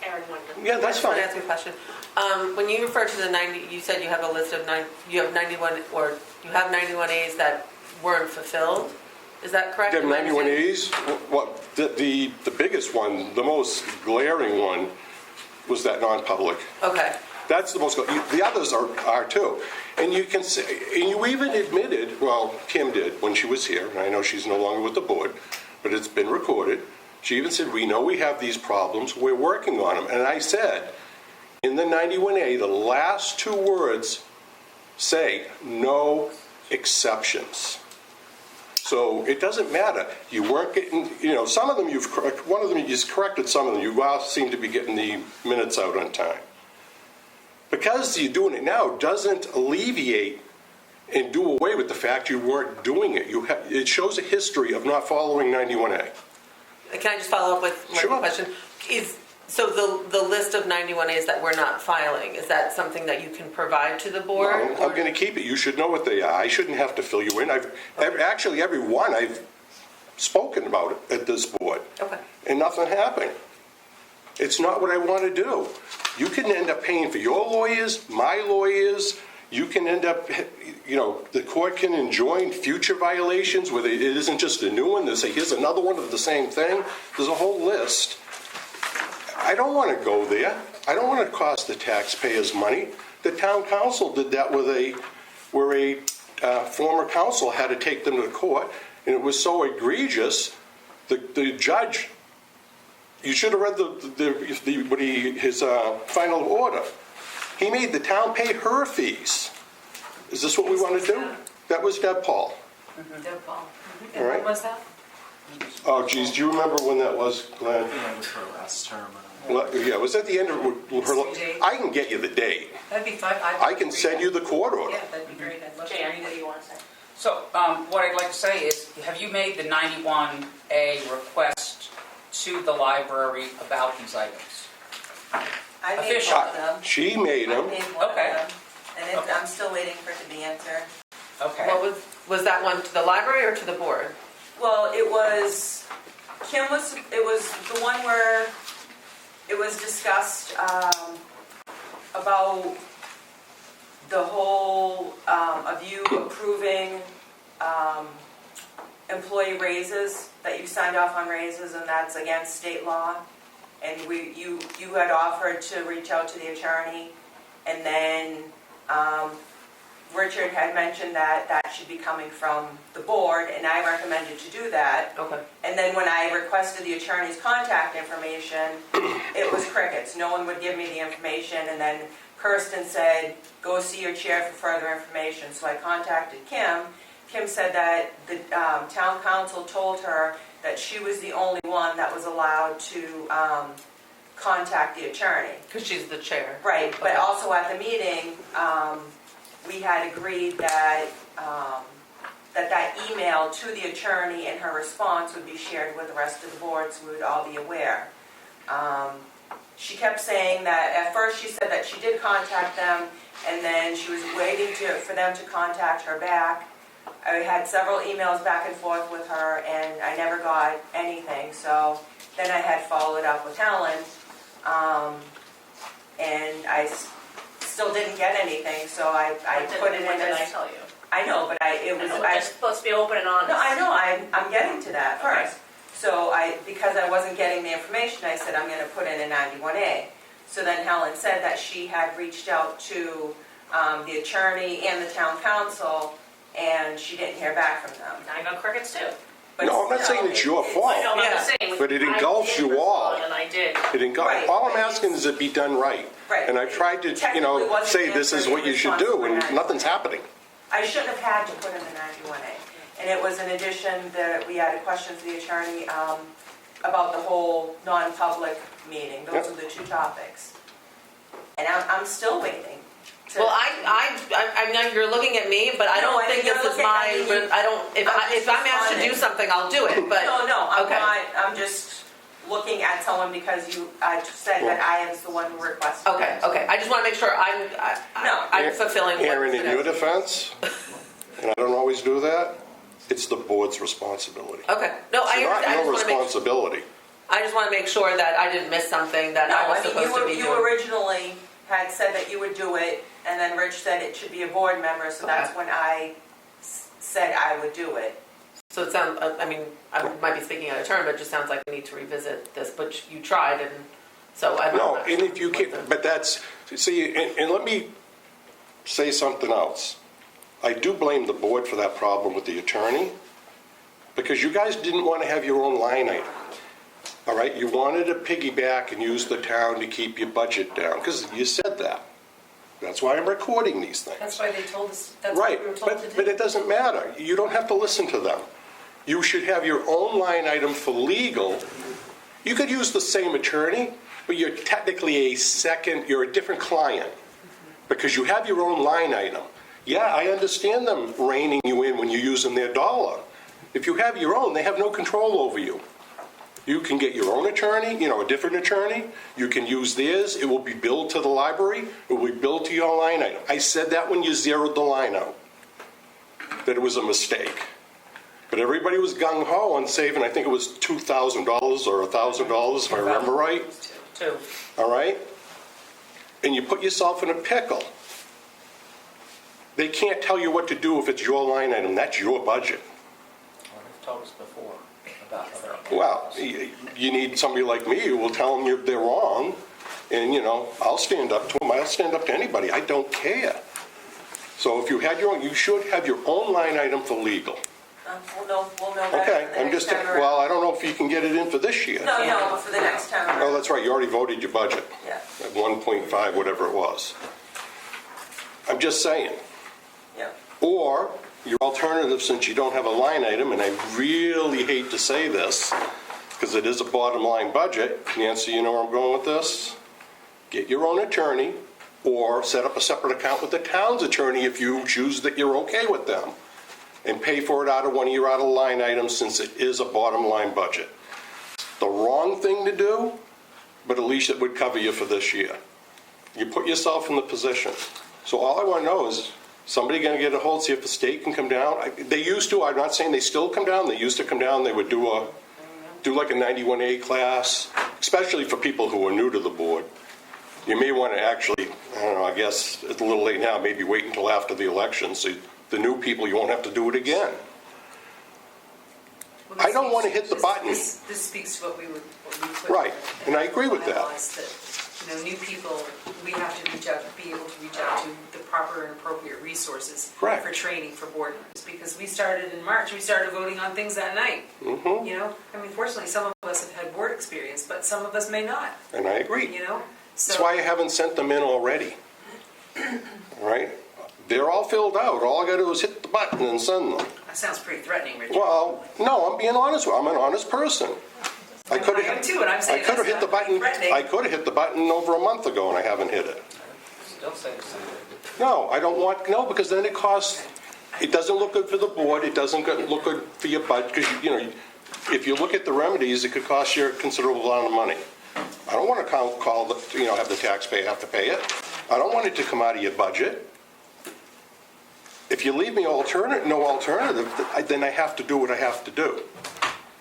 Aaron Wyndham. Yeah, that's I just want fine. to ask you a question. When you refer to the 90, you said you have a list of you have 91, or you have 91As that weren't fulfilled. Is that correct? They have 91As. What the biggest one, the most glaring one, was that non-public. Okay. That's the most. The others are too. And you can say, and you even admitted, well, Kim did when she was here, and I know she's no longer with the board, but it's been recorded. She even said, we know we have these problems, we're working on them. And I said, in the 91A, the last two words say, no exceptions. So it doesn't matter. You weren't getting, some of them one of them you've corrected, some of them you seem to be getting the minutes out on time. Because you're doing it now doesn't alleviate and do away with the fact you weren't doing it. It shows a history of not following 91A. Can I just follow up with one question? So the list of 91As that we're not filing, is that something that you can provide to the board? No, I'm going to keep it. You should know what they are. I shouldn't have to fill you in. Actually, every one I've spoken about it at this board. Okay. And nothing happened. It's not what I want to do. You can end up paying for your lawyers, my lawyers. You can end up, the court can enjoin future violations where it isn't just a new one. They say, here's another one of the same thing. There's a whole list. I don't want to go there. I don't want to cost the taxpayers money. The town council did that where a former council had to take them to court, and it was so egregious, the judge, you should have read his final order. He made the town pay her fees. Is this what we want to do? That was Deb Paul. Deb Paul. All right. When was that? Oh, geez, do you remember when that was, Glenn? Yeah, it was her last term. Yeah, was that the end of her? I can get you the date. That'd be fine. I can send you the court order. Yeah, that'd be great. I'd love to Jan, read what do it. you want to say? So what I'd like to say is, have you made the 91A request to the library about these items? I made Official. one of them. She made I them. made one Okay. of them, and Okay. I'm still waiting for it to be answered. Okay. What was that one to the library or to the board? Well, it was the one where it was discussed about the whole of you approving employee raises, that you signed off on raises, and that's against state law. And you had offered to reach out to the attorney, and then Richard had mentioned that should be coming from the board, and I recommended to do that. Okay. And then when I requested the attorney's contact information, it was crickets. No one would give me the information, and then Kirsten said, go see your chair for further information. So I contacted Kim. Kim said that the town council told her that she was the only one that was allowed to contact the attorney. Because she's the chair. Right, but also at the meeting, we had agreed that that email to the attorney and her response would be shared with the rest of the board, so we would all be aware. She kept saying that, at first she said that she did contact them, and then she was waiting for them to contact her back. I had several emails back and forth with her, and I never got anything, so then I had followed up with Helen, and I still didn't get anything, so I put it in What did I as... tell you? I know, but We're just supposed to be open and honest. No, I know, I'm getting to that first. So because I wasn't getting the information, I said I'm going to put in a 91A. So then Helen said that she had reached out to the attorney and the town council, and she didn't hear back from them. I got crickets too. But No, I'm not still, saying it's your fault. I know, I'm Yeah. just saying. But it I engulfs did you all. respond, And I did. Right. All I'm asking is it be done right. Right. And I've tried to, Technically wasn't say this is answering what you should do, and response. nothing's happening. I shouldn't have had to put in the 91A. And it was in addition that we had a question to the attorney about the whole non-public meeting. Those are the two topics. And I'm still waiting. Well, I know you're looking at me, but I No, don't I think mean, this you're is looking- I my, mean, you- I don't, if I'm asked to do responding. something, I'll do it, but. No, I'm Okay. not, I'm just looking at someone because I said that I was the one who requested. Okay, it. okay, I just want to make sure No. I'm fulfilling what. Aaron, in your defense, and I don't always do that, it's the board's responsibility. Okay, no, I It's not understand, your responsibility. I just want to make sure that I didn't miss something that I was No, I supposed to be mean, you doing. originally had said that you would do it, and then Rich said it should be a board member, so that's Okay. when I said I would do it. So it sounds, I mean, I might be speaking out of turn, but it just sounds like we need to revisit this, but you tried, and so I don't know. No, and if you can, but that's, see, and let me say something else. I do blame the board for that problem with the attorney, because you guys didn't want to have your own line item. All right, you wanted to piggyback and use the town to keep your budget down, because you said that. That's why I'm recording these things. That's why they told us, that's what Right, we were told to but do. it doesn't matter. You don't have to listen to them. You should have your own line item for legal. You could use the same attorney, but you're technically you're a different client, because you have your own line item. Yeah, I understand them reining you in when you're using their dollar. If you have your own, they have no control over you. You can get your own attorney, a different attorney. You can use theirs. It will be billed to the library. It will be billed to your line item. I said that when you zeroed the line out, that it was a mistake. But everybody was gung-ho on saving, I think it was $2,000 or $1,000, if I remember right. Two. All right? And you put yourself in a pickle. They can't tell you what to do if it's your line item. That's your budget. Well, they've told us before about other. Well, you need somebody like me who will tell them they're wrong, and, I'll stand up to them. I'll stand up to anybody. I don't care. So if you had your own, you should have your own line item for legal. We'll know better Okay, for the I'm next just, time around. well, I don't know if you can get it in for this year. No, but for the next time around. Oh, that's right, you already voted your budget. Yeah. At 1.5, whatever it was. I'm just saying. Yeah. Or your alternative, since you don't have a line item, and I really hate to say this, because it is a bottom line budget, Nancy, you know where I'm going with this? Get your own attorney, or set up a separate account with the town's attorney if you choose that you're okay with them, and pay for it out of one of your out of line items, since it is a bottom line budget. The wrong thing to do, but at least it would cover you for this year. You put yourself in the position. So all I want to know is, somebody going to get a hold, see if the state can come down? They used to, I'm not saying they still come down, they used to come down, they would do like a 91A class, especially for people who are new to the board. You may want to actually, I don't know, I guess it's a little late now, maybe wait until after the election, so the new people, you won't have to do it again. Well, this I don't want to speaks- hit the button. This speaks to what we put. Right, and I agree with that. bylaws that, new people, we have to be able to reach out to the proper and appropriate resources Correct. for training for board members, because we started in March, we started voting on things that night. Fortunately, some of us have had board experience, but some of us may not, And I agree. So. That's why I haven't sent them in already. All right? They're all filled out. All I got to do is hit the button and send them. That sounds pretty threatening, Richard. Well, no, I'm being honest. I'm an honest person. I could I am too, and I'm I saying could have that's hit the not button. threatening. I could have hit the button over a month ago, and I haven't hit it. Still say the same thing. No, I don't want. No, because then it costs. It doesn't look good for the board. It doesn't look good for your budget, because if you look at the remedies, it could cost you a considerable amount of money. I don't want to have the taxpayer have to pay it. I don't want it to come out of your budget. If you leave me no alternative, then I have to do what I have to do.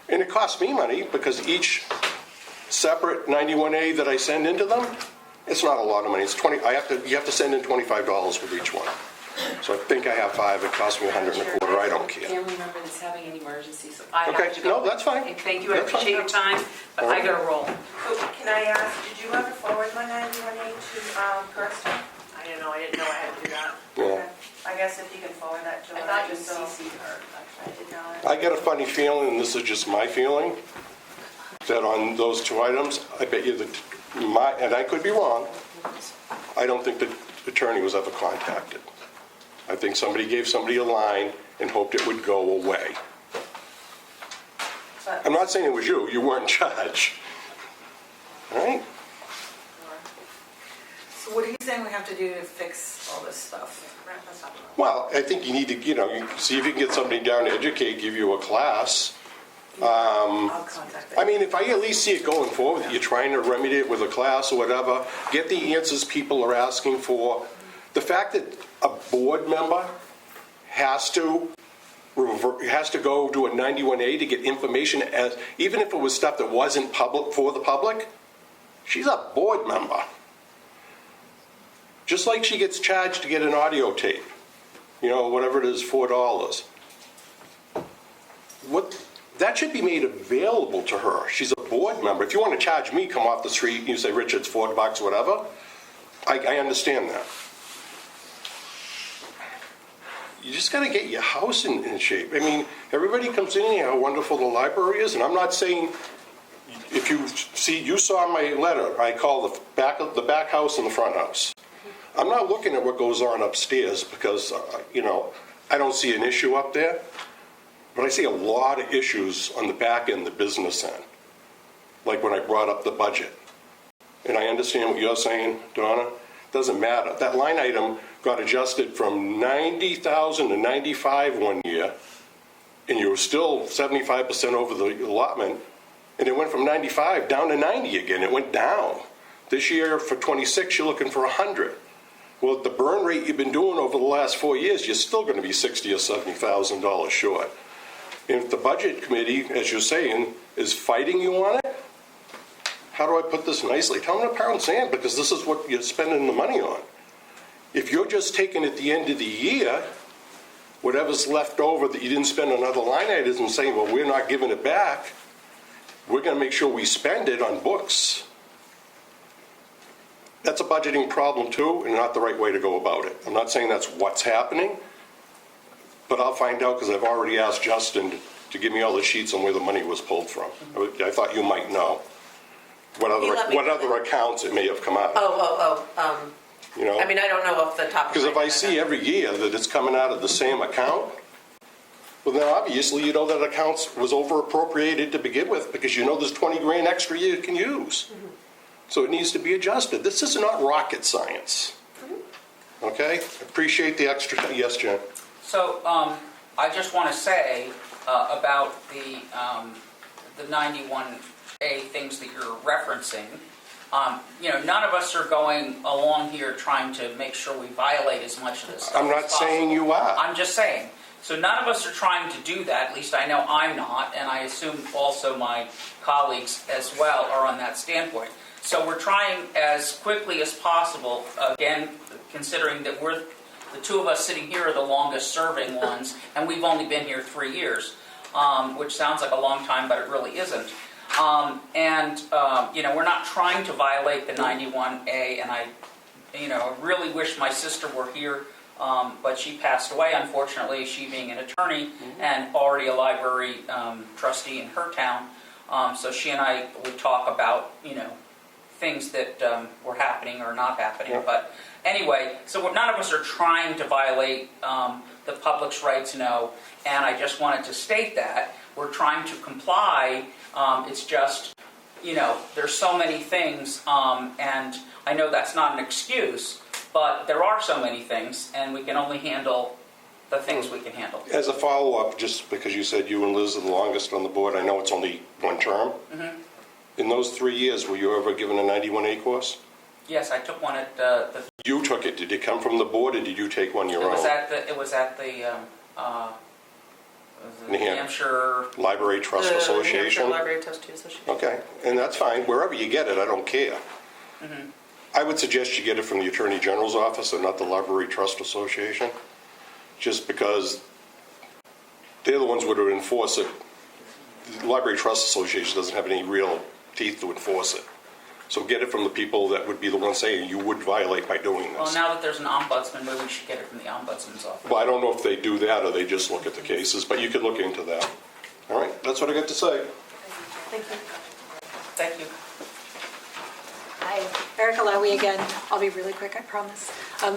And it costs me money, because each separate 91A that I send into them, it's not a lot of money. It's $20. You have to send in $25 with each one. So I think I have 5. It cost me $125. I don't care. Family member that's having an emergency, so I Okay, have to go. no, that's fine. And thank you, I That's fine. appreciate your time, but I gotta roll. So can I ask, did you ever forward my 91A to Kirsten? I didn't know I had to do that. Yeah. Okay. I guess if you can forward that to I her. thought you just so- CC'd her, actually, I did not. I get a funny feeling, and this is just my feeling, that on those two items, I bet you that and I could be wrong, I don't think the attorney was ever contacted. I think somebody gave somebody a line and hoped it would go away. But- I'm not saying it was you, you weren't in charge. All right? So what are you saying we have to do to fix all this stuff? Let's talk about it. Well, I think you need to, you see if you can get somebody down to educate, give you a class. I'll contact them. I mean, if I at least see it going forward, that you're trying to remedy it with a class or whatever, get the answers people are asking for. The fact that a board member has to go do a 91A to get information, even if it was stuff that wasn't public for the public, she's a board member. Just like she gets charged to get an audio tape, whatever it is, $4. That should be made available to her. She's a board member. If you want to charge me, come off the street and you say, Rich, it's $4, whatever. I understand that. You just got to get your house in shape. I mean, everybody comes in here how wonderful the library is, and I'm not saying, if you saw my letter, I call the back house and the front house. I'm not looking at what goes on upstairs because, I don't see an issue up there. But I see a lot of issues on the back end, the business end, like when I brought up the budget. And I understand what you're saying, Donna. Doesn't matter. That line item got adjusted from 90,000 to 95 one year, and you were still 75% over the allotment, and it went from 95 down to 90 again. It went down. This year for 26, you're looking for 100. Well, at the burn rate you've been doing over the last 4 years, you're still going to be $60,000 or $70,000 short. If the budget committee, as you're saying, is fighting you on it, how do I put this nicely? Tell them to pound sand, because this is what you're spending the money on. If you're just taking at the end of the year, whatever's left over that you didn't spend on other line items and saying, well, we're not giving it back, we're going to make sure we spend it on books. That's a budgeting problem too, and not the right way to go about it. I'm not saying that's what's happening, but I'll find out because I've already asked Justin to give me all the sheets on where the money was pulled from. I thought you might know what other accounts it may have come out of. I mean, I don't know off the top of my head. Because if I see every year that it's coming out of the same account, well, then obviously you know that account was over appropriated to begin with, because you know there's 20 grand extra you can use. So it needs to be adjusted. This is not rocket science. Okay? Appreciate the extra. Yes, Jen? So I just want to say about the 91A things that you're referencing. None of us are going along here trying to make sure we violate as much of this stuff I'm not as possible. saying you are. I'm just saying. So none of us are trying to do that. At least I know I'm not, and I assume also my colleagues as well are on that standpoint. So we're trying as quickly as possible, again, considering that the two of us sitting here are the longest serving ones, and we've only been here 3 years, which sounds like a long time, but it really isn't. We're not trying to violate the 91A, and I really wish my sister were here, but she passed away, unfortunately, she being an attorney and already a library trustee in her town. So she and I would talk about, things that were happening or not happening. Yeah. But anyway, so none of us are trying to violate the public's right to know, and I just wanted to state that. We're trying to comply. It's just, there's so many things, and I know that's not an excuse, but there are so many things, and we can only handle the things we can handle. As a follow-up, just because you said you and Liz are the longest on the board, I know it's only one term. Mm-hmm. In those 3 years, were you ever given a 91A course? Yes, I took one at the... You took it. Did it come from the board, or did you take one your own? It was at the New Hampshire Library Trust Association? New Hampshire Library Trustee Association. Okay, and that's fine. Wherever you get it, I don't care. Mm-hmm. I would suggest you get it from the Attorney General's office and not the Library Trust Association, just because they're the ones who would enforce it. The Library Trust Association doesn't have any real teeth to enforce it. So get it from the people that would be the ones saying you would violate by doing Well, this. now that there's an ombudsman, maybe we should get it from the ombudsman's office. Well, I don't know if they do that or they just look at the cases, but you could look into that. All right, that's what I got to say. Thank you. Thank you. Hi, Erica Lowy again. I'll be really quick, I promise.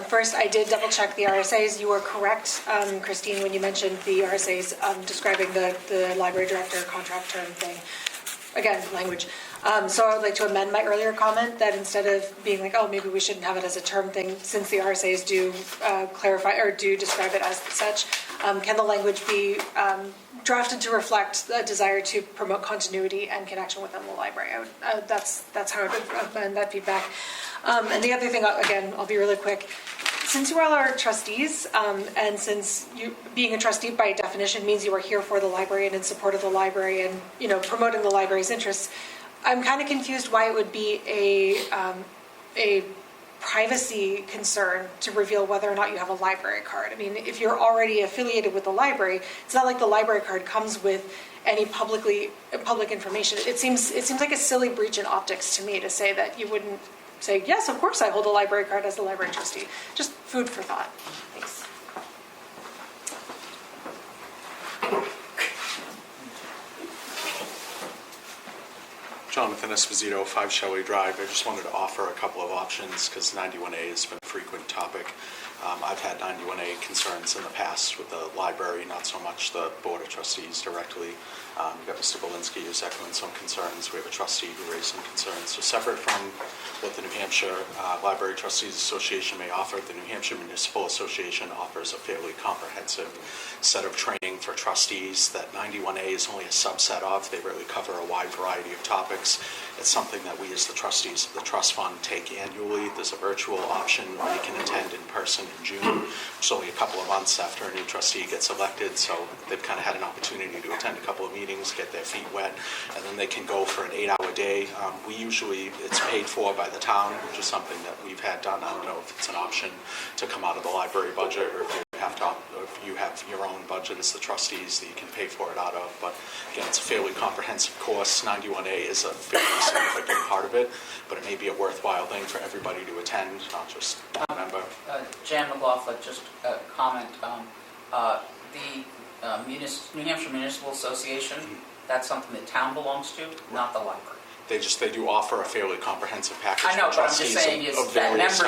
First, I did double check the RSAs. You were correct, Christine, when you mentioned the RSAs describing the library director contract term thing. Again, language. So I would like to amend my earlier comment that instead of being like, oh, maybe we shouldn't have it as a term thing, since the RSAs do clarify or do describe it as such, can the language be drafted to reflect a desire to promote continuity and connection within the library? That's how I would amend that feedback. And the other thing, again, I'll be really quick. Since you all are trustees, and since you being a trustee by definition means you are here for the library and in support of the library and promoting the library's interests, I'm kind of confused why it would be a privacy concern to reveal whether or not you have a library card. I mean, if you're already affiliated with the library, it's not like the library card comes with any public information. It seems like a silly breach in optics to me to say that you wouldn't say, yes, of course I hold a library card as the library trustee. Just food for thought. Thanks. Jonathan Esposito, 5 Shelley Drive. I just wanted to offer a couple of options because 91A has been a frequent topic. I've had 91A concerns in the past with the library, not so much the Board of Trustees directly. We've got Mr. Belinsky who's echoing some concerns. We have a trustee who raised some concerns. So separate from what the New Hampshire Library Trustees Association may offer, the New Hampshire Municipal Association offers a fairly comprehensive set of training for trustees that 91A is only a subset of. They really cover a wide variety of topics. It's something that we as the trustees of the trust fund take annually. There's a virtual option where you can attend in person in June. It's only a couple of months after a new trustee gets elected, so they've kind of had an opportunity to attend a couple of meetings, get their feet wet, and then they can go for an 8-hour day. It's paid for by the town, which is something that we've had done. I don't know if it's an option to come out of the library budget or if you have your own budget as the trustees that you can pay for it out of. But again, it's a fairly comprehensive course. 91A is a fairly significant part of it, but it may be a worthwhile thing for everybody to attend, not just one member. Jan McLaughlin, just a comment. The New Hampshire Municipal Association, that's something the town belongs to, not the library. They do offer a fairly comprehensive package I know, for but I'm just trustees saying is of that various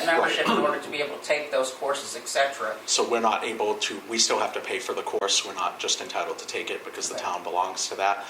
membership, types. in order to be able to take those courses, etc. So we're not able to, we still have to pay for the course. We're not just entitled to take it because the town belongs to that.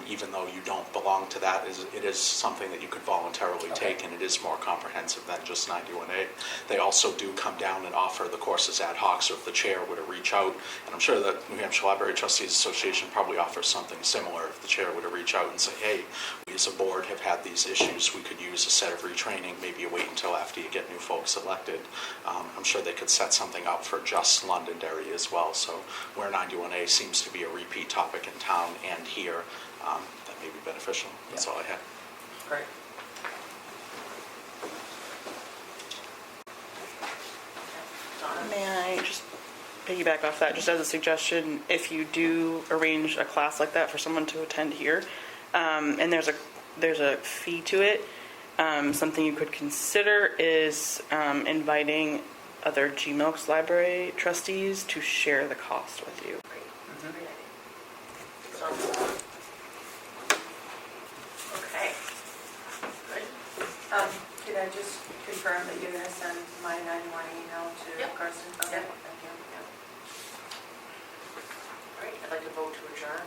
Even though you don't belong to that, it is something that you could voluntarily take, and it is more comprehensive than just 91A. They also do come down and offer the courses ad hoc, so if the chair were to reach out, and I'm sure the New Hampshire Library Trustees Association probably offers something similar, if the chair were to reach out and say, hey, we as a board have had these issues, we could use a set of retraining, maybe you wait until after you get new folks elected. I'm sure they could set something up for just Londonderry as well. So where 91A seems to be a repeat topic in town and here, that may be beneficial. That's all I had. Great. May I just piggyback off that, just as a suggestion, if you do arrange a class like that for someone to attend here, and there's a fee to it, something you could consider is inviting other GMILK's library trustees to share the cost with you. Okay. Good. Could I just confirm that you're going to send my 91 email to Carson? Okay, Yep. thank you. All right, I'd like to vote to adjourn.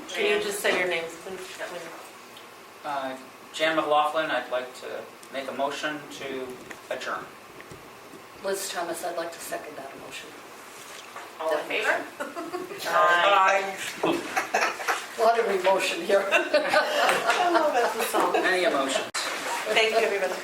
Can you just say your names, please? Jan McLaughlin, I'd like to make a motion to adjourn. Liz Thomas, I'd like to second that motion. All in favor? Aye. A lot of emotion here. Oh, that's the song. Any emotions? Thank you, everybody.